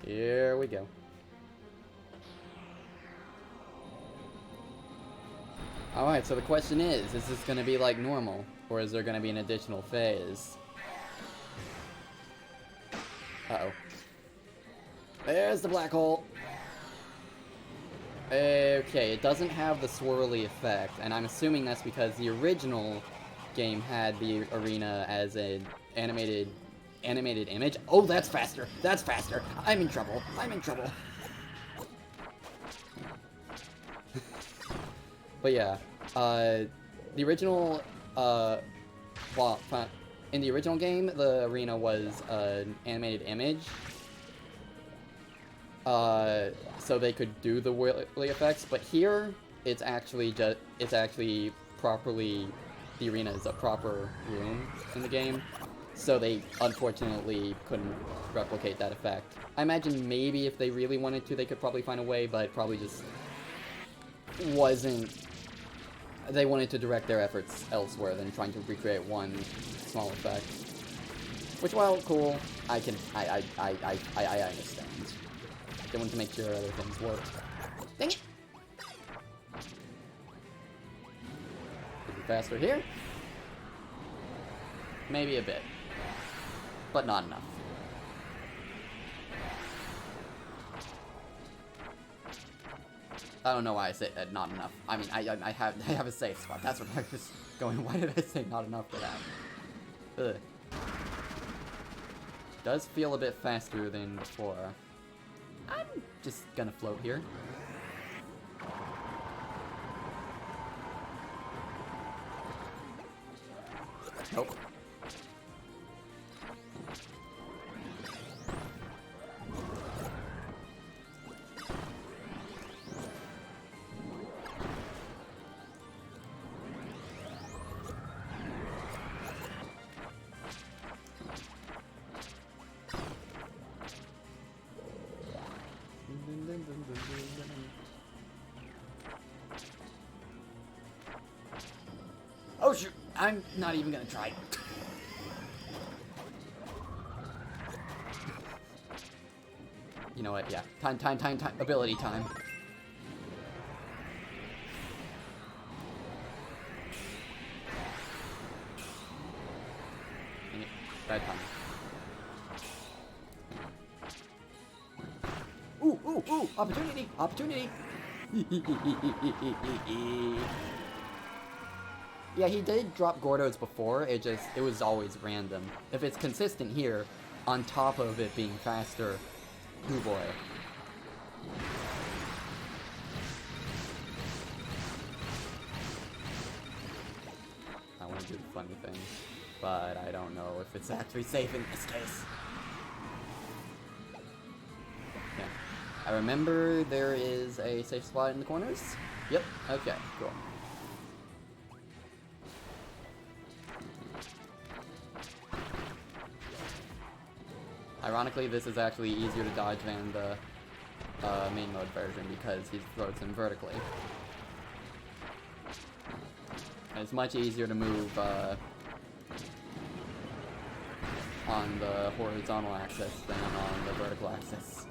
Here we go. Alright, so the question is this gonna be like normal? Or is there gonna be an additional phase? Uh-oh. There's the black hole! Okay, it doesn't have the swirly effect, and I'm assuming that's because the original game had the arena as an animated image. Oh, that's faster! That's faster! I'm in trouble! I'm in trouble! But yeah, the original, well, in the original game, the arena was an animated image. So they could do the whirly effects, but here, it's actually properly, the arena is a proper room in the game. So they, unfortunately, couldn't replicate that effect. I imagine maybe if they really wanted to, they could probably find a way, but it probably just wasn't. They wanted to direct their efforts elsewhere than trying to recreate one small effect. Which, while cool, I understand. They wanted to make sure other things work. Dang it! Could be faster here. Maybe a bit. But not enough. I don't know why I say not enough. I mean, I have a safe spot. That's what I was going. Why did I say not enough for that? Ugh. Does feel a bit faster than before. I'm just gonna float here. Nope. Oh shoot! I'm not even gonna try. You know what? Yeah. Time. Ability time. Dang it. Bad time. Ooh! Opportunity! Yeah, he did drop Gordo's before, it was always random. If it's consistent here, on top of it being faster, oh boy. I want to do the funny thing, but I don't know if it's actually safe in this case. Yeah. I remember there is a safe spot in the corners. Yep, okay, cool. Ironically, this is actually easier to dodge than the main mode version because he throws them vertically. And it's much easier to move on the horizontal axis than on the vertical axis.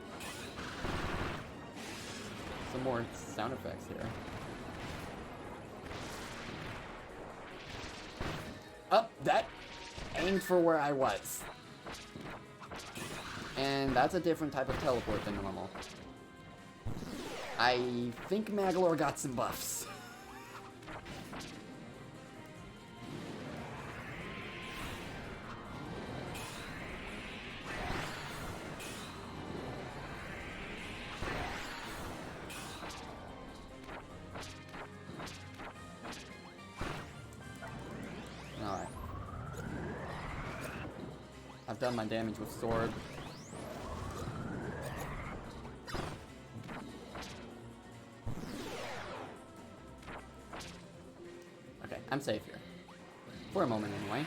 Some more sound effects here. Oh, that aimed for where I was. And that's a different type of teleport than normal. I think Magalore got some buffs. Alright. I've done my damage with sword. safe here. For a moment, anyway.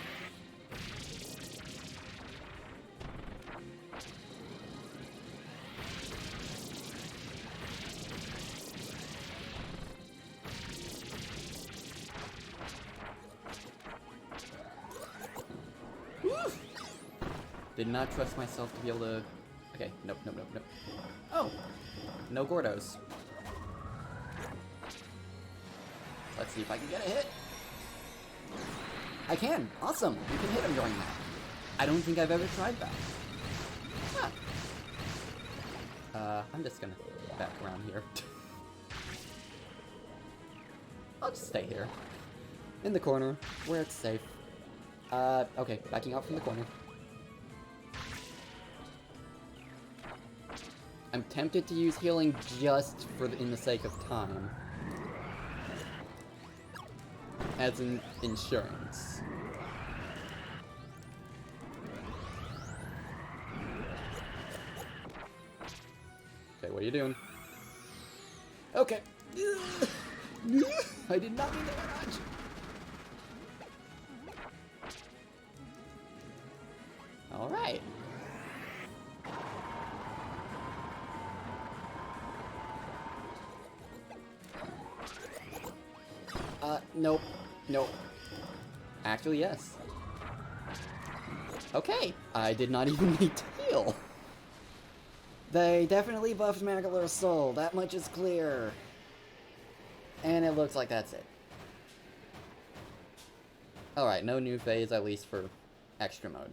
Did not trust myself to be able to... Okay, nope. Oh! No Gordos. Let's see if I can get a hit. I can! Awesome! You can hit him during that. I don't think I've ever tried that. Huh. I'm just gonna back around here. I'll just stay here. In the corner, where it's safe. Okay, backing out from the corner. I'm tempted to use healing just for in the sake of time. As an insurance. Okay, what are you doing? Okay. I did not mean to dodge. All right. Nope. Actually, yes. Okay, I did not even need to heal. They definitely buffed Magolor's soul, that much is clear. And it looks like that's it. Alright, no new phase, at least for extra mode.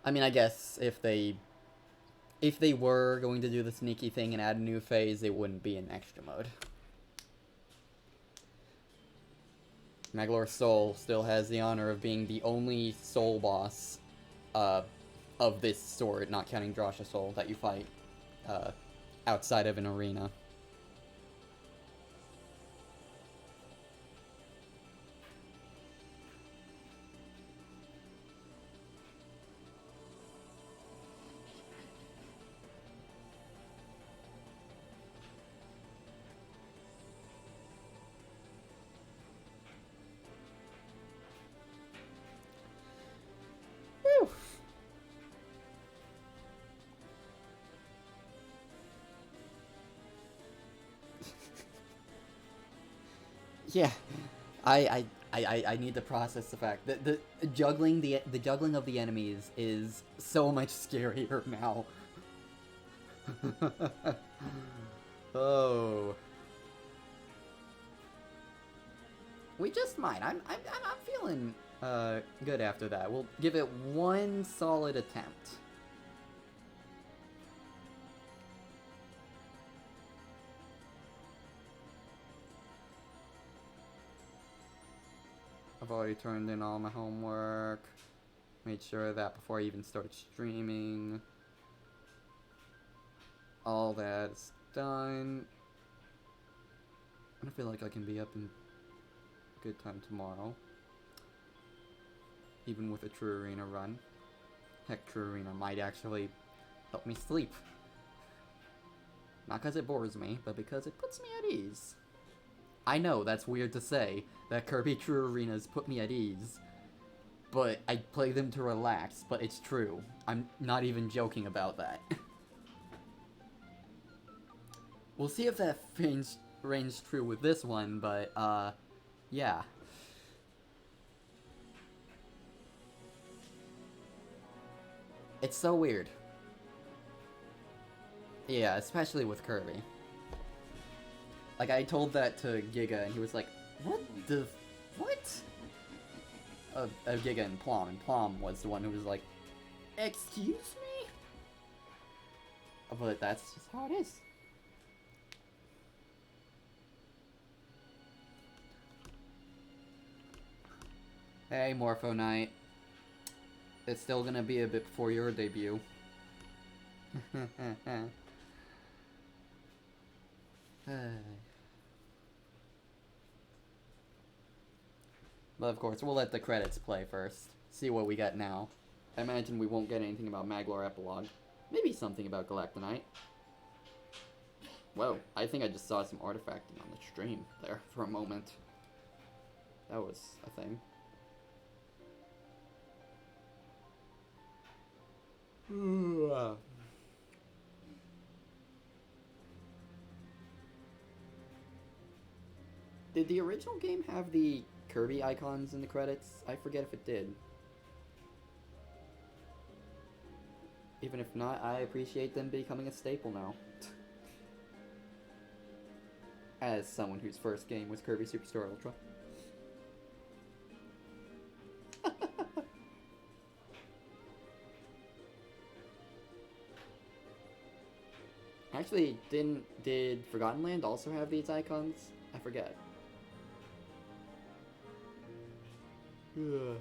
I mean, I guess if they were going to do the sneaky thing and add a new phase, it wouldn't be in extra mode. Magolor's Soul still has the honor of being the only soul boss of this sort, not counting Drasha's Soul, that you fight outside of an arena. Yeah, I need to process the fact that the juggling of the enemies is so much scarier now. Oh, we just might. I'm feeling good after that. We'll give it one solid attempt. I've already turned in all my homework. Made sure of that before I even started streaming. All that's done. I feel like I can be up in good time tomorrow. Even with a True Arena run. Heck, True Arena might actually help me sleep. Not because it bores me, but because it puts me at ease. I know, that's weird to say, that Kirby True Arenas put me at ease. But I play them to relax, but it's true. I'm not even joking about that. We'll see if that reigns true with this one, but, yeah. It's so weird. Yeah, especially with Kirby. Like, I told that to Giga, and he was like, what the... what? Giga and Plum was the one who was like, excuse me? But that's just how it is. Hey, Morpho Knight. It's still gonna be a bit before your debut. But of course, we'll let the credits play first. See what we got now. I imagine we won't get anything about Magolor Epilogue. Maybe something about Galactonite. Whoa, I think I just saw some artifacting on the stream there for a moment. That was a thing. Did the original game have the Kirby icons in the credits? I forget if it did. Even if not, I appreciate them becoming a staple now. As someone whose first game was Kirby Superstar Ultra. Actually, did Forgotten Land also have these icons? I forget. Ugh.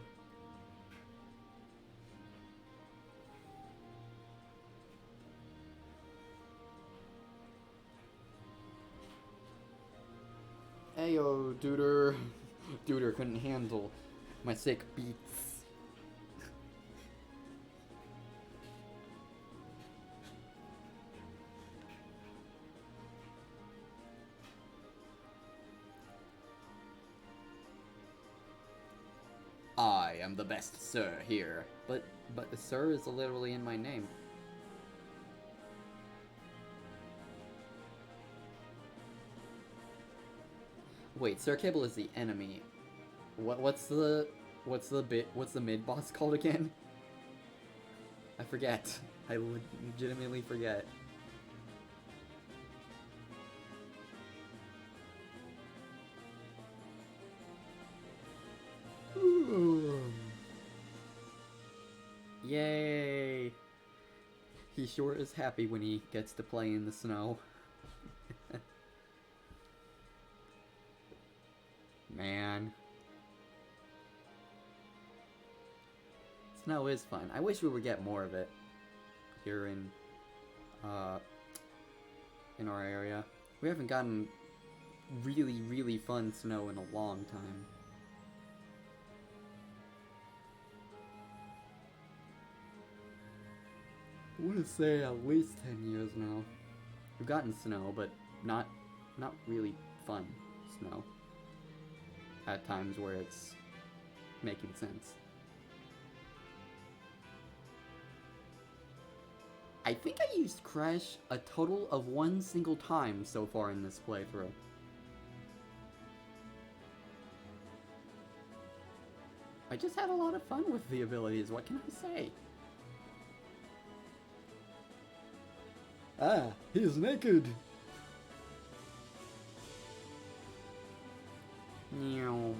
Ayo, Duder. Duder couldn't handle my sick beats. I am the best sir here. But the sir is literally in my name. Wait, Sir Cable is the enemy. What's the mid boss called again? I forget. I legitimately forget. Yay! He sure is happy when he gets to play in the snow. Man. Snow is fun. I wish we would get more of it here in our area. We haven't gotten really fun snow in a long time. I want to say at least 10 years now. We've gotten snow, but not really fun snow. At times where it's making sense. I think I used Crash a total of 1 single time so far in this playthrough. I just had a lot of fun with the abilities, what can I say? Ah, he's naked! Meow.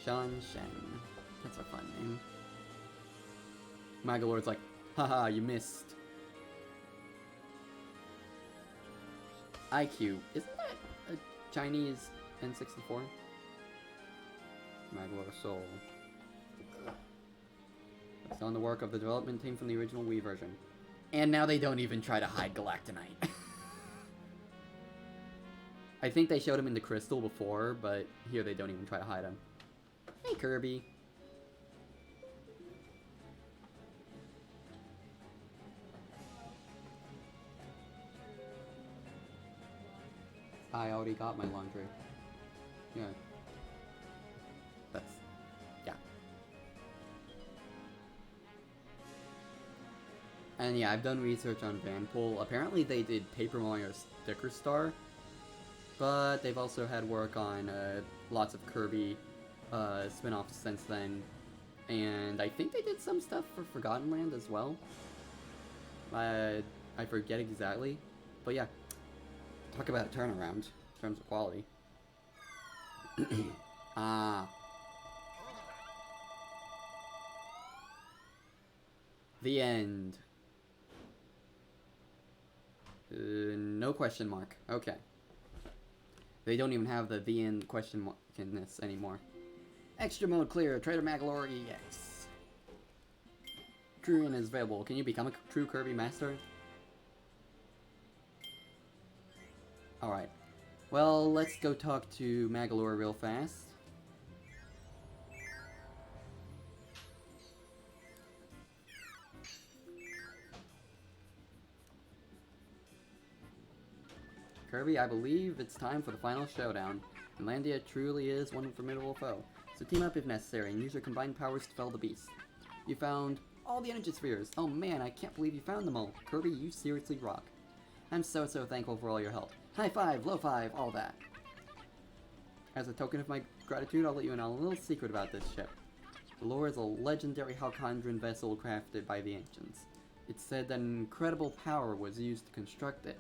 Shan Shen. That's a fun name. Magalord's like, haha, you missed. IQ. Isn't that a Chinese N64? Magalor Soul. It's on the work of the development team from the original Wii version. And now they don't even try to hide Galactonite. I think they showed him in the crystal before, but here they don't even try to hide him. Hey, Kirby. I already got my laundry. Yeah. That's... yeah. And yeah, I've done research on Vanpool. Apparently they did Paper Mario Sticker Star, but they've also had work on lots of Kirby spin-offs since then. And I think they did some stuff for Forgotten Land as well. I forget exactly. But yeah. Talk about a turnaround in terms of quality. Ah. The end. No question mark. Okay. They don't even have the end question mark in this anymore. Extra mode clear. Trader Magalore EX. True and is available. Can you become a true Kirby master? Alright. Well, let's go talk to Magalore real fast. Kirby, I believe it's time for the final showdown. Finlandia truly is one formidable foe, so team up if necessary and use your combined powers to fell the beast. You found all the energy spheres. Oh man, I can't believe you found them all. Kirby, you seriously rock. I'm so thankful for all your help. High five, low five, all that. As a token of my gratitude, I'll let you in on a little secret about this ship. The lore is a legendary Halcondran vessel crafted by the ancients. It's said that an incredible power was used to construct it.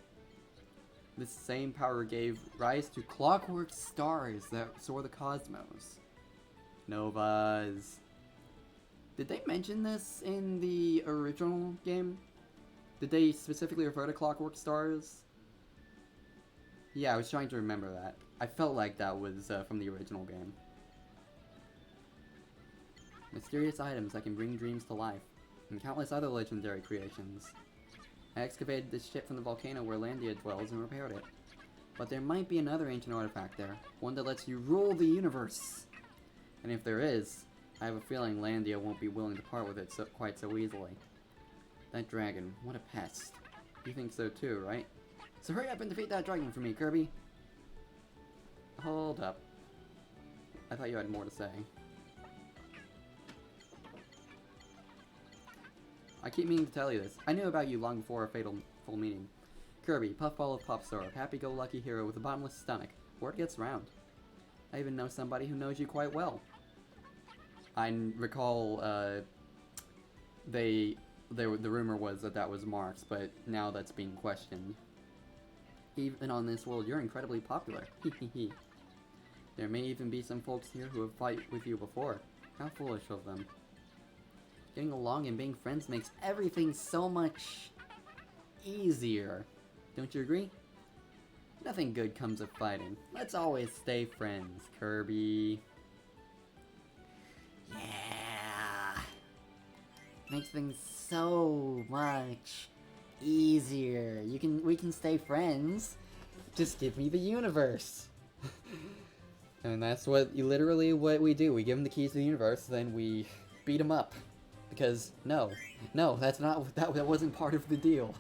This same power gave rise to clockwork stars that soar the cosmos. Novas. Did they mention this in the original game? Did they specifically refer to clockwork stars? Yeah, I was trying to remember that. I felt like that was from the original game. Mysterious items that can bring dreams to life, and countless other legendary creations. I excavated this ship from the volcano where Landia dwells and repaired it. But there might be another ancient artifact there, one that lets you rule the universe. And if there is, I have a feeling Landia won't be willing to part with it quite so easily. That dragon, what a pest. You think so too, right? So hurry up and defeat that dragon for me, Kirby! Hold up. I thought you had more to say. I keep meaning to tell you this. I knew about you long before our full meeting. Kirby, puffball of pop star, happy-go-lucky hero with a bottomless stomach. Word gets round. I even know somebody who knows you quite well. I recall, the rumor was that was Mark's, but now that's being questioned. Even on this world, you're incredibly popular. Hehehe. There may even be some folks here who have fought with you before. How foolish of them. Getting along and being friends makes everything so much easier. Don't you agree? Nothing good comes of fighting. Let's always stay friends, Kirby. Yeah. Makes things so much easier. We can stay friends. Just give me the universe. And that's literally what we do. We give him the keys to the universe, then we beat him up. Because, no, that wasn't part of the deal.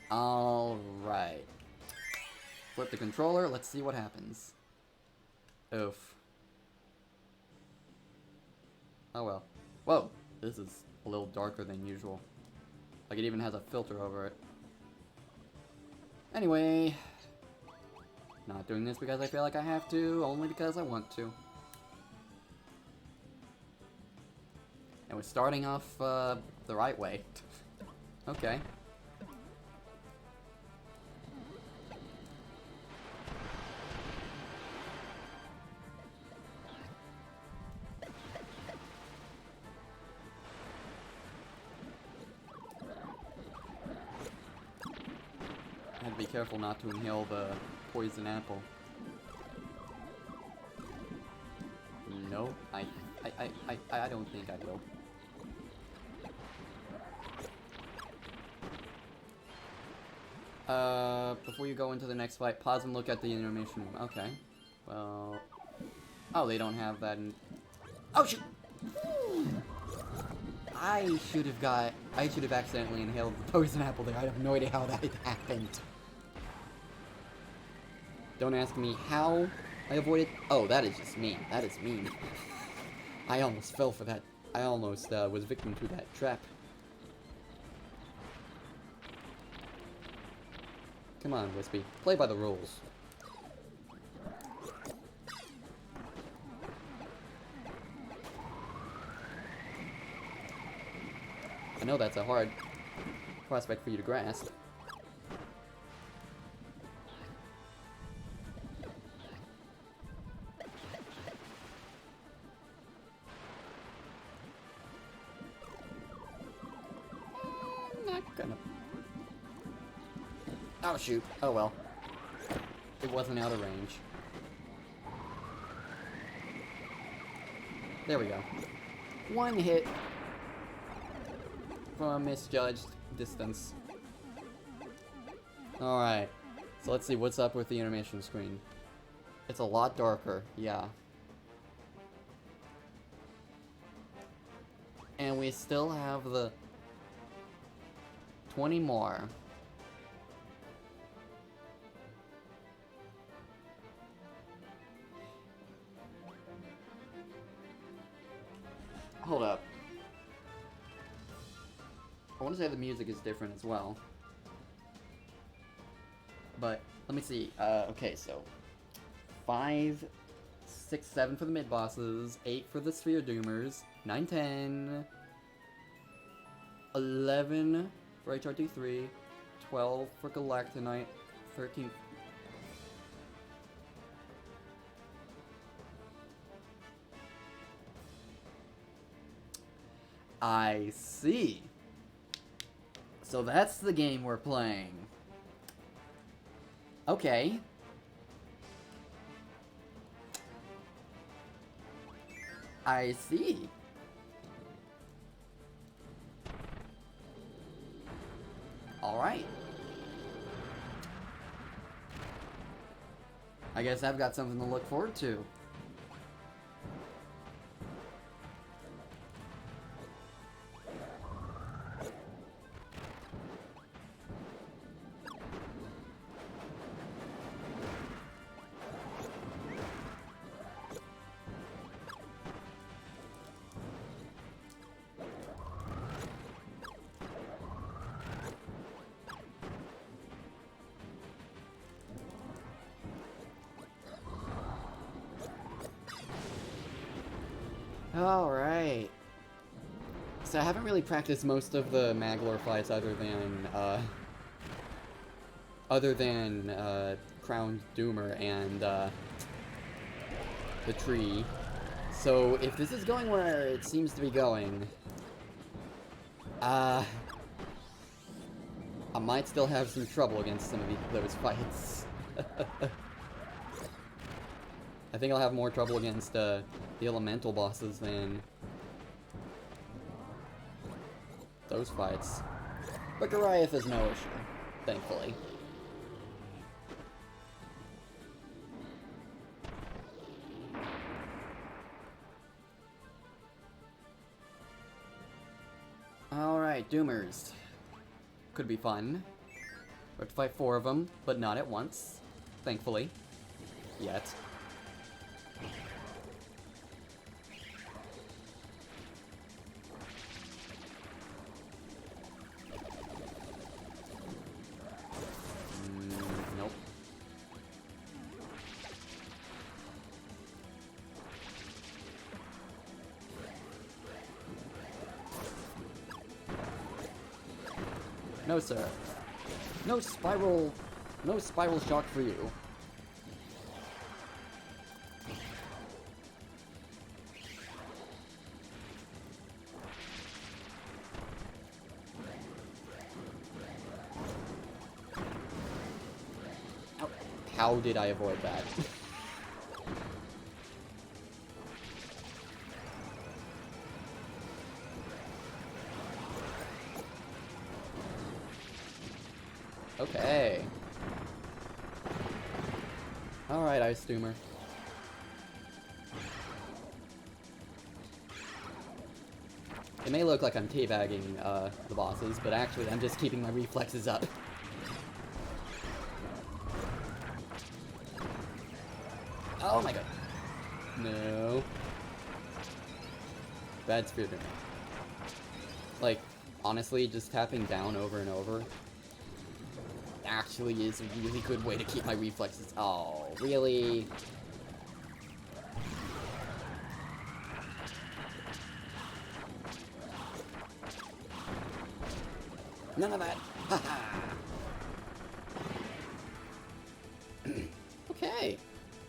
Alright. Flip the controller, let's see what happens. Oof. Oh well. Whoa, this is a little darker than usual. Like it even has a filter over it. Anyway. Not doing this because I feel like I have to, only because I want to. And we're starting off the right way. Okay. I had to be careful not to inhale the poison apple. No, I don't think I will. Before you go into the next fight, pause and look at the intermission room. Okay. Well... Oh, they don't have that in... Oh, shoot! I should have accidentally inhaled the poison apple there. I have no idea how that happened. Don't ask me how I avoided... Oh, that is just mean. That is mean. I almost fell for that. I almost was victim to that trap. Come on, Wispy. Play by the rules. I know that's a hard prospect for you to grasp. Oh shoot, oh well. It wasn't out of range. There we go. One hit from a misjudged distance. Alright. So let's see what's up with the animation screen. It's a lot darker, yeah. And we still have the 20 more. Hold up. I want to say the music is different as well. But, let me see. Okay, so 5, 6, 7 for the mid-bosses, 8 for the Sphere Doomers, 9, 10, 11 for HRT 3, 12 for Galactonite, 13... I see. So that's the game we're playing. Okay. I see. Alright. I guess I've got something to look forward to. Alright. So I haven't really practiced most of the Maglor fights other than Crowned Doomer and the tree. So if this is going where it seems to be going, I might still have some trouble against some of those fights. I think I'll have more trouble against the elemental bosses than those fights. But Goliath is no issue, thankfully. Alright, Doomers. Could be fun. We have to fight 4 of them, but not at once. Thankfully. Yet. Nope. No, sir. No spiral shock for you. How did I avoid that? Okay. Alright, Ice Doomer. It may look like I'm teabagging the bosses, but actually I'm just keeping my reflexes up. Oh my god. No. Bad Sphere Doomer. Like, honestly, just tapping down over and over actually is a really good way to keep my reflexes. Oh, really? None of that. Haha. Okay.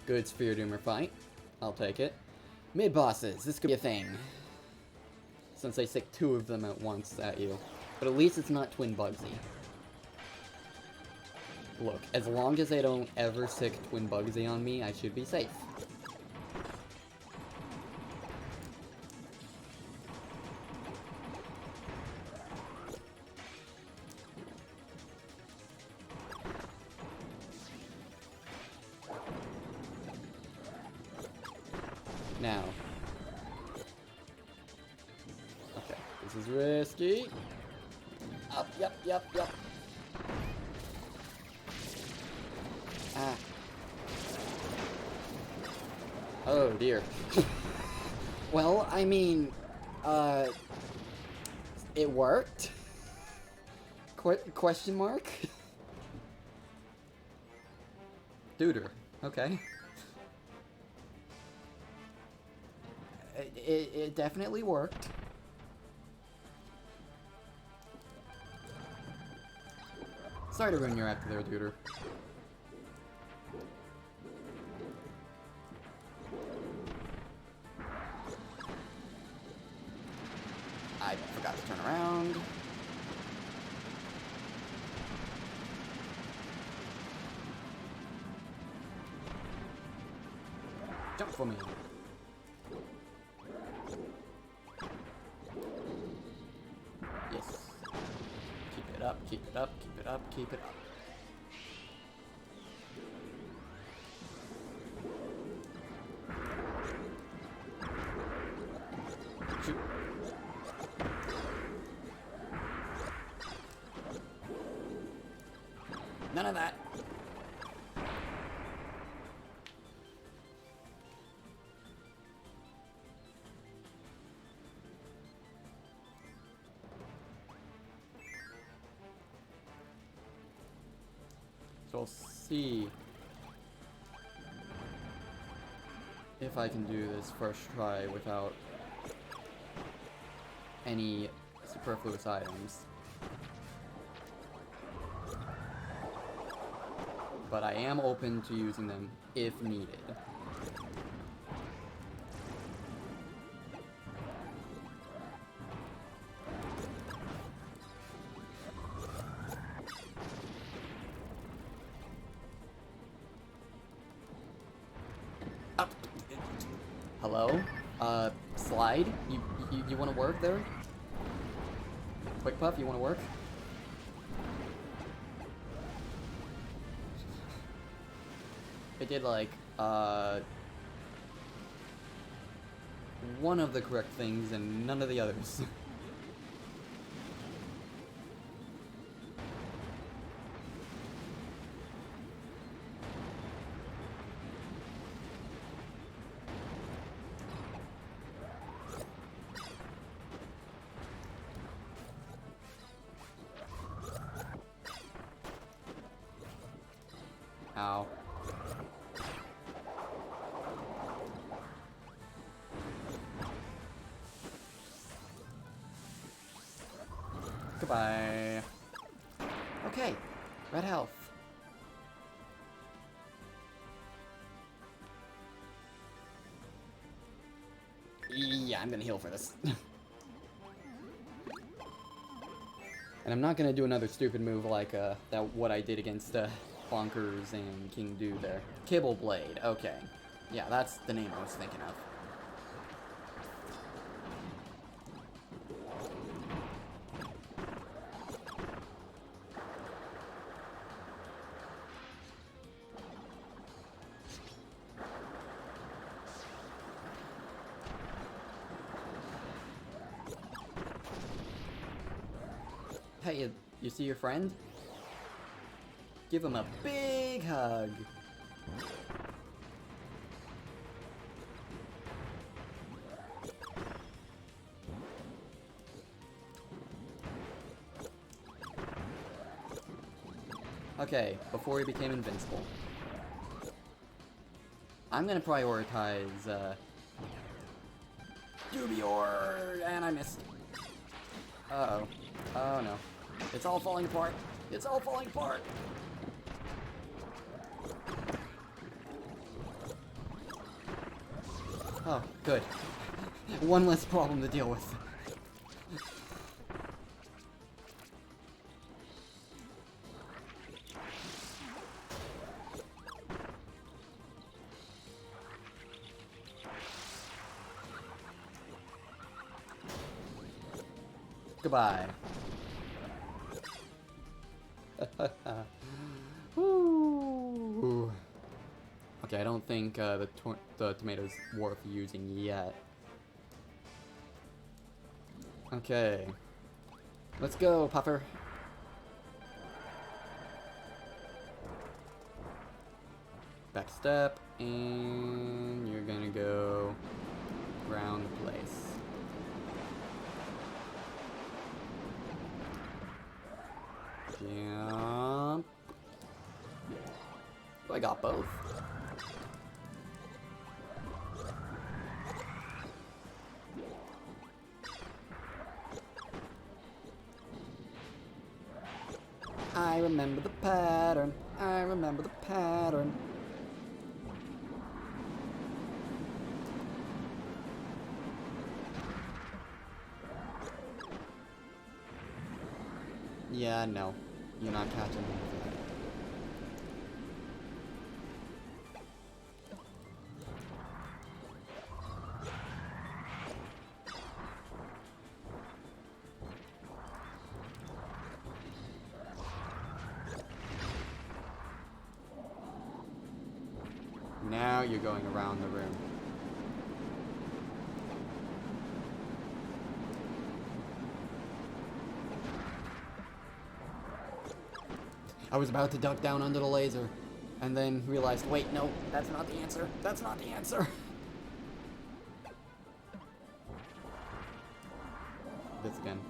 Good Sphere Doomer fight. I'll take it. Mid-bosses. This could be a thing. Since they stick 2 of them at once at you. But at least it's not Twin Bugsy. Look, as long as they don't ever sick Twin Bugsy on me, I should be safe. Now. Okay, this is risky. Up, yep. Ah. Oh dear. Well, I mean, it worked? Question mark? Duder. Okay. It definitely worked. Sorry to ruin your act there, Duder. I forgot to turn around. Jump for me. Yes. Keep it up, keep it up, keep it up, keep it up. Shoot. None of that. So I'll see if I can do this first try without any superfluous items. But I am open to using them if needed. Hello? Slide? You wanna work there? Quick Puff, you wanna work? It did like, one of the correct things and none of the others. Ow. Goodbye. Okay, red health. Yeah, I'm gonna heal for this. And I'm not gonna do another stupid move like what I did against Bonkers and King Dude there. Kibble Blade, okay. Yeah, that's the name I was thinking of. Hey, you see your friend? Give him a big hug. Okay, before he became invincible. I'm gonna prioritize, Dubior, and I missed. Uh-oh. Oh no. It's all falling apart. It's all falling apart. Oh, good. One less problem to deal with. Goodbye. Woo. Okay, I don't think the tomato's worth using yet. Okay. Let's go, Puffer. Back step, and you're gonna go around the place. Jump. Oh, I got both. I remember the pattern. I remember the pattern. Yeah, no. You're not catching me with that. Now you're going around the room. I was about to duck down under the laser, and then realized, wait, no, that's not the answer. That's not the answer. This again.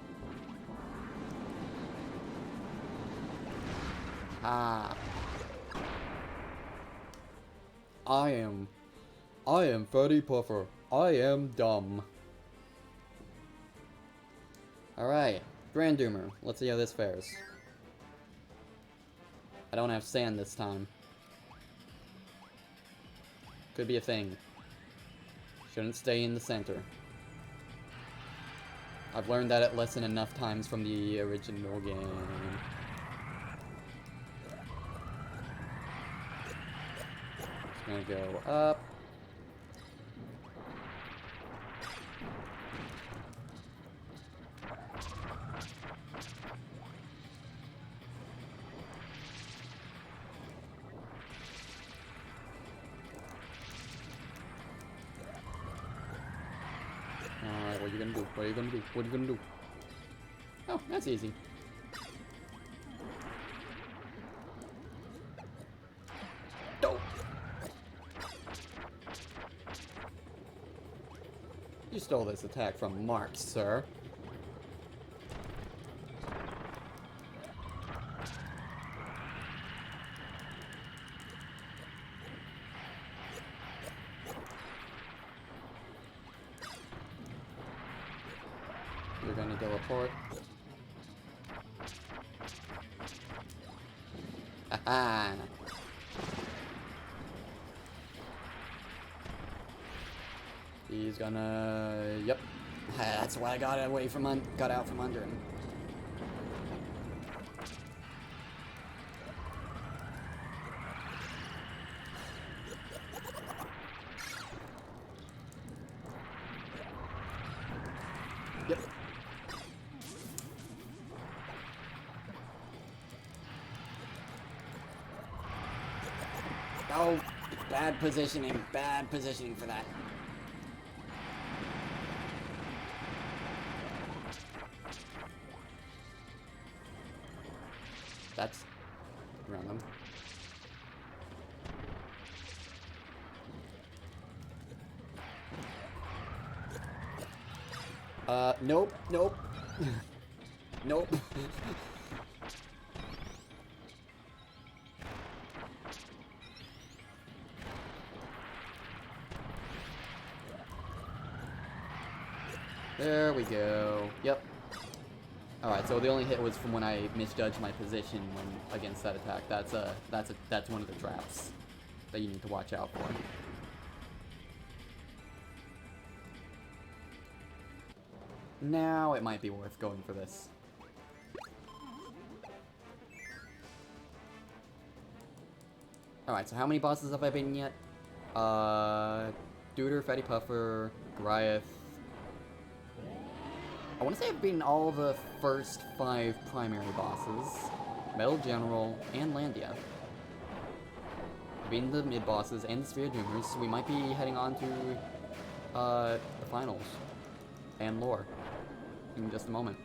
Ah. I am Freddy Puffer. I am dumb. Alright, Grand Doomer. Let's see how this fares. I don't have sand this time. Could be a thing. Shouldn't stay in the center. I've learned that lesson enough times from the original game. Just gonna go up. Alright, what are you gonna do? What are you gonna do? What are you gonna do? Oh, that's easy. Dope. You stole this attack from Mark, sir. You're gonna teleport. Haha. He's gonna. Yep. That's why I got away from got out from under him. Yep. Oh, bad positioning for that. That's around them. Nope, nope. Nope. There we go. Yep. Alright, so the only hit was from when I misjudged my position when against that attack. That's one of the traps that you need to watch out for. Now it might be worth going for this. Alright, so how many bosses have I been yet? Duder, Fatty Puffer, Goliath. I want to say I've beaten all the first 5 primary bosses. Metal General, and Landia. beaten the mid-bosses and the Sphere of Doomers, so we might be heading on to the finals and lore in just a moment.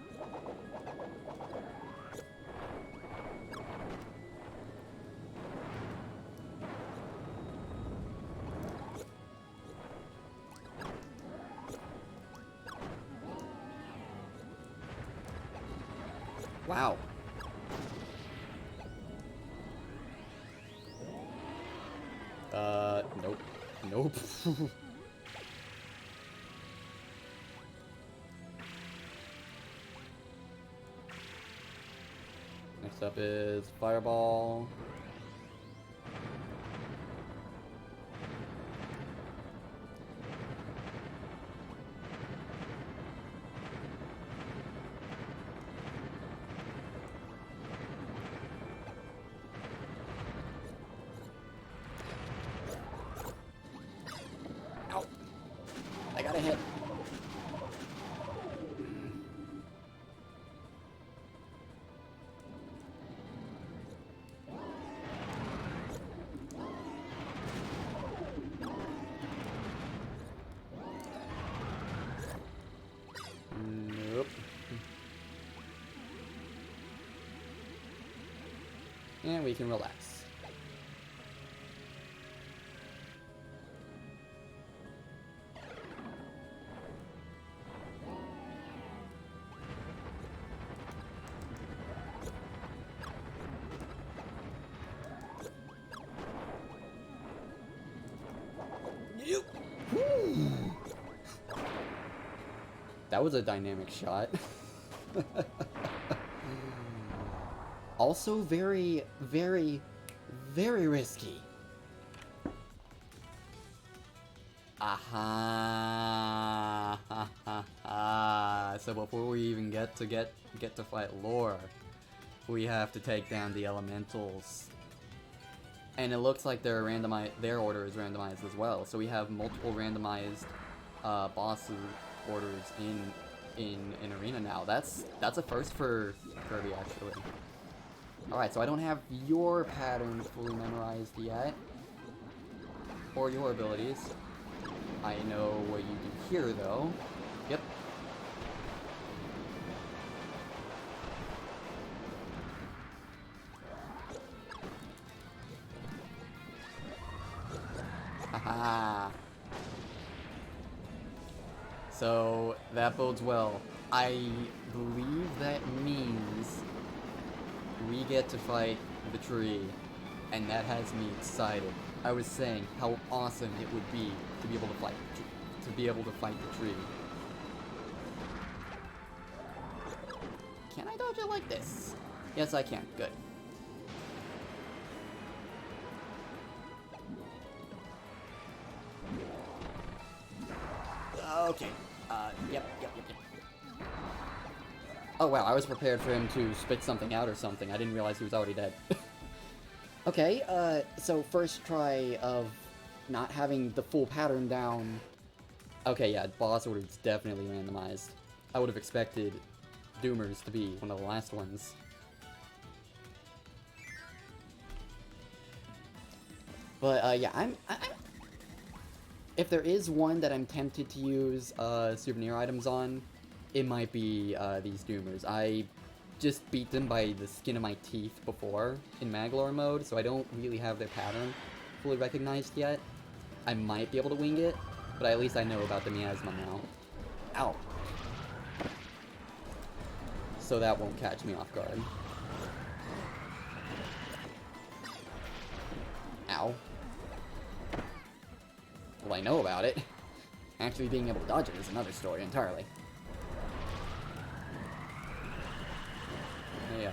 Wow. Nope. Nope. Next up is Fireball. Ow. I got a hit. Nope. And we can relax. That was a dynamic shot. Also very, very, very risky. Aha! So before we even get to fight Lore, we have to take down the elementals. And it looks like their order is randomized as well. So we have multiple randomized boss orders in Arena now. That's a first for Kirby, actually. Alright, so I don't have your patterns fully memorized yet, or your abilities. I know what you do here, though. Yep. Haha. So, that bodes well. I believe that means we get to fight the tree, and that has me excited. I was saying how awesome it would be to be able to fight the tree. Can I dodge it like this? Yes, I can. Good. Okay. Yep. Oh wow, I was prepared for him to spit something out or something. I didn't realize he was already dead. Okay, so first try of not having the full pattern down. Okay, yeah, boss order is definitely randomized. I would have expected Doomers to be one of the last ones. But, yeah, if there is one that I'm tempted to use, souvenir items on, it might be, these Doomers. I just beat them by the skin of my teeth before in Maglore mode, so I don't really have their pattern fully recognized yet. I might be able to wing it, but at least I know about the miasma now. Ow. So that won't catch me off guard. Ow. Well, I know about it. Actually being able to dodge it is another story entirely. Yeah.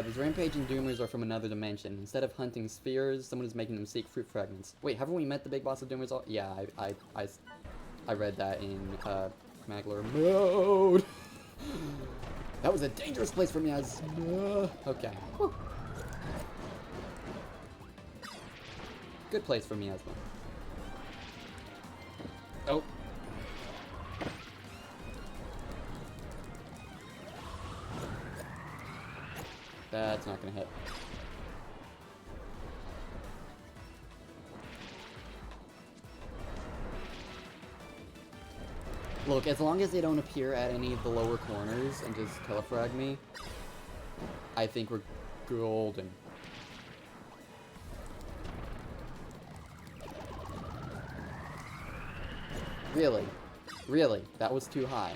These rampaging Doomers are from another dimension. Instead of hunting spheres, someone is making them seek fruit fragments. Wait, haven't we met the big boss of Doomers all? Yeah, I read that in, Maglore mode. That was a dangerous place for me as... okay. Whew. Good place for miasma. Oh. That's not gonna hit. Look, as long as they don't appear at any of the lower corners and just telefrag me, I think we're golden. Really? Really? That was too high.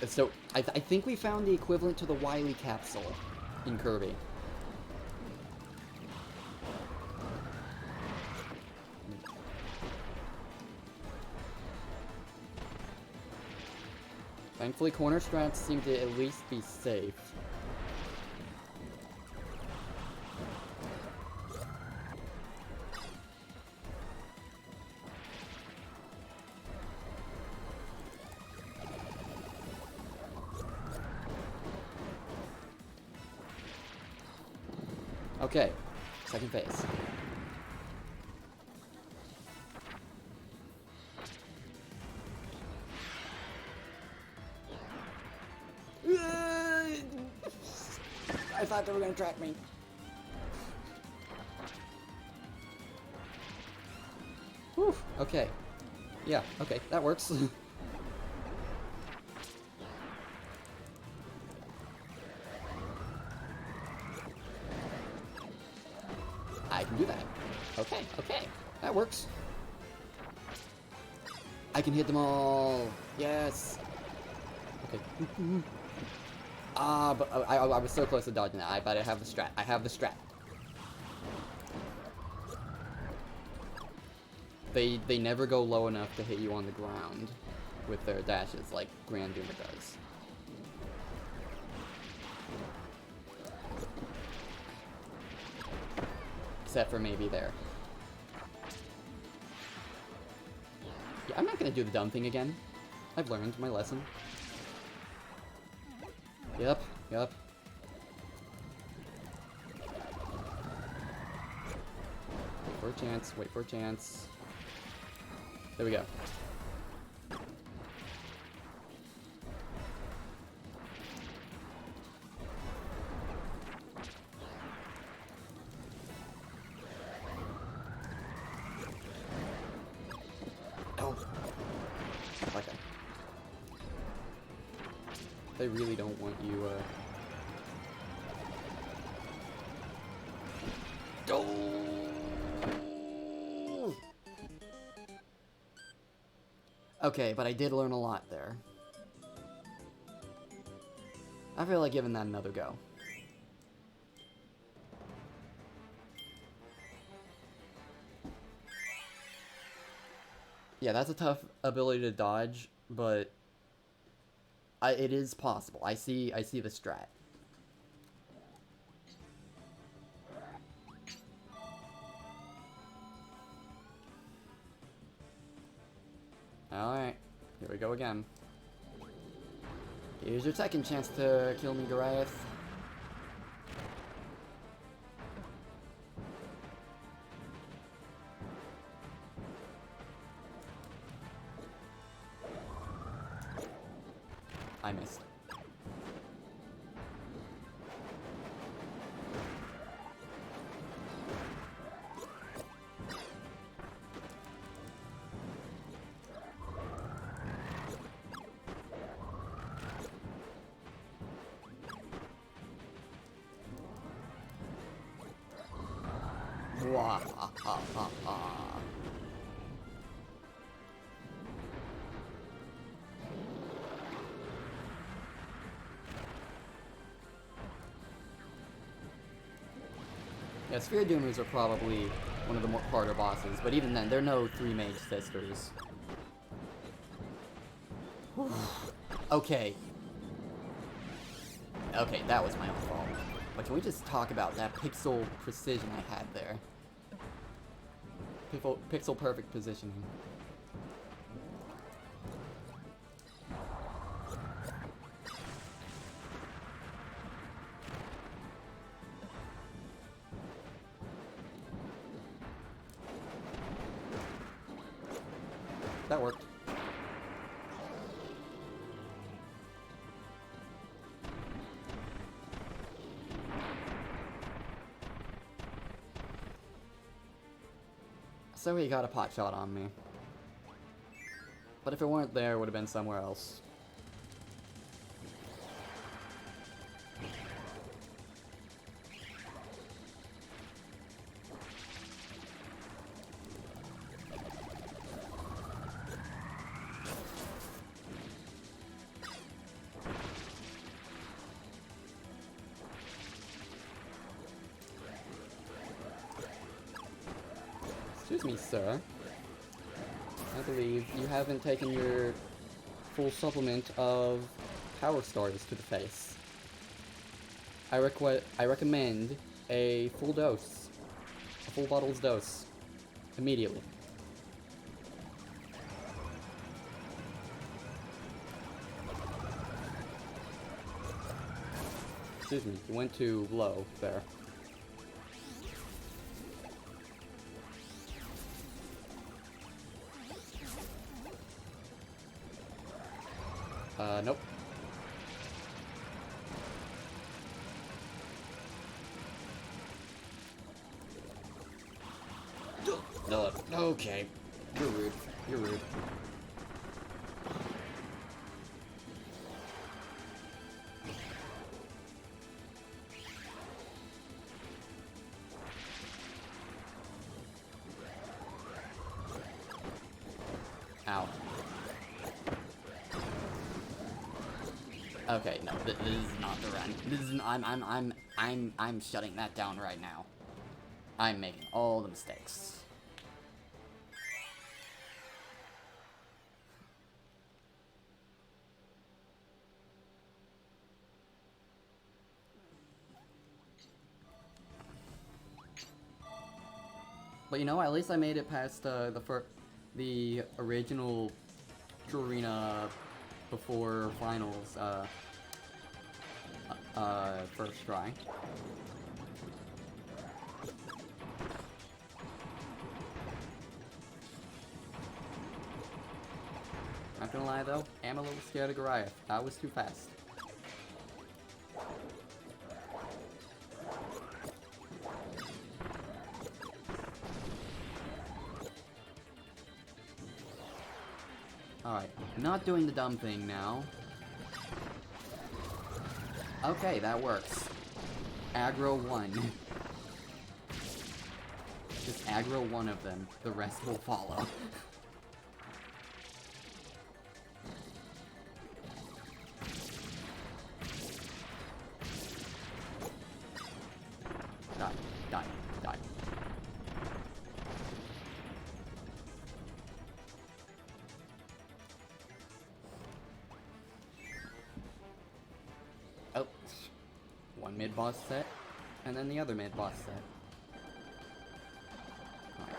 So, I think we found the equivalent to the Wily capsule in Kirby. Thankfully, corner strats seem to at least be safe. Okay, second phase. I thought they were gonna track me. Whew, okay. Yeah, okay, that works. I can do that. Okay, okay, that works. I can hit them all. Yes. Okay. But I was so close to dodging that. But I have the strat. I have the strat. They never go low enough to hit you on the ground with their dashes like Grand Duma does. Except for maybe there. Yeah, I'm not gonna do the dumb thing again. I've learned my lesson. Yep, yep. Wait for a chance, wait for a chance. There we go. Oh. Okay. They really don't want you, Oh! Okay, but I did learn a lot there. I feel like giving that another go. Yeah, that's a tough ability to dodge, but it is possible. I see the strat. Alright, here we go again. Here's your second chance to kill me, Goliath. I missed. Yeah, Sphere Doomers are probably one of the more harder bosses, but even then, they're no three mage sisters. Okay. Okay, that was my own fault. But can we just talk about that pixel precision I had there? Pixel perfect positioning. That worked. So he got a pot shot on me. But if it weren't there, it would have been somewhere else. Excuse me, sir. I believe you haven't taken your full supplement of power stars to the face. I recommend a full dose. A full bottle's dose. Immediately. Excuse me, you went too low there. Nope. No, okay. You're rude. You're rude. Ow. Okay, no, this is not the run. This is I'm shutting that down right now. I'm making all the mistakes. But you know, at least I made it past the original Arena before finals first try. Not gonna lie though, I'm a little scared of Goliath. That was too fast. Alright, not doing the dumb thing now. Okay, that works. Aggro one. Just aggro one of them, the rest will follow. Die, die, die. Oh, one mid-boss set, and then the other mid-boss set. Alright.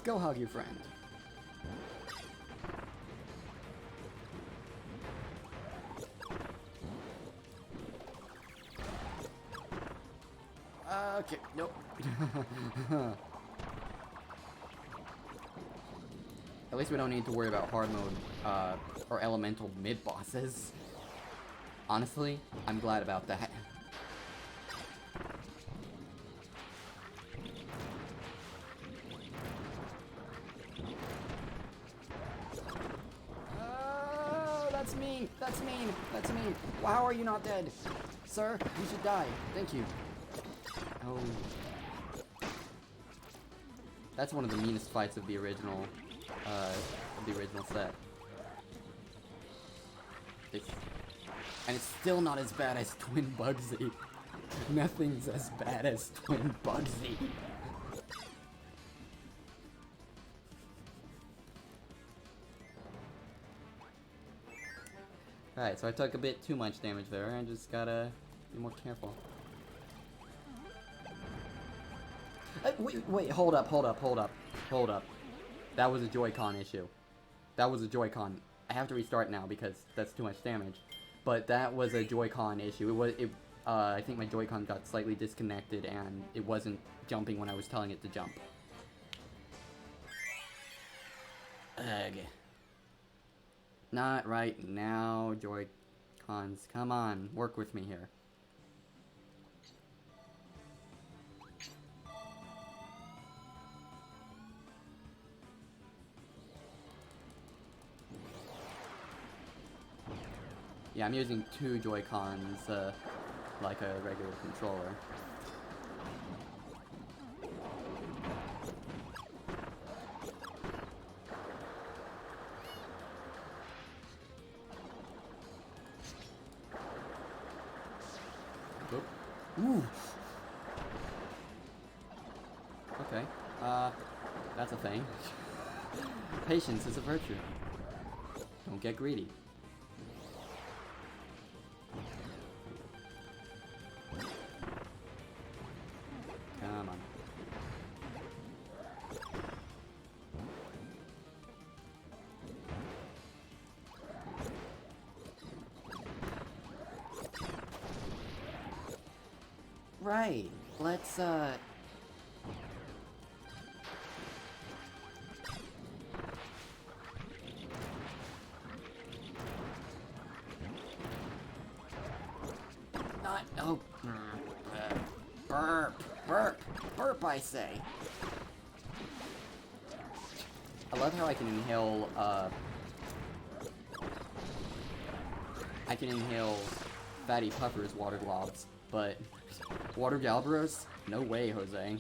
Go hug your friend. Okay, nope. At least we don't need to worry about hard mode, or elemental mid-bosses. Honestly, I'm glad about that. That's mean! That's mean! That's mean! Well, how are you not dead? Sir, you should die. Thank you. Oh. That's one of the meanest fights of the original, set. And it's still not as bad as Twin Bugsy. Nothing's as bad as Twin Bugsy. Alright, so I took a bit too much damage there, I just gotta be more careful. Wait, hold up. That was a Joy-Con issue. That was a Joy-Con. I have to restart now because that's too much damage. but that was a Joy-Con issue. I think my Joy-Con got slightly disconnected and it wasn't jumping when I was telling it to jump. Ugh. Not right now, Joy-Cons. Come on, work with me here. Yeah, I'm using 2 Joy-Cons, like a regular controller. Ooh. Okay, that's a thing. Patience is a virtue. Don't get greedy. Come on. Right, let's, not, oh, burp, I say. I love how I can inhale Fatty Puffer's water globs, but water Galbaros? No way, Jose.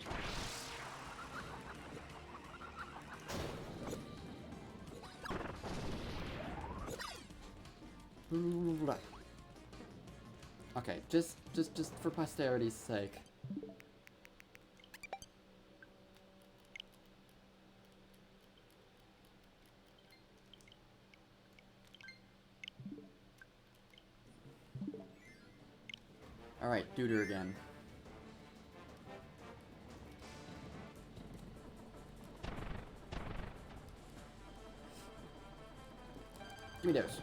Okay, just for posterity's sake. Alright, Duder again. Give me those.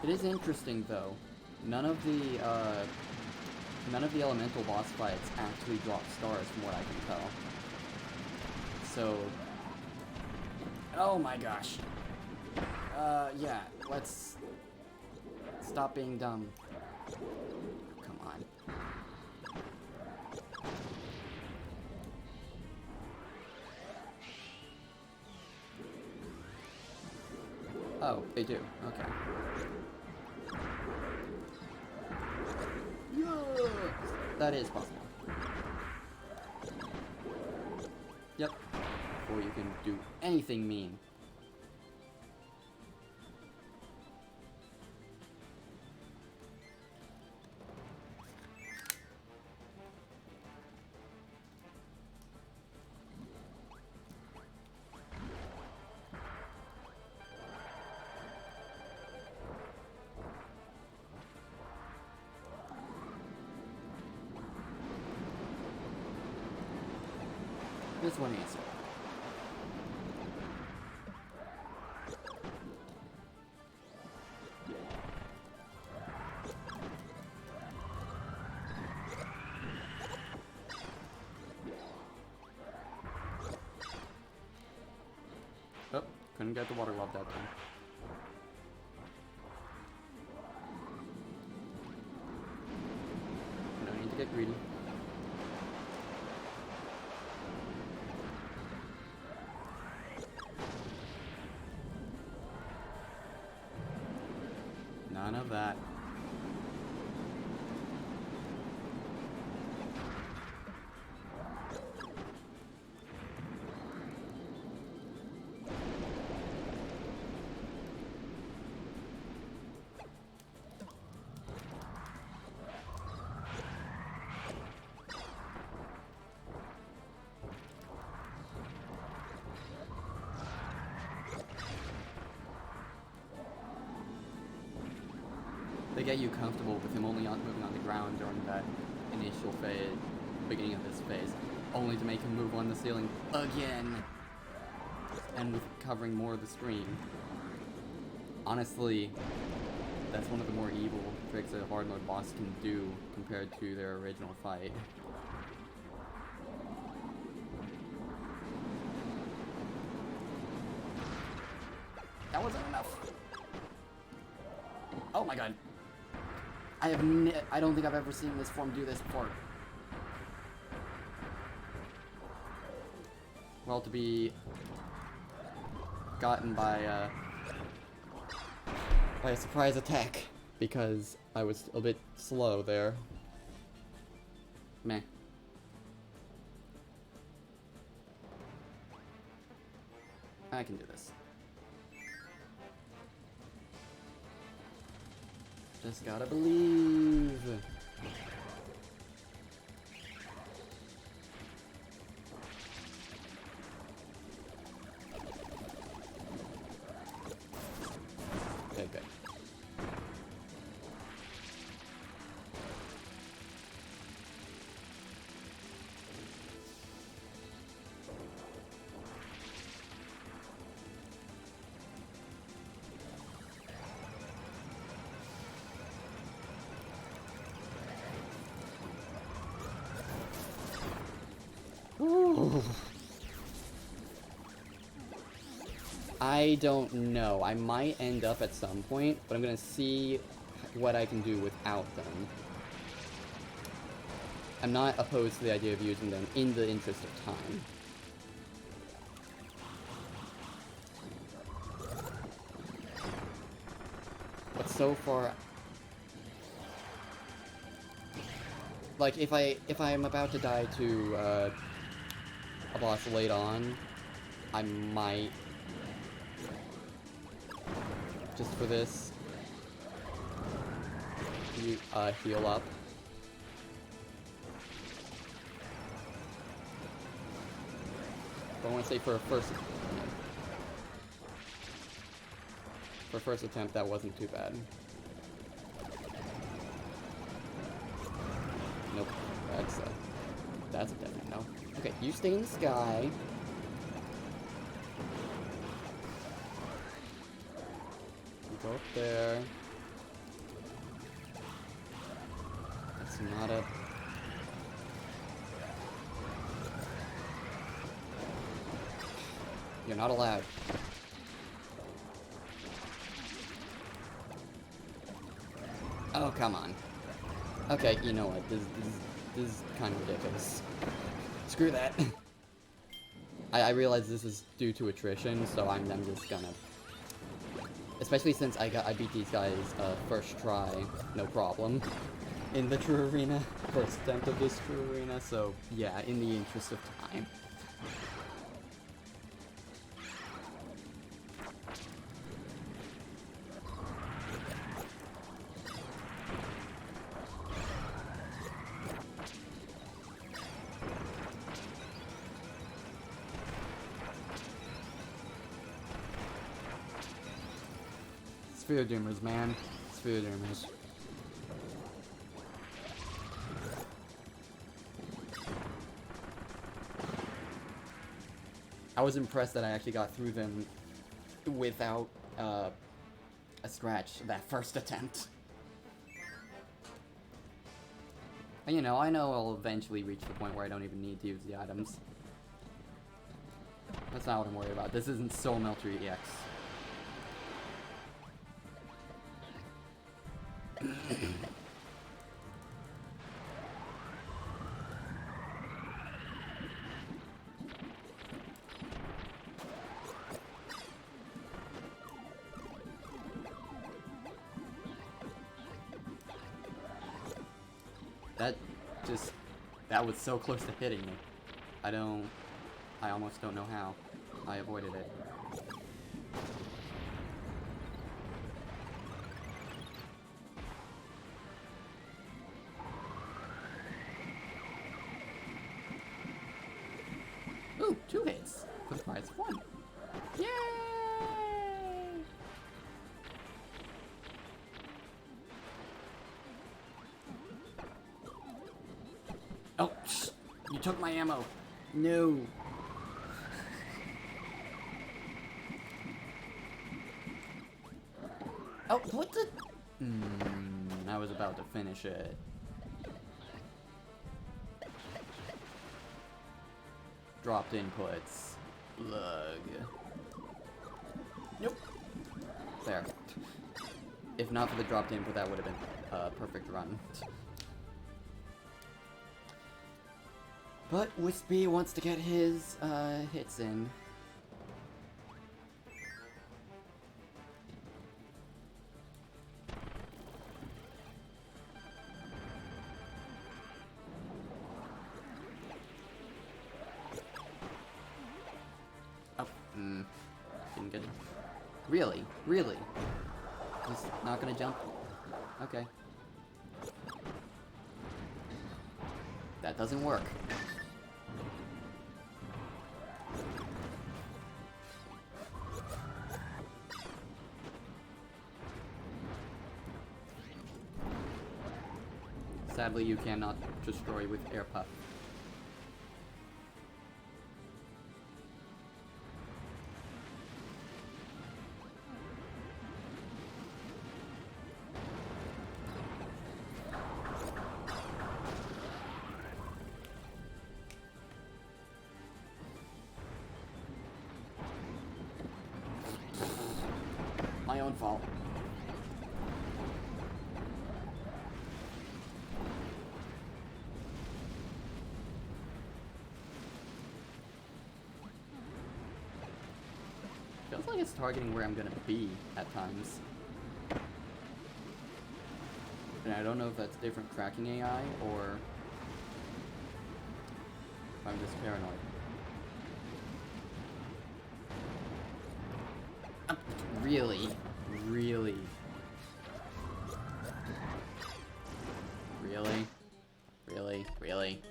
It is interesting though. None of the elemental boss fights actually drop stars from what I can tell. So, oh my gosh. Yeah, let's stop being dumb. Come on. Oh, they do. Okay. That is possible. Yep. Before you can do anything mean. This one answer. Oh, couldn't get the water glove that time. No need to get greedy. None of that. They get you comfortable with him only moving on the ground during that initial phase, beginning of this phase. only to make him move on the ceiling again, and with covering more of the screen. Honestly, that's one of the more evil tricks that a hard mode boss can do compared to their original fight. That wasn't enough. Oh my god. I don't think I've ever seen this form do this before. Well, to be gotten by a surprise attack because I was a bit slow there. Meh. I can do this. Just gotta believe. Okay, good. Ooh. I don't know. I might end up at some point, but I'm gonna see what I can do without them. I'm not opposed to the idea of using them in the interest of time. But so far, like if I'm about to die to a boss late on, I might, just for this, heal up. But I want to say for a first attempt, that wasn't too bad. Nope, that's a definite no. Okay, you stay in the sky. You go up there. That's not a... You're not allowed. Oh, come on. Okay, you know what? This is kind of ridiculous. Screw that. I realize this is due to attrition, so I'm just gonna... Especially since I beat these guys first try, no problem, in the true arena. First attempt of this true arena, so yeah, in the interest of time. Sphere Doomers, man. Sphere Doomers. I was impressed that I actually got through them without a scratch that first attempt. And you know, I know I'll eventually reach the point where I don't even need to use the items. That's not what I'm worried about. This isn't Soul Melter EX. That was so close to hitting me. I almost don't know how. I avoided it. Ooh, 2 hits for the price of 1. Yay! Oh, you took my ammo. No. Oh, what the? I was about to finish it. Dropped inputs. Lug. Nope. There. If not for the dropped input, that would have been a perfect run. But Wispy wants to get his hits in. Oh, didn't get it. Really? Really? He's not gonna jump? Okay. That doesn't work. Sadly, you cannot destroy with air puff. My own fault. Feels like it's targeting where I'm gonna be at times. And I don't know if that's different tracking AI or if I'm just paranoid. Really? Really? Really? Really? Really?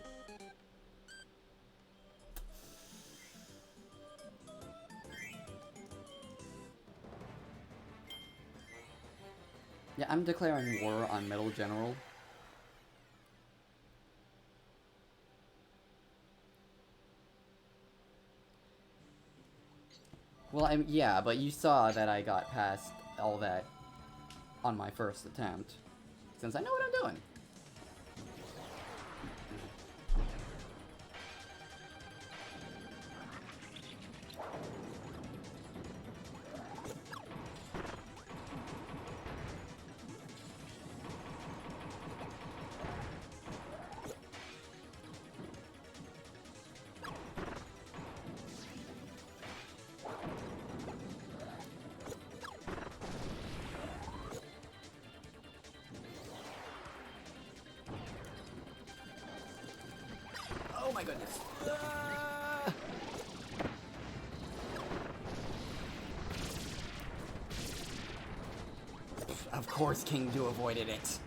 Yeah, I'm declaring war on Metal General. Well, yeah, but you saw that I got past all that on my first attempt, since I know what I'm doing. Oh my goodness. Of course King Do avoided it.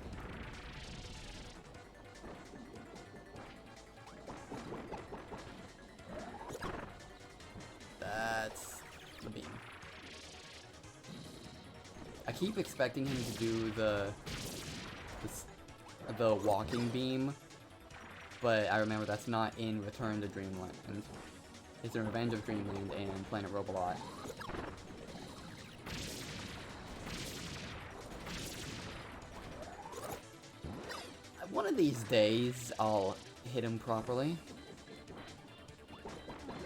That's the beam. I keep expecting him to do the walking beam, but I remember that's not in Return to Dreamland. It's in Revenge of Dreamland and Planet Robot. One of these days, I'll hit him properly.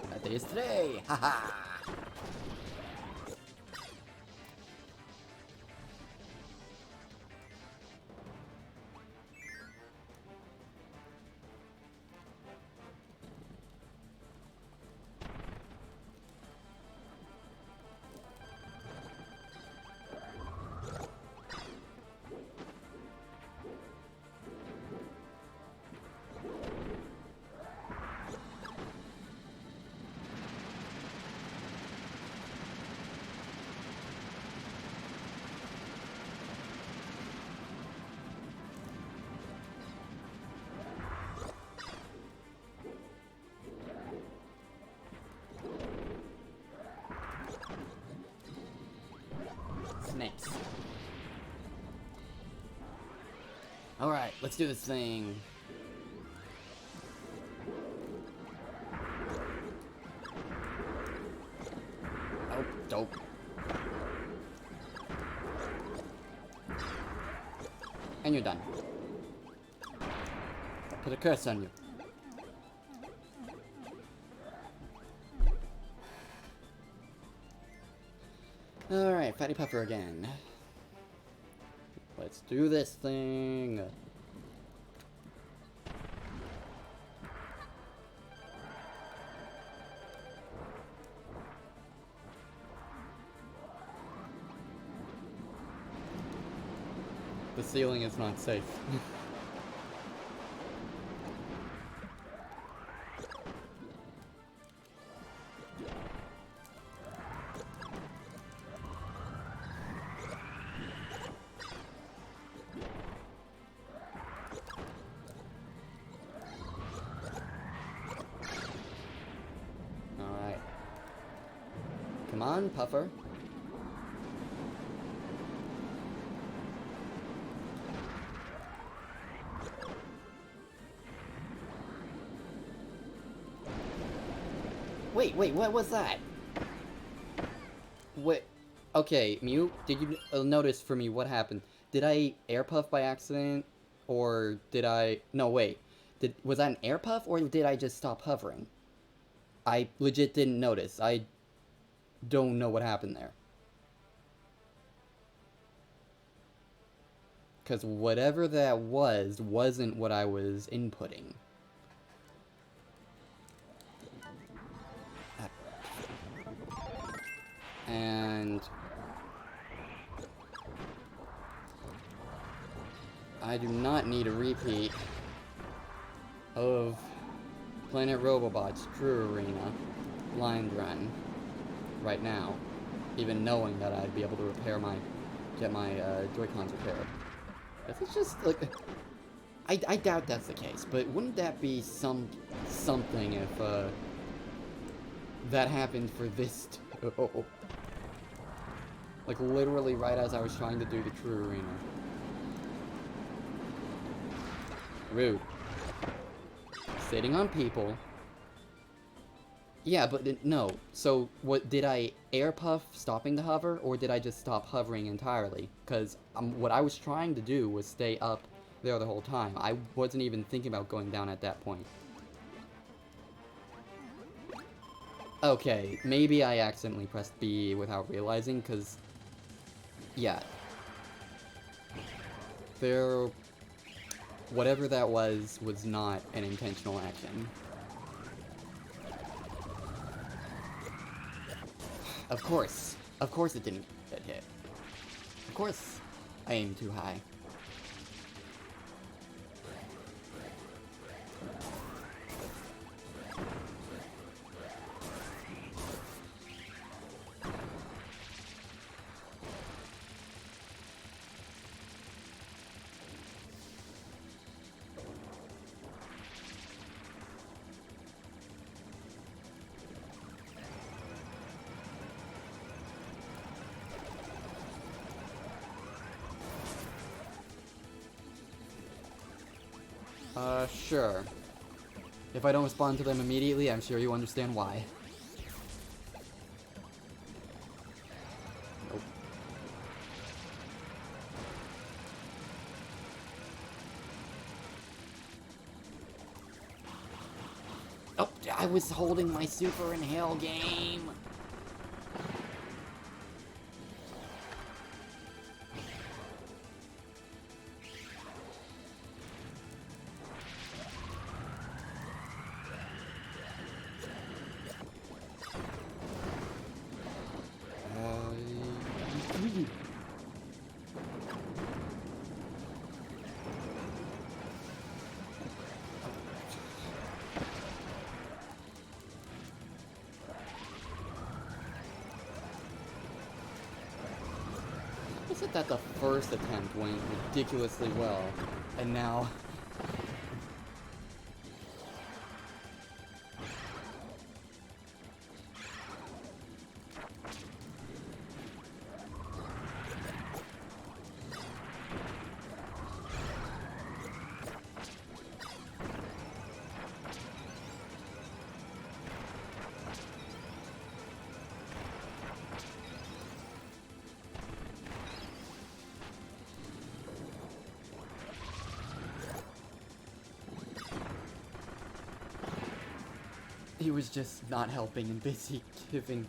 That day is today! Haha! Snakes. Alright, let's do this thing. Dope. And you're done. Put a curse on you. Alright, Fatty Puffer again. Let's do this thing. The ceiling is not safe. Alright. Come on, Puffer. Wait, what was that? What? Okay, Mew, did you notice for me what happened? Did I air puff by accident? Or did I... No, wait. Was that an air puff, or did I just stop hovering? I legit didn't notice. I don't know what happened there. Because whatever that was, wasn't what I was inputting. And I do not need a repeat of Planet Robobot's True Arena blind run right now, even knowing that I'd be able to get my Joy-Cons repaired. It's just like, I doubt that's the case, but wouldn't that be something if that happened for this too? Like literally right as I was trying to do the True Arena. Rude. Sitting on people. Yeah, but no. So, what did I air puff stopping the hover, or did I just stop hovering entirely? Because what I was trying to do was stay up there the whole time. I wasn't even thinking about going down at that point. Okay, maybe I accidentally pressed B without realizing, because... Yeah. Whatever that was not an intentional action. Of course it didn't get hit. Of course I aimed too high. Sure. If I don't respond to them immediately, I'm sure you understand why. Nope. Oh, I was holding my super inhale game! I said that the first attempt went ridiculously well, and now... He was just not helping and busy giving,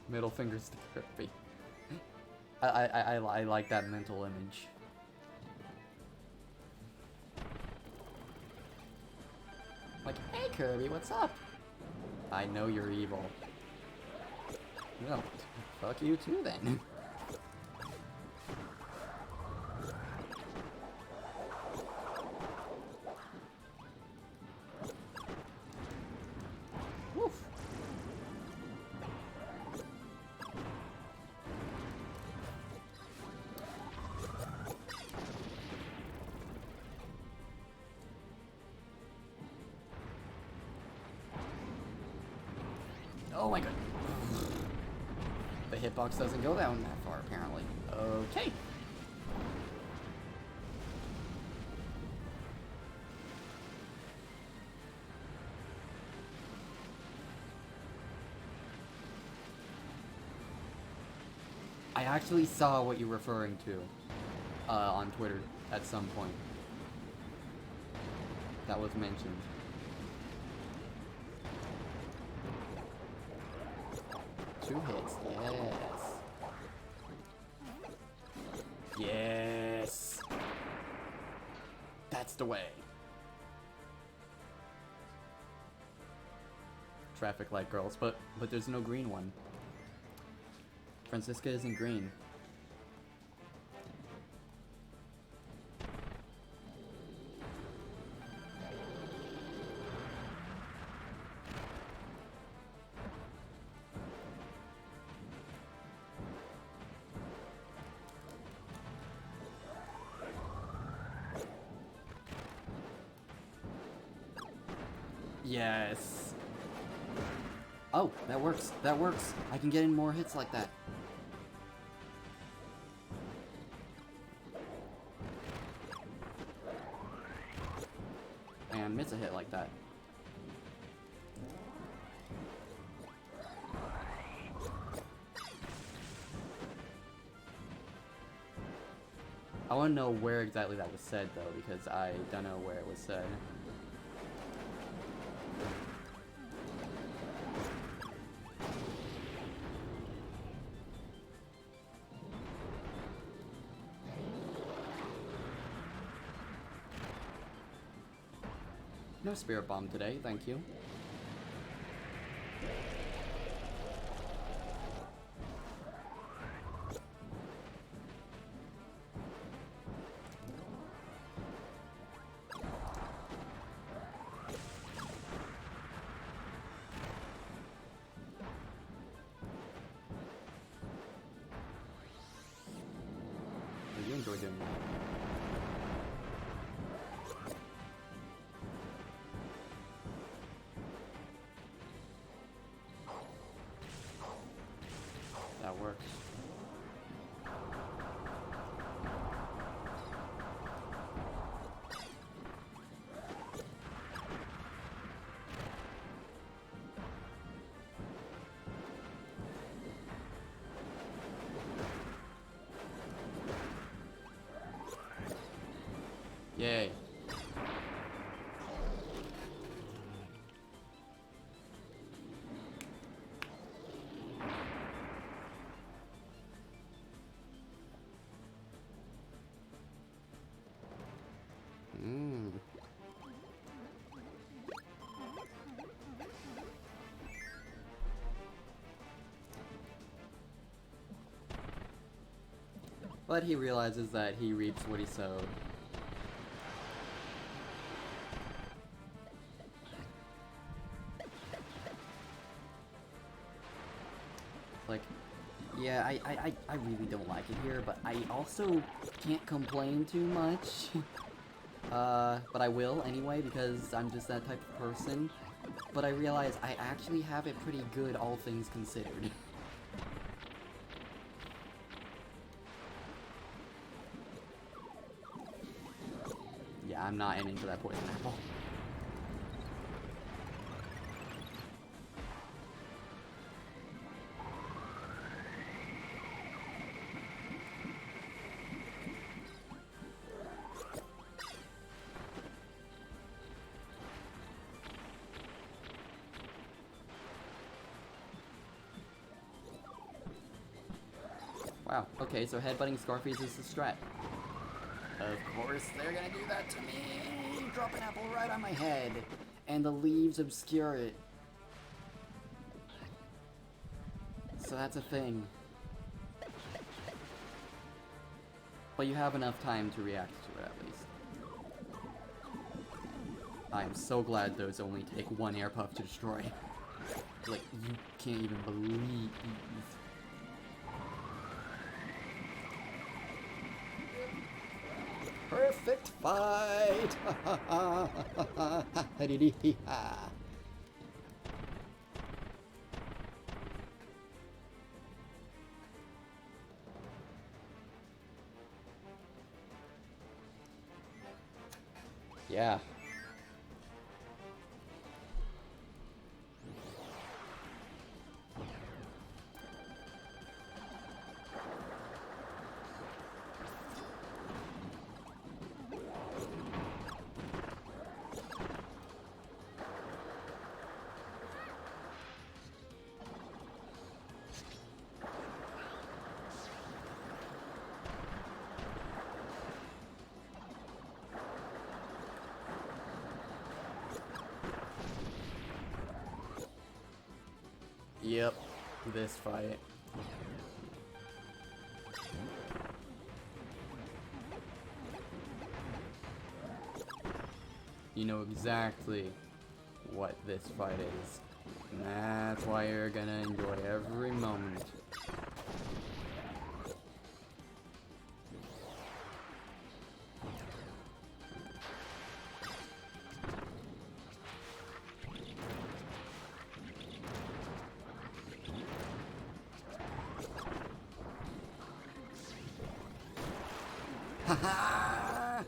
middle fingers to Kirby. I like that mental image. Like, hey Kirby, what's up? I know you're evil. Well, fuck you too then. Woof. Oh my god. The hitbox doesn't go down that far, apparently. Okay. I actually saw what you're referring to on Twitter at some point. That was mentioned. Two hits, yes. Yes. That's the way. Traffic light girls, but there's no green one. Francisca isn't green. Yes. Oh, that works. That works. I can get in more hits like that. And miss a hit like that. I want to know where exactly that was said, though, because I don't know where it was said. No spirit bomb today, thank you. You enjoy doing that. That works. Yay. But he realizes that he reaps what he sowed. Like, yeah, I really don't like it here, but I also can't complain too much. But I will anyway, because I'm just that type of person. But I realize I actually have it pretty good, all things considered. Yeah, I'm not aiming for that poison apple. wow. Okay, so headbutting Scarface is the strat. Of course, they're gonna do that to me! Drop an apple right on my head, and the leaves obscure it. So that's a thing. But you have enough time to react to it, at least. I am so glad those only take one air puff to destroy. Like, you can't even believe. Perfect fight! Yeah. Yep, this fight. You know exactly what this fight is. And that's why you're gonna enjoy every moment. Haha!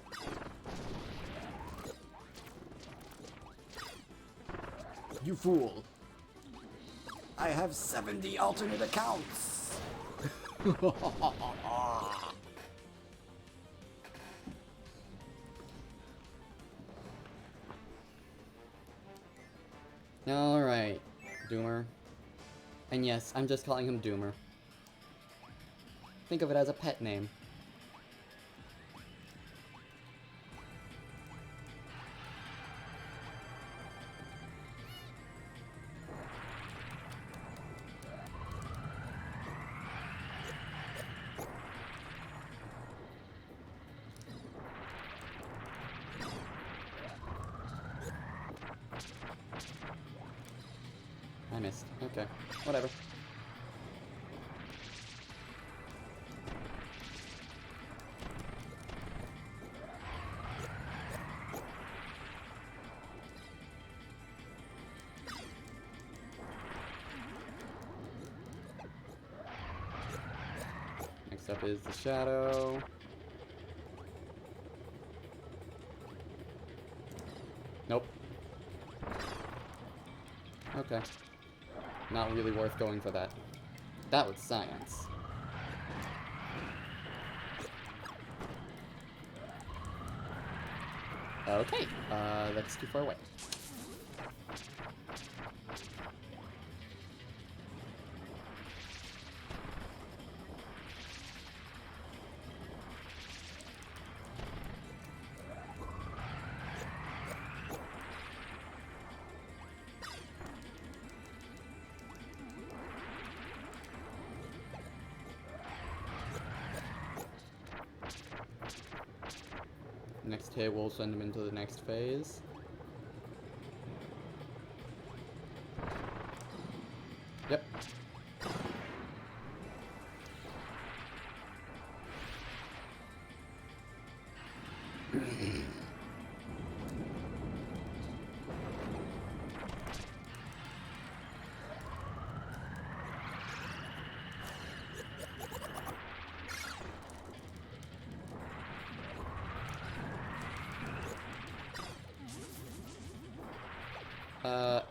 You fool! I have 70 alternate accounts! Alright, Doomer. And yes, I'm just calling him Doomer. Think of it as a pet name. I missed. Okay. Whatever. Next up is the shadow. Nope. Okay. Not really worth going for that. That was science. Okay, that's too far away. Next hit will send him into the next phase. Yep.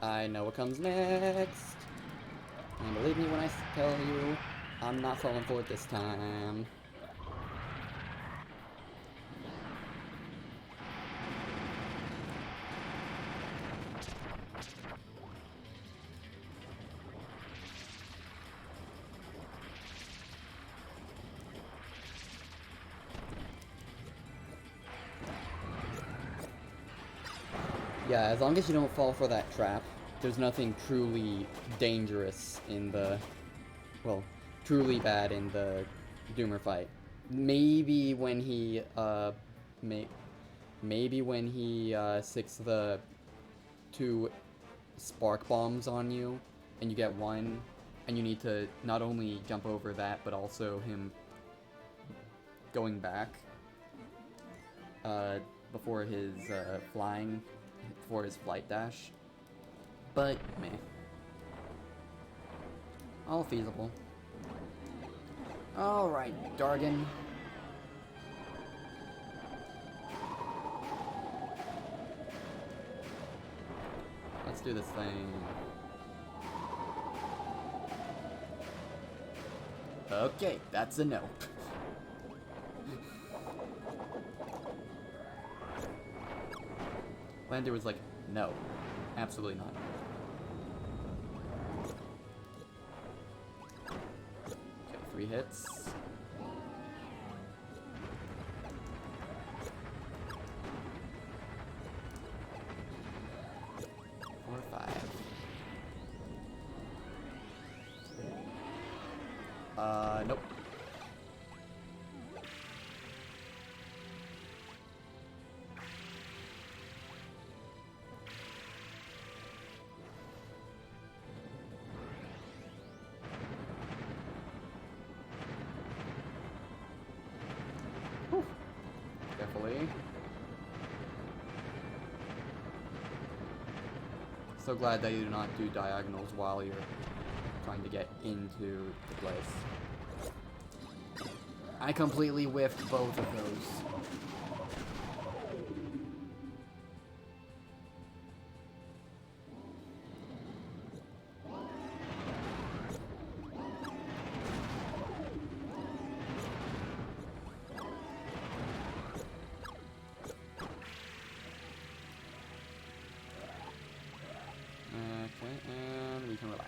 I know what comes next. And believe me when I tell you, I'm not falling for it this time. Yeah, as long as you don't fall for that trap, there's nothing truly dangerous in the... Well, truly bad in the Doomer fight. Maybe when he, maybe when he, sticks the 2 spark bombs on you, and you get 1, and you need to not only jump over that, but also him going back, before his, before his flight dash. But, meh. All feasible. Alright, Dargan. Let's do this thing. Okay, that's a no. Lander was like, no. Absolutely not. Okay, 3 hits. Nope. Whew. Carefully. So glad that you do not do diagonals while you're trying to get into the place. I completely whiffed both of those. Okay, and we can relax.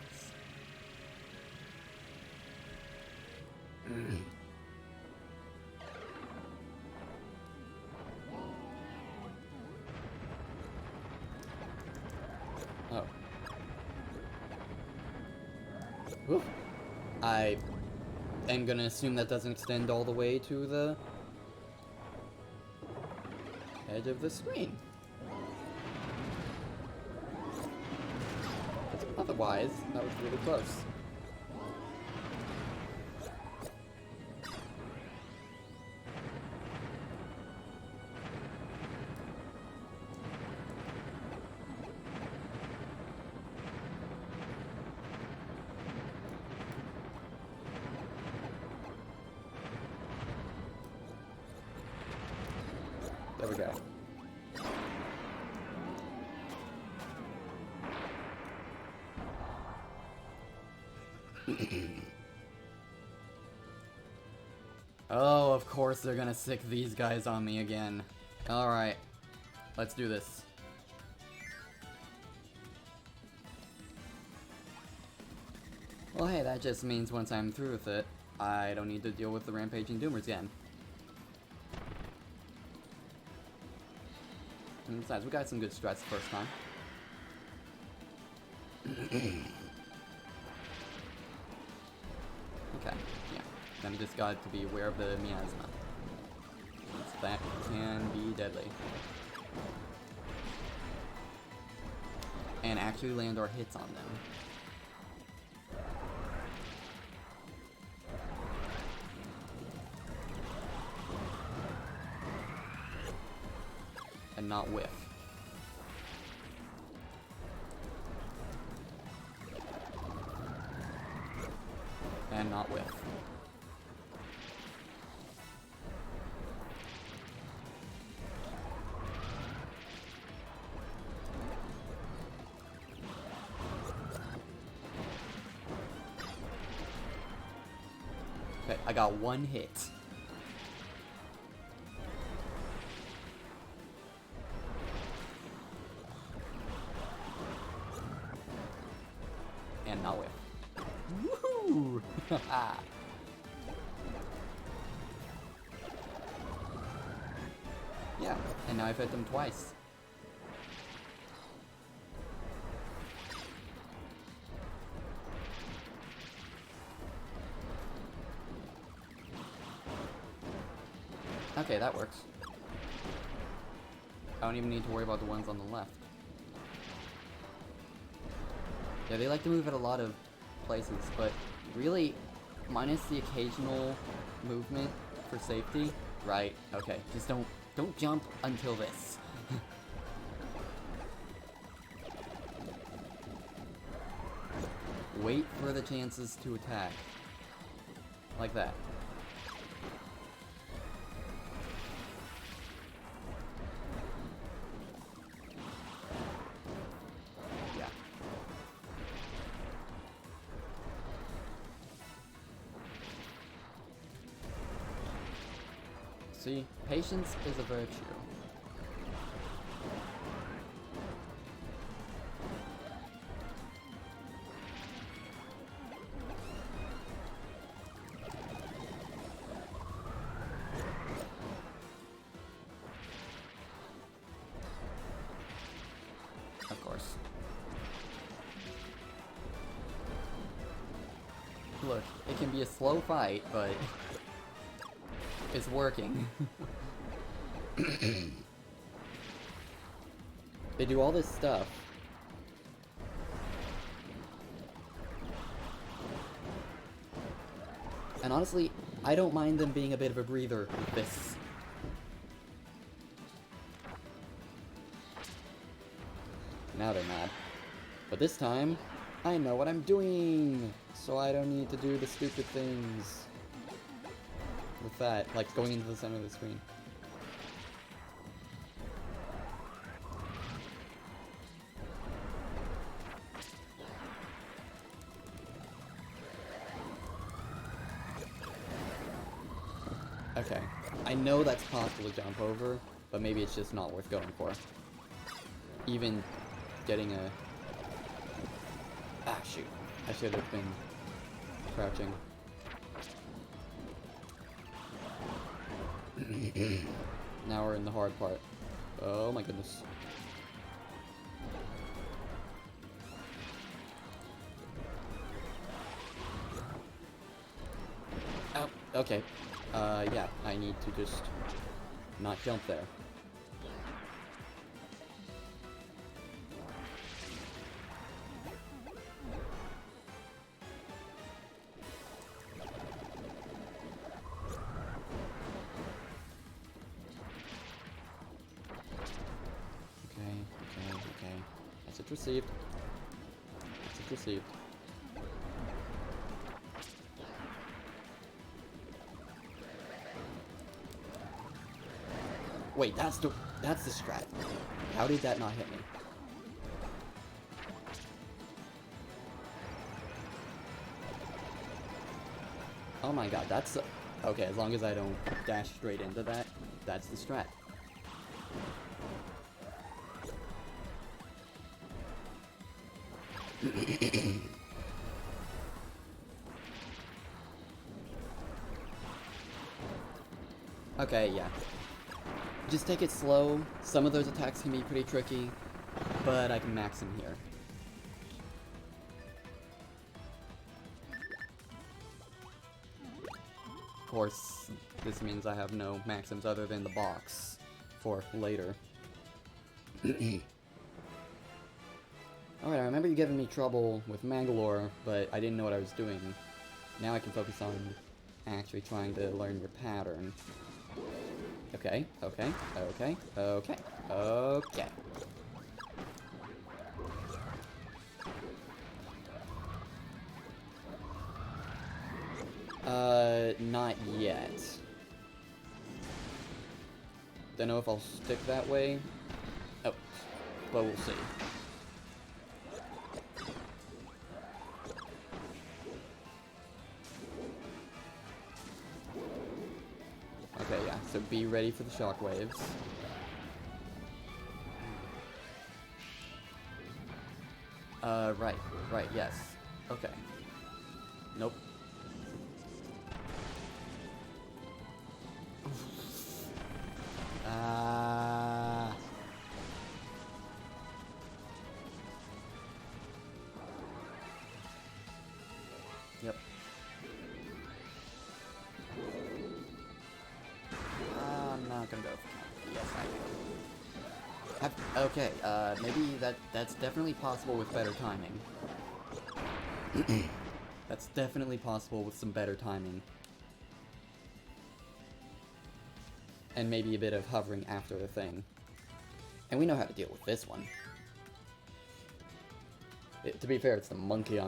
Oh. Oof. I am gonna assume that doesn't extend all the way to the edge of the screen. Otherwise, that was really close. There we go. Oh, of course they're gonna sick these guys on me again. Alright, let's do this. Well, hey, that just means once I'm through with it, I don't need to deal with the Rampaging Doomers again. And besides, we got some good strats the first time. Okay, yeah. Then just got to be aware of the miasma. That can be deadly. And actually land our hits on them. And not whiff. And not whiff. Okay, I got 1 hit. And not whiff. Woohoo! Yeah, and now I've hit them twice. Okay, that works. I don't even need to worry about the ones on the left. Yeah, they like to move at a lot of places, but really, minus the occasional movement for safety. Right, okay, just don't jump until this. Wait for the chances to attack. Like that. Yeah. See, patience is a virtue. Of course. Look, it can be a slow fight, but it's working. They do all this stuff. And honestly, I don't mind them being a bit of a breather with this. Now they're mad. But this time, I know what I'm doing! So I don't need to do the stupid things. With that, like going into the center of the screen. Okay, I know that's possible to jump over, but maybe it's just not worth going for. Even getting a... Ah, shoot. I should have been crouching. Now we're in the hard part. Oh my goodness. Oh, okay. Yeah, I need to just not jump there. Okay. Message received. Message received. Wait, that's the strat. How did that not hit me? Oh my god, that's okay, as long as I don't dash straight into that, that's the strat. Okay, yeah. Just take it slow. Some of those attacks can be pretty tricky, but I can max them here. Of course, this means I have no maxims other than the box for later. Alright, I remember you giving me trouble with Mangalore, but I didn't know what I was doing. Now I can focus on actually trying to learn your pattern. Okay. Not yet. Don't know if I'll stick that way. Oh, but we'll see. Okay, yeah, so be ready for the shockwaves. Right, yes. Okay. Nope. Yep. not gonna go for counter. Yes, I do. Okay, maybe that's definitely possible with better timing. That's definitely possible with some better timing. And maybe a bit of hovering after the thing. And we know how to deal with this one. To be fair, it's the monkey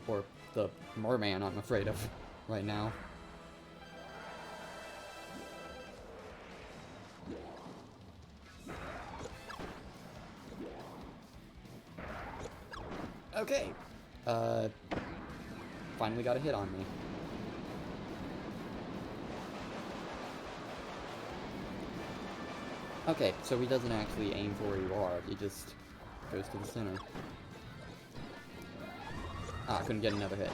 or the merman I'm afraid of right now. Okay. Finally got a hit on me. Okay, so he doesn't actually aim for where you are, he just goes to the center. Ah, couldn't get another hit.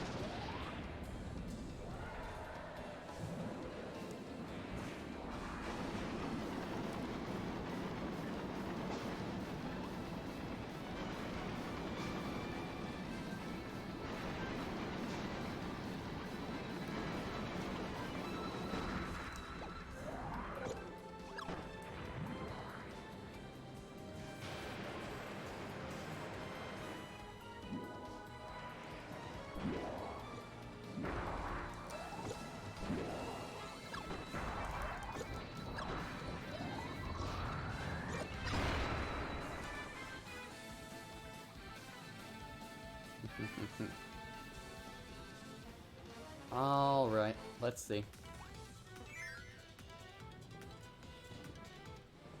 Alright, let's see.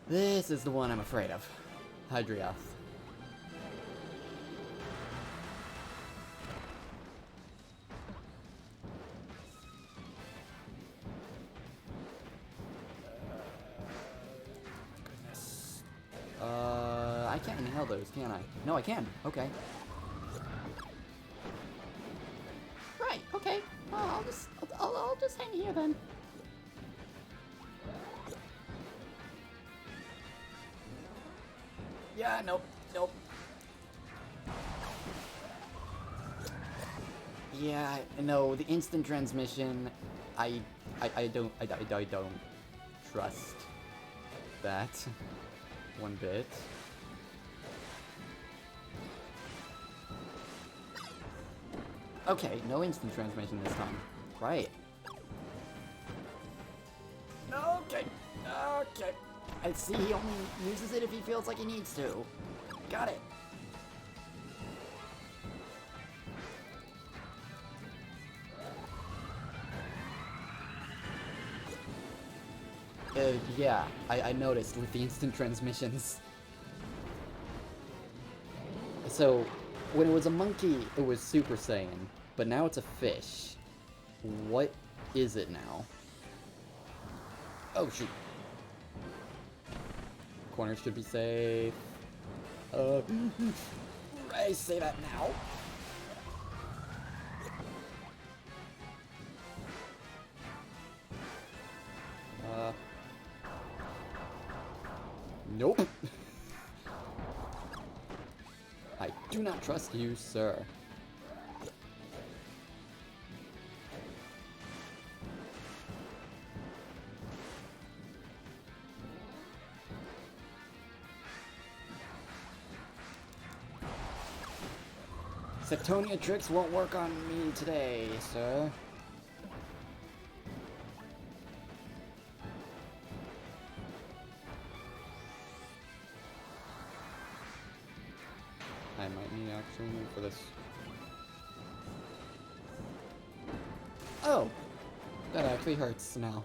This is the one I'm afraid of. Hydriath. I can't inhale those, can I? No, I can. Okay. Right, okay. I'll just hang here then. Yeah, nope. Yeah, no, the instant transmission, I don't trust that one bit. Okay, no instant transmission this time. Right. Okay. I see he only uses it if he feels like he needs to. Got it. Yeah, I noticed with the instant transmissions. So, when it was a monkey, it was Super Saiyan, but now it's a fish. What is it now? Oh, shoot. Corners should be safe. I say that now. Nope. I do not trust you, sir. Septonia tricks won't work on me today, sir. I might need actual move for this. Oh! That actually hurts now.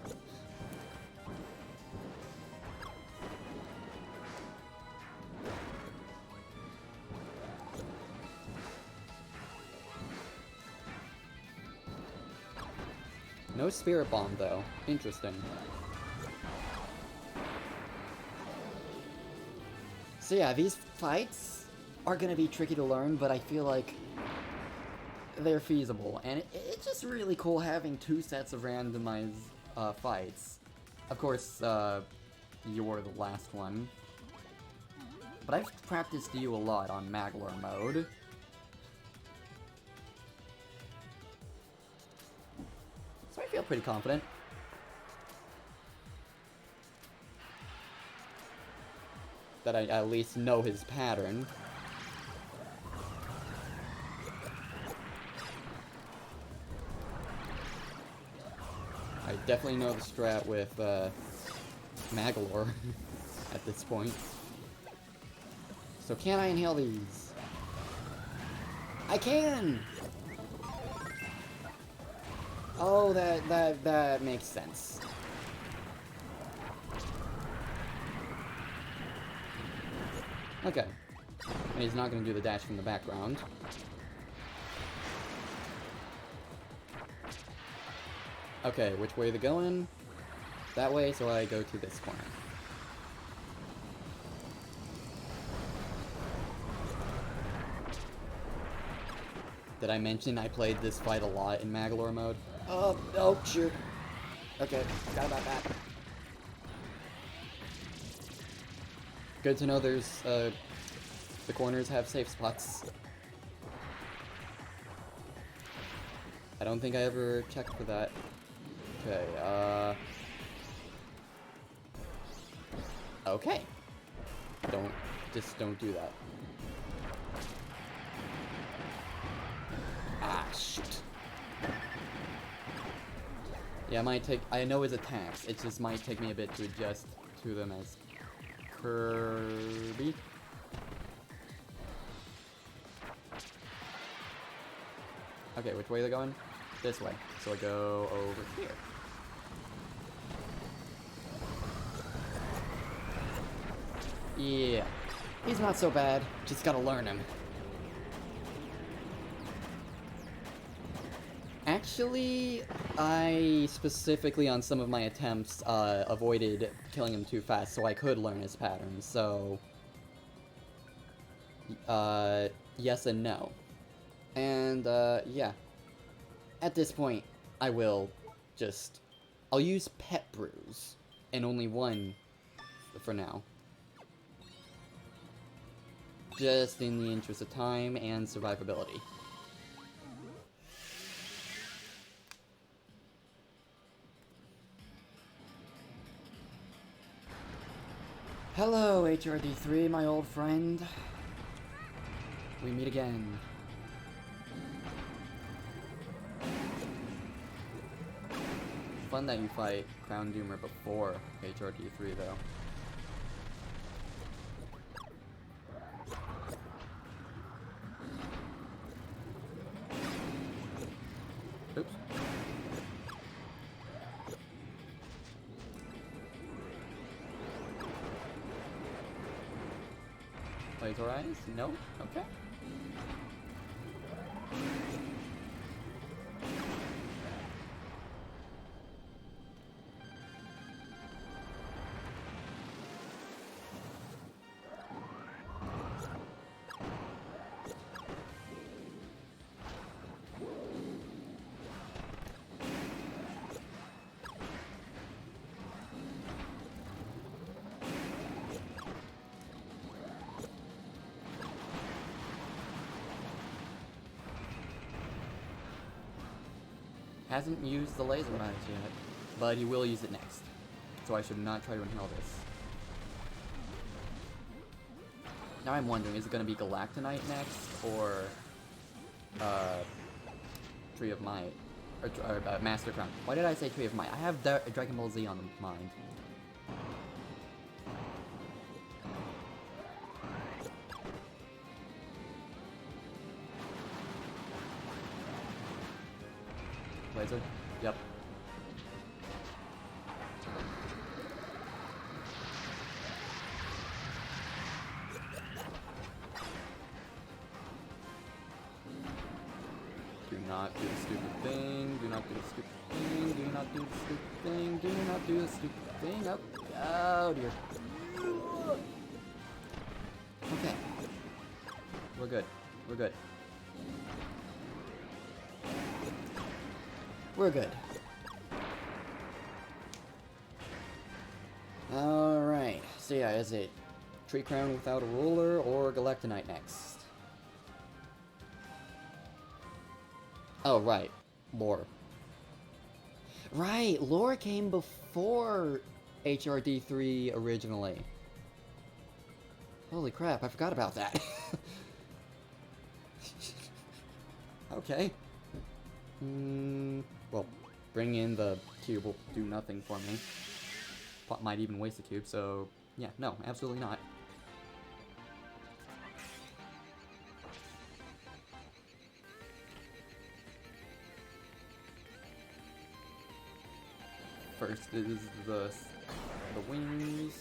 No Spirit Bomb, though. Interesting. So yeah, these fights are gonna be tricky to learn, but I feel like they're feasible. And it's just really cool having two sets of randomized fights. Of course, you're the last one. But I've practiced you a lot on Magler mode. So I feel pretty confident. that I at least know his pattern. I definitely know the strat with Magalore at this point. So can I inhale these? I can! Oh, that makes sense. Okay. And he's not gonna do the dash from the background. Okay, which way are they going? That way, so I go to this corner. Did I mention I played this fight a lot in Magalore mode? Oh, shoot. Okay, forgot about that. Good to know there's, the corners have safe spots. I don't think I ever checked for that. Okay, okay. Don't do that. Ah, shoot. Yeah, it might take, I know his attacks, it just might take me a bit to adjust to them as Kirby. Okay, which way are they going? This way. So I go over here. Yeah. He's not so bad. Just gotta learn him. Actually, I specifically on some of my attempts avoided killing him too fast so I could learn his patterns, so... yes and no. And, yeah. At this point, I will just... I'll use Pet Brews, and only one for now. Just in the interest of time and survivability. Hello, HRD3, my old friend. We meet again. Fun that you fight Crown Doomer before HRD3, though. Oops. Laser eyes? No? Okay. Hasn't used the laser eyes yet, but he will use it next. So I should not try to inhale this. Now I'm wondering, is it going to be Galactonite next, or Tree of Might, or Master Crown? Why did I say Tree of Might? I have Dragon Ball Z on the mind. Laser? Yep. Do not do the stupid thing. Do not do the stupid thing. Do not do the stupid thing. Do not do the stupid thing. Oh, oh dear. Okay. We're good. We're good. We're good. Alright, so yeah, is it Tree Crown without a ruler or Galactonite next? Oh, right. Lore. Right, Lore came before HRD3 originally. Holy crap, I forgot about that. Okay. Well, bringing in the cube will do nothing for me. Might even waste the cube, so yeah, no, absolutely not. First is the wings.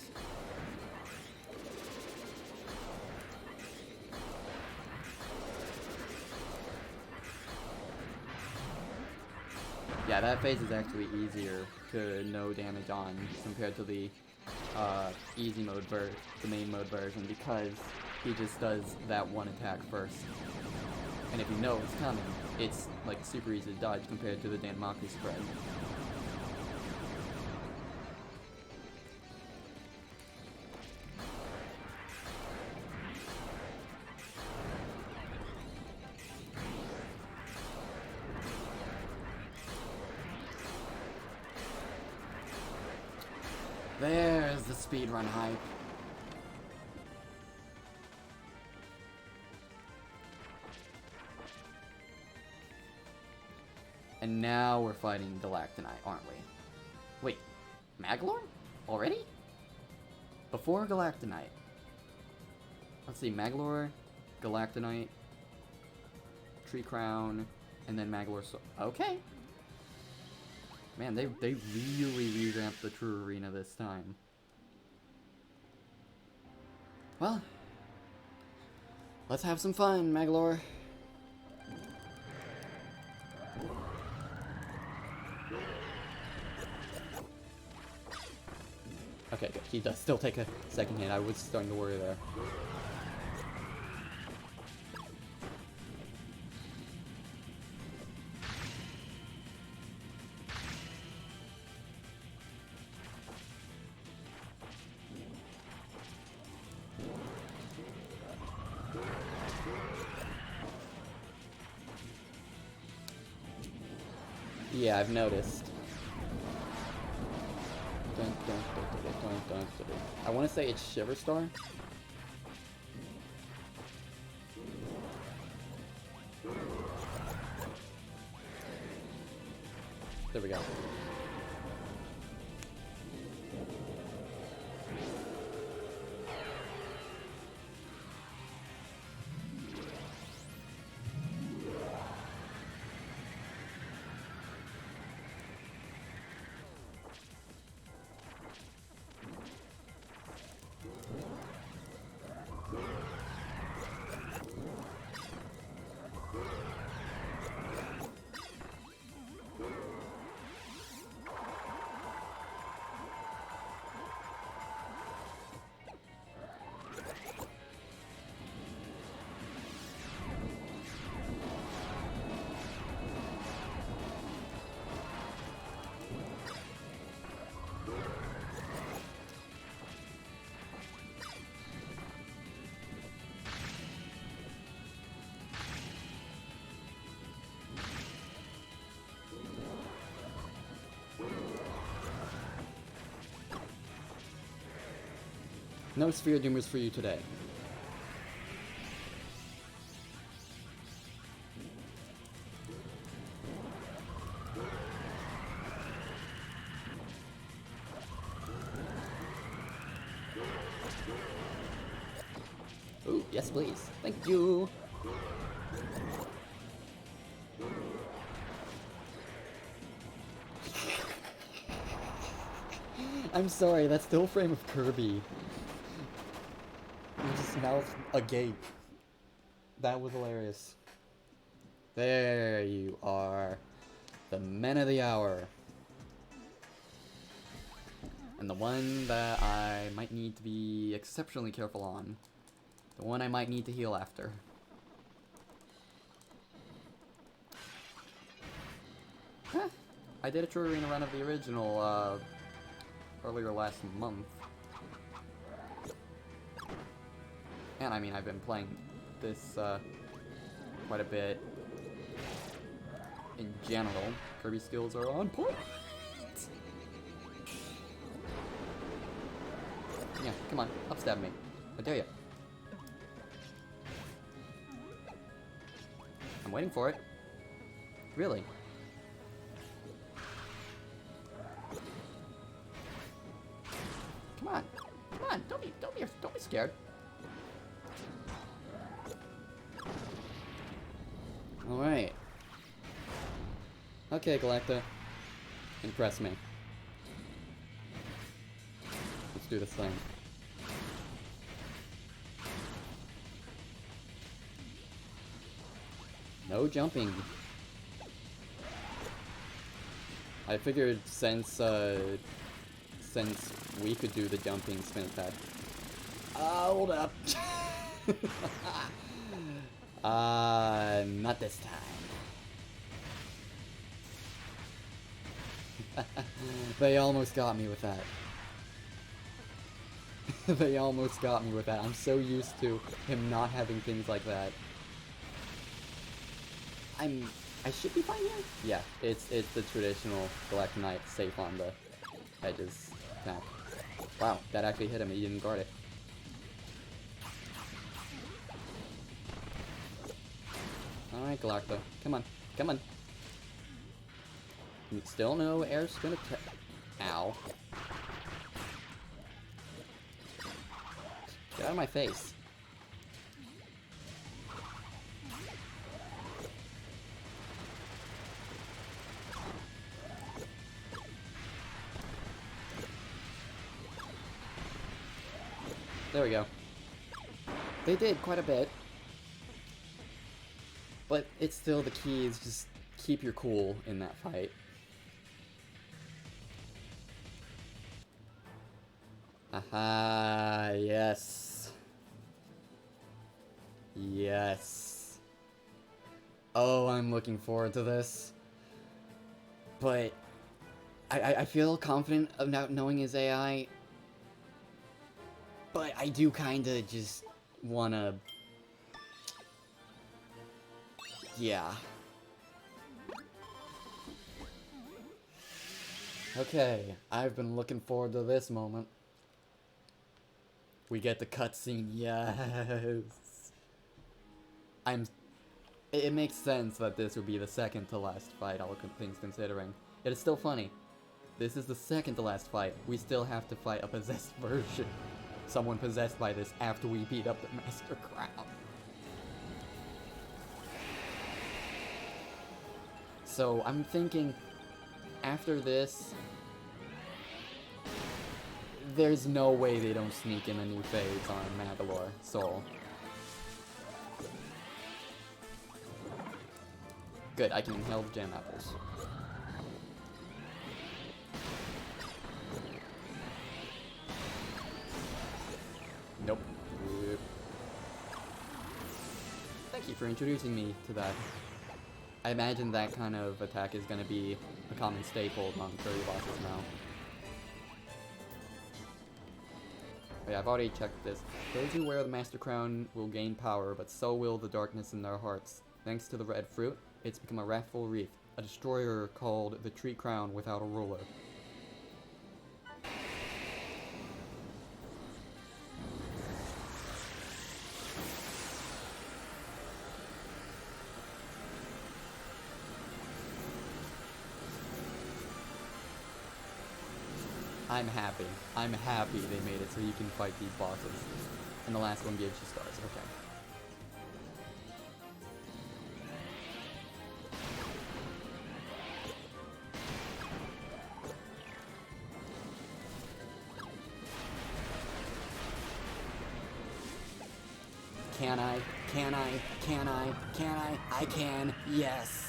Yeah, that phase is actually easier to no damage on compared to the easy mode the main mode version, because he just does that one attack first. And if you know it's coming, it's like super easy to dodge compared to the Danmaku spread. There's the speedrun hype. And now we're fighting Galactonite, aren't we? Wait, Maglor? Already? Before Galactonite. Let's see, Maglor, Galactonite, Tree Crown, and then Maglor. Okay. Man, they really revamped the True Arena this time. Well, let's have some fun, Maglor. Okay, good. He does still take a second hit. I was starting to worry there. Yeah, I've noticed. I want to say it's Shiver Star. There we go. No Sphere Doomers for you today. Ooh, yes please. Thank you. I'm sorry, that's still a frame of Kirby. With his mouth agape. That was hilarious. There you are. The men of the hour. And the one that I might need to be exceptionally careful on. The one I might need to heal after. Huh. I did a True Arena run of the original earlier last month. And I mean, I've been playing this quite a bit in general. Kirby skills are on point. Yeah, come on, upstab me. I dare you. I'm waiting for it. Really? Come on. Come on. Don't be scared. Alright. Okay, Galacta. Impress me. Let's do this thing. No jumping. I figured since we could do the jumping spin attack. Hold up. Not this time. They almost got me with that. They almost got me with that. I'm so used to him not having things like that. I should be fine here? Yeah, it's the traditional Galactonite safe on the edges attack. Wow, that actually hit him, he didn't guard it. Alright, Galacta, come on, come on. Still no air spin attack. Ow. Get out of my face. There we go. They did quite a bit. But it's still, the key is just keep your cool in that fight. Aha, yes. Yes. Oh, I'm looking forward to this. But I feel confident about knowing his AI. But I do kinda just wanna... Yeah. Okay, I've been looking forward to this moment. We get the cutscene, yes! It makes sense that this would be the second to last fight, all things considering. It is still funny. This is the second to last fight. We still have to fight a possessed version. Someone possessed by this after we beat up the Master Crown. So I'm thinking, after this, there's no way they don't sneak in a new phase on Magolor Soul. Good, I can inhale the gem apples. Nope. Thank you for introducing me to that. I imagine that kind of attack is going to be a common staple among Kirby bosses now. But yeah, I've already checked this. Those who wear the Master Crown will gain power, but so will the darkness in their hearts. Thanks to the red fruit, it's become a wrathful wreath, a destroyer called the Tree Crown without a ruler. I'm happy. I'm happy they made it so you can fight these bosses. And the last one gives you stars. Okay. Can I? Can I? Can I? Can I? I can. Yes.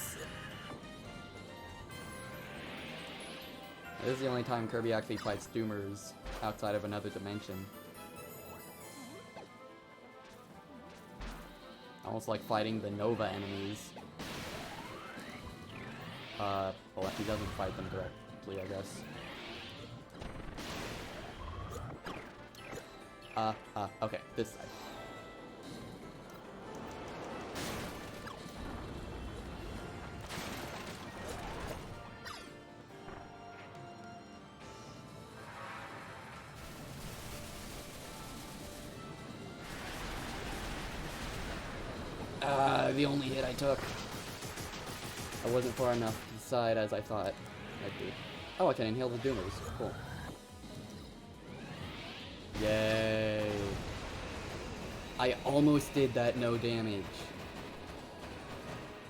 This is the only time Kirby actually fights Doomers outside of another dimension. Almost like fighting the Nova enemies. Well, he doesn't fight them directly, I guess. Okay, this side. The only hit I took. I wasn't far enough to the side as I thought I'd be. Oh, I can inhale the Doomers. Cool. Yay. I almost did that no damage.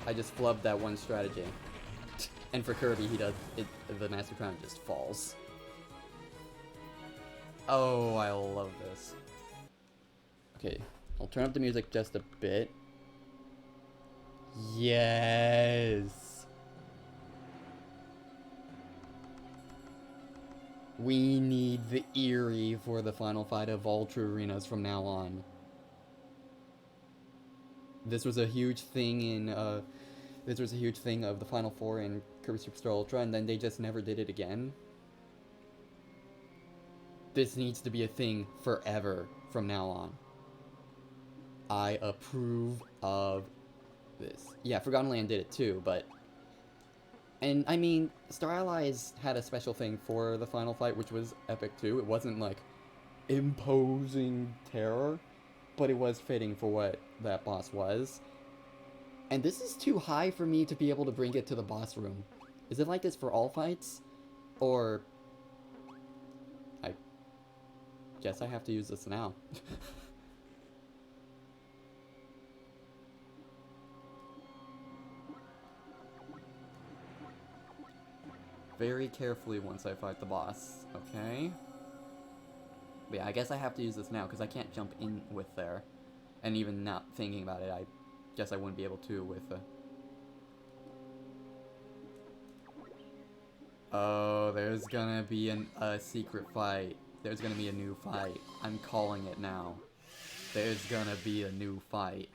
I just flubbed that one strategy. And for Kirby, he does it. The Master Crown just falls. Oh, I love this. Okay, I'll turn up the music just a bit. Yes! We need the Eerie for the final fight of all True Arenas from now on. This was a huge thing in, this was a huge thing of the Final Four in Kirby Superstar Ultra, and then they just never did it again. This needs to be a thing forever from now on. I approve of this. Yeah, Forgotten Land did it too, but... And, I mean, Star Allies had a special thing for the final fight, which was epic too. It wasn't, like, imposing terror, but it was fitting for what that boss was. And this is too high for me to be able to bring it to the boss room. Is it like this for all fights? Or... I guess I have to use this now. Very carefully once I fight the boss, okay? But yeah, I guess I have to use this now, because I can't jump in with there. And even not thinking about it, I guess I wouldn't be able to with the... Oh, there's gonna be a secret fight. There's gonna be a new fight. I'm calling it now. There's gonna be a new fight.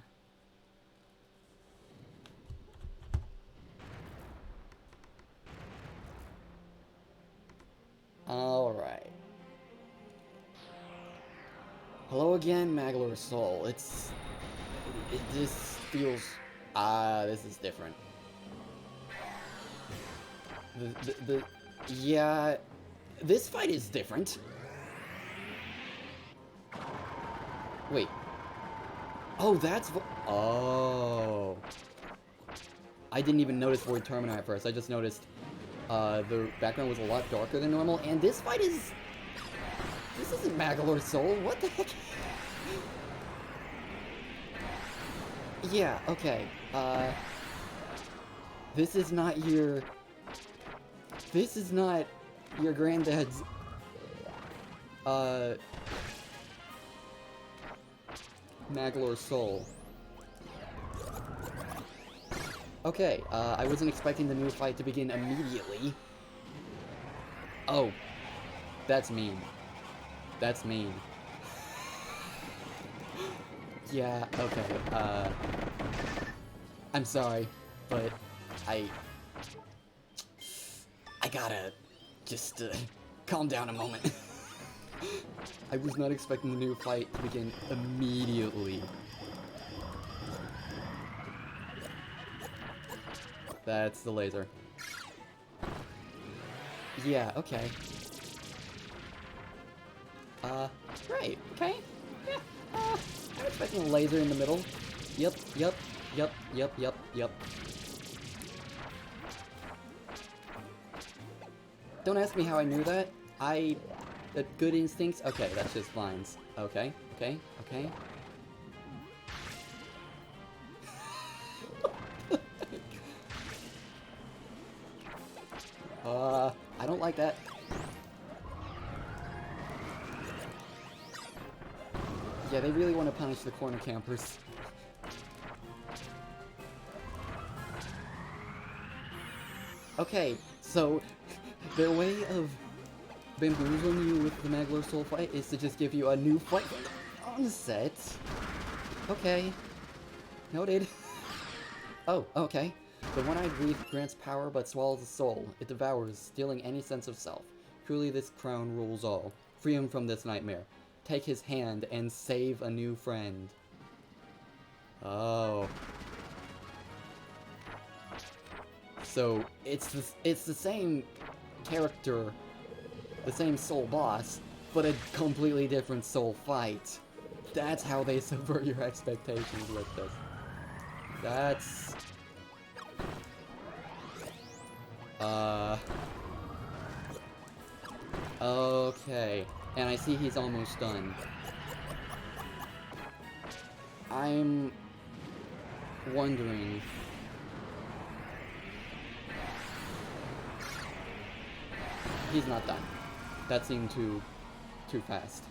Alright. Hello again, Maglor Soul. This feels... this is different. Yeah, this fight is different. Wait. Oh, that's oh. I didn't even notice Void Termina at first. I just noticed the background was a lot darker than normal, and this fight is... This isn't Magalore Soul, what the heck? Yeah, okay, this is not your granddad's, Magalore Soul. Okay, I wasn't expecting the new fight to begin immediately. Oh, that's mean. That's mean. Yeah, okay, I'm sorry, but I gotta just, calm down a moment. I was not expecting the new fight to begin immediately. That's the laser. Yeah, okay. Right, okay. Yeah, I'm expecting a laser in the middle. Yep. Don't ask me how I knew that. Good instincts? Okay, that's just lines. Okay. I don't like that. Yeah, they really want to punish the corner campers. Okay, so their way of bamboozling you with the Maglor Soul fight is to just give you a new fight from the onset. Okay. Noted. Oh, okay. The one-eyed reef grants power but swallows the soul. It devours, stealing any sense of self. Truly this crown rules all. Free him from this nightmare. Take his hand and save a new friend. Oh. So, it's the same character, the same soul boss, but a completely different soul fight. That's how they subvert your expectations with this. That's... Okay. And I see he's almost done. I'm wondering. He's not done. That seemed too fast.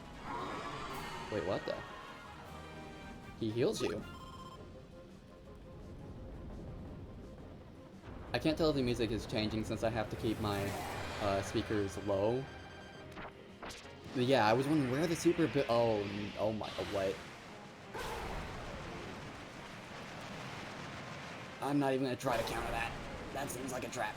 Wait, what the? He heals you. I can't tell if the music is changing since I have to keep my speakers low. But yeah, I was wondering where the super oh my, what? I'm not even gonna try to counter that. That seems like a trap.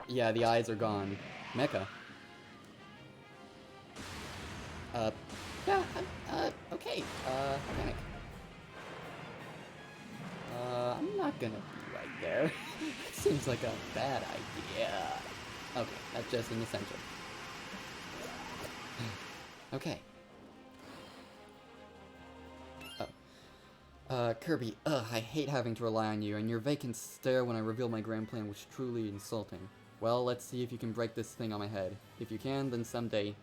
Yeah, the eyes are gone. Mecha. Yeah, okay, panic. I'm not gonna be right there. Seems like a bad idea. Okay, that's just in the center. Okay. Kirby, I hate having to rely on you, and your vacant stare when I revealed my grand plan was truly insulting. Well, let's see if you can break this thing on my head. If you can, then someday,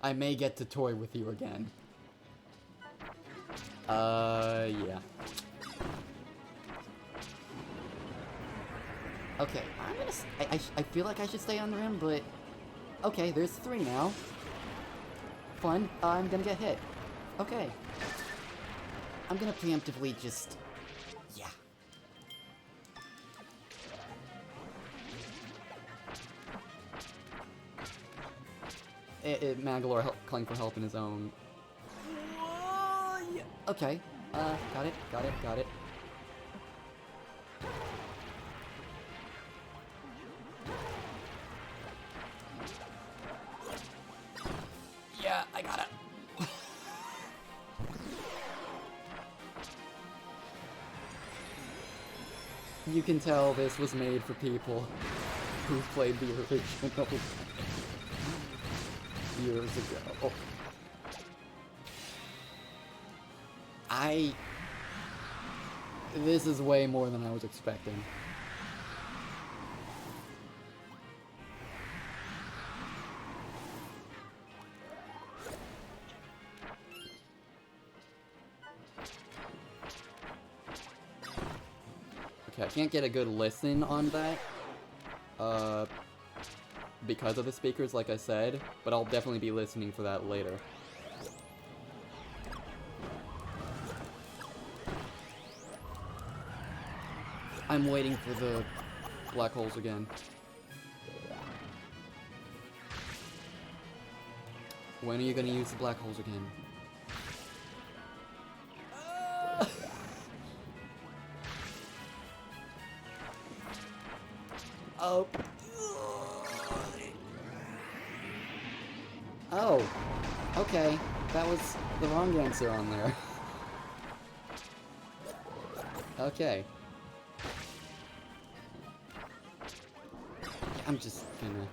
I may get to toy with you again. Yeah. Okay, I'm gonna I feel like I should stay on the rim, but... Okay, there's 3 now. Fun, I'm gonna get hit. Okay. I'm gonna preemptively just... Yeah. Mangalore calling for help in his own... Yeah. Okay, got it. Yeah, I got it. You can tell this was made for people who played the original years ago. This is way more than I was expecting. Okay, I can't get a good listen on that, because of the speakers, like I said, but I'll definitely be listening for that later. I'm waiting for the black holes again. When are you gonna use the black holes again? Oh. Oh. Okay. That was the wrong answer on there. Okay. I'm just gonna...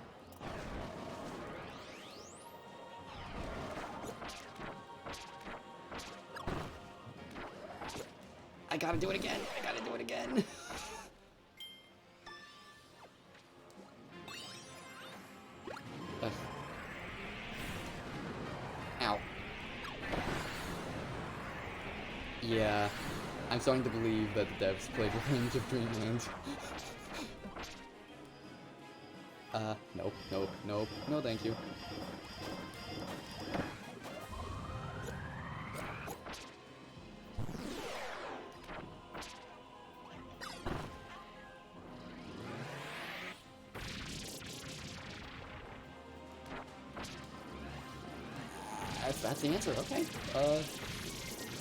I gotta do it again! Ugh. Ow. Yeah, I'm starting to believe that the devs played Revenge of Dreamland. Nope, no thank you. That's the answer, okay.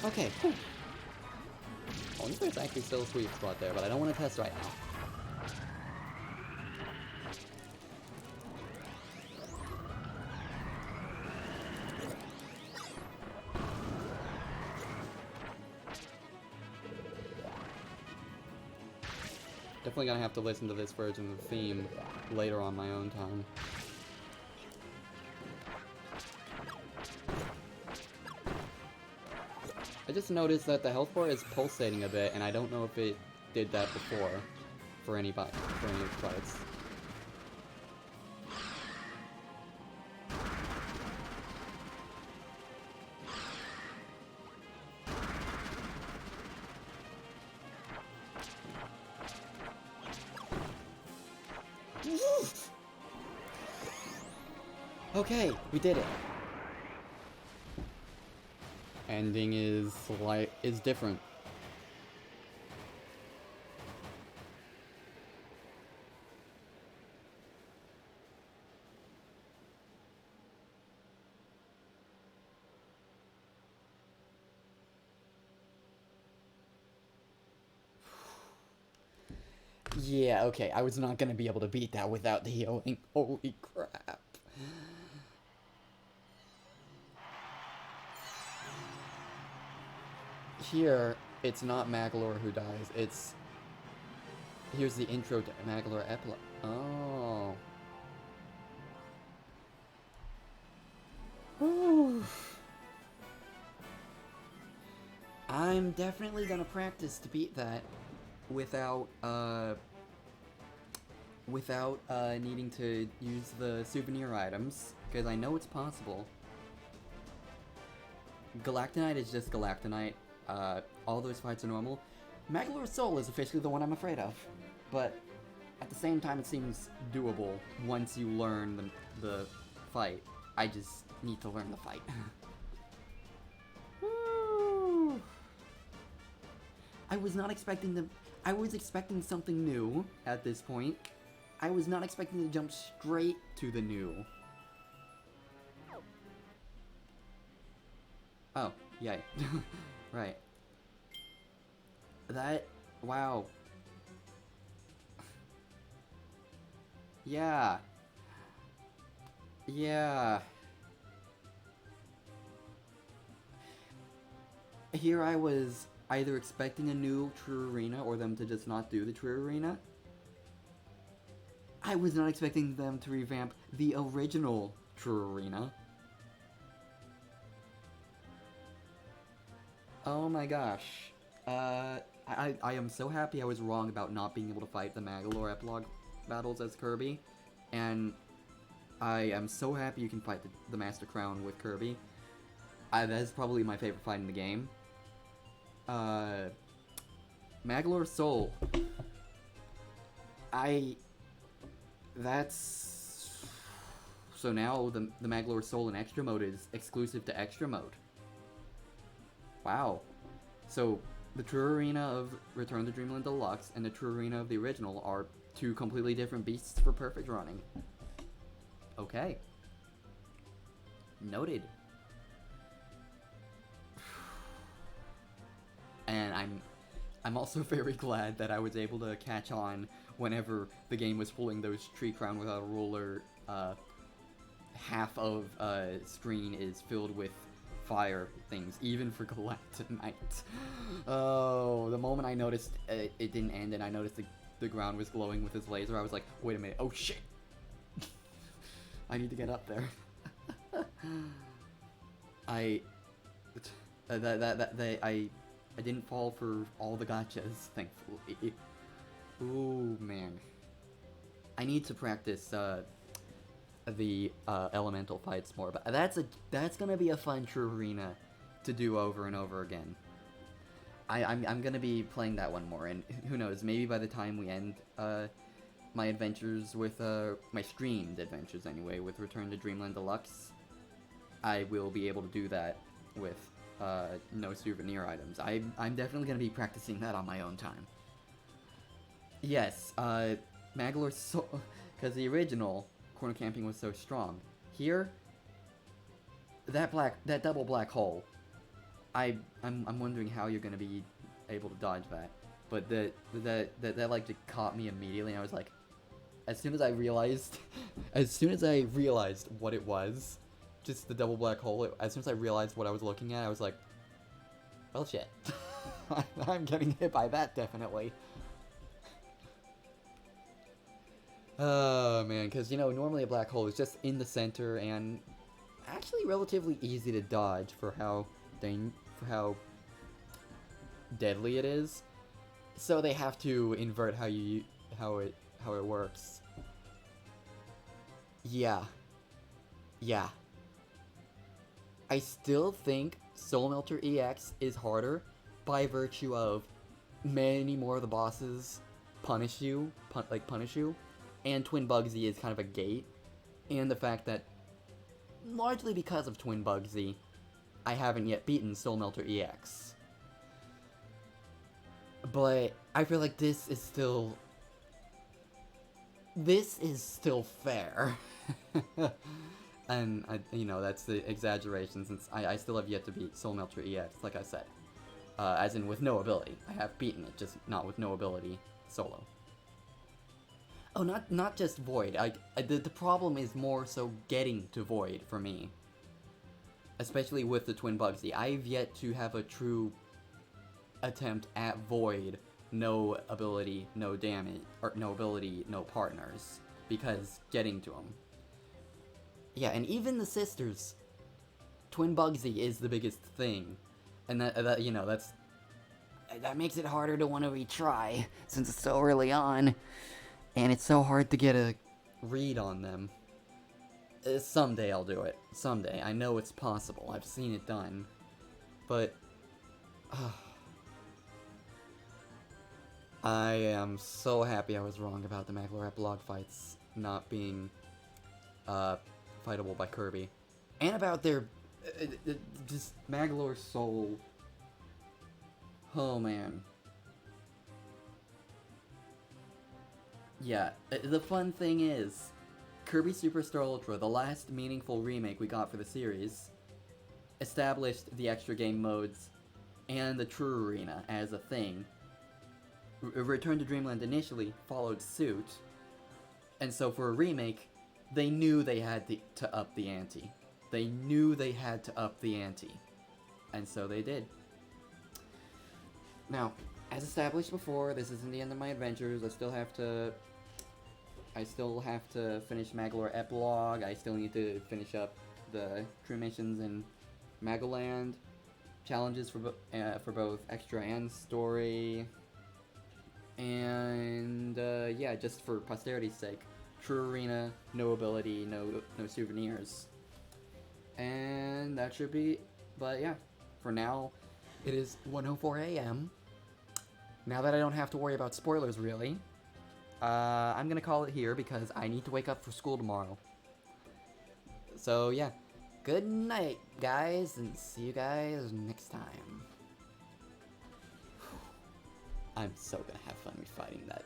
Okay, cool. I wonder if there's actually still a sweet spot there, but I don't want to test right now. Definitely gonna have to listen to this version of the theme later on my own time. I just noticed that the health bar is pulsating a bit, and I don't know if it did that before for any fights. Okay, we did it. Ending is different. Yeah, okay, I was not gonna be able to beat that without the healing. Holy crap. Here, it's not Magalore who dies, it's... Here's the intro to Magalore epilogue. Oh. Whew. I'm definitely gonna practice to beat that without needing to use the souvenir items, because I know it's possible. Galactonite is just Galactonite. All those fights are normal. Magalore's Soul is officially the one I'm afraid of, but at the same time it seems doable once you learn the fight. I just need to learn the fight. Woo! I was not expecting them. I was expecting something new at this point. I was not expecting to jump straight to the new. Oh, yay. Right. That... wow. Yeah. Yeah. Here I was either expecting a new True Arena or them to just not do the True Arena. I was not expecting them to revamp the original True Arena. Oh my gosh. I am so happy I was wrong about not being able to fight the Magalore epilogue battles as Kirby. And I am so happy you can fight the Master Crown with Kirby. That is probably my favorite fight in the game. Magalore Soul. That's... So now the Magalore Soul in Extra Mode is exclusive to Extra Mode. Wow. So, the True Arena of Return to Dreamland Deluxe and the True Arena of the original are two completely different beasts for perfect running. Okay. Noted. And I'm also very glad that I was able to catch on whenever the game was pulling those Tree Crown Without a Ruler, half of screen is filled with fire things, even for Galactonite. Oh, the moment I noticed it didn't end and I noticed the ground was glowing with his laser, I was like, wait a minute, oh shit! I need to get up there. I didn't fall for all the gotchas, thankfully. Ooh, man. I need to practice the elemental fights more, but that's gonna be a fun True Arena to do over and over again. I'm gonna be playing that one more, and who knows, maybe by the time we end my adventures with my streamed adventures anyway with Return to Dreamland Deluxe, I will be able to do that with no souvenir items. I'm definitely gonna be practicing that on my own time. Yes, Magalore Soul, because the original corner camping was so strong. Here, that double black hole, I'm wondering how you're gonna be able to dodge that. But that like just caught me immediately, and I was like, as soon as I realized what it was, just the double black hole, as soon as I realized what I was looking at, I was like, well shit. I'm getting hit by that, definitely. Oh man, because you know, normally a black hole is just in the center and actually relatively easy to dodge for how deadly it is. So they have to invert how it works. Yeah. Yeah. I still think Soul Melter EX is harder by virtue of many more of the bosses punish you, and Twin Bugsy is kind of a gate, and the fact that, largely because of Twin Bugsy, I haven't yet beaten Soul Melter EX. But I feel like this is still fair. And, that's the exaggeration, since I still have yet to beat Soul Melter EX, like I said. As in with no ability. I have beaten it, just not with no ability solo. Oh, not just Void. The problem is more so getting to Void for me. Especially with the Twin Bugsy. I've yet to have a true attempt at Void, no ability, no damage, or no ability, no partners, because getting to them. Yeah, and even the sisters, Twin Bugsy is the biggest thing, and that makes it harder to want to retry, since it's so early on, and it's so hard to get a read on them. Someday I'll do it. Someday. I know it's possible. I've seen it done. But I am so happy I was wrong about the Maglar epilogue fights not being fightable by Kirby. And about their just Maglor's soul. Oh man. Yeah, the fun thing is, Kirby Superstar Ultra, the last meaningful remake we got for the series, established the extra game modes and the True Arena as a thing. Return to Dreamland initially followed suit, and so for a remake, they knew they had to up the ante. They knew they had to up the ante, and so they did. Now, as established before, this isn't the end of my adventures. I still have to finish Maglar Epilogue. I still need to finish up the True Missions in Magoland, challenges for both extra and story, and yeah, just for posterity's sake, True Arena, no ability, no souvenirs, and that should be. But yeah, for now, it is 1:04 a.m. Now that I don't have to worry about spoilers, really, I'm gonna call it here because I need to wake up for school tomorrow. So yeah, good night, guys, and see you guys next time. I'm so gonna have fun fighting that.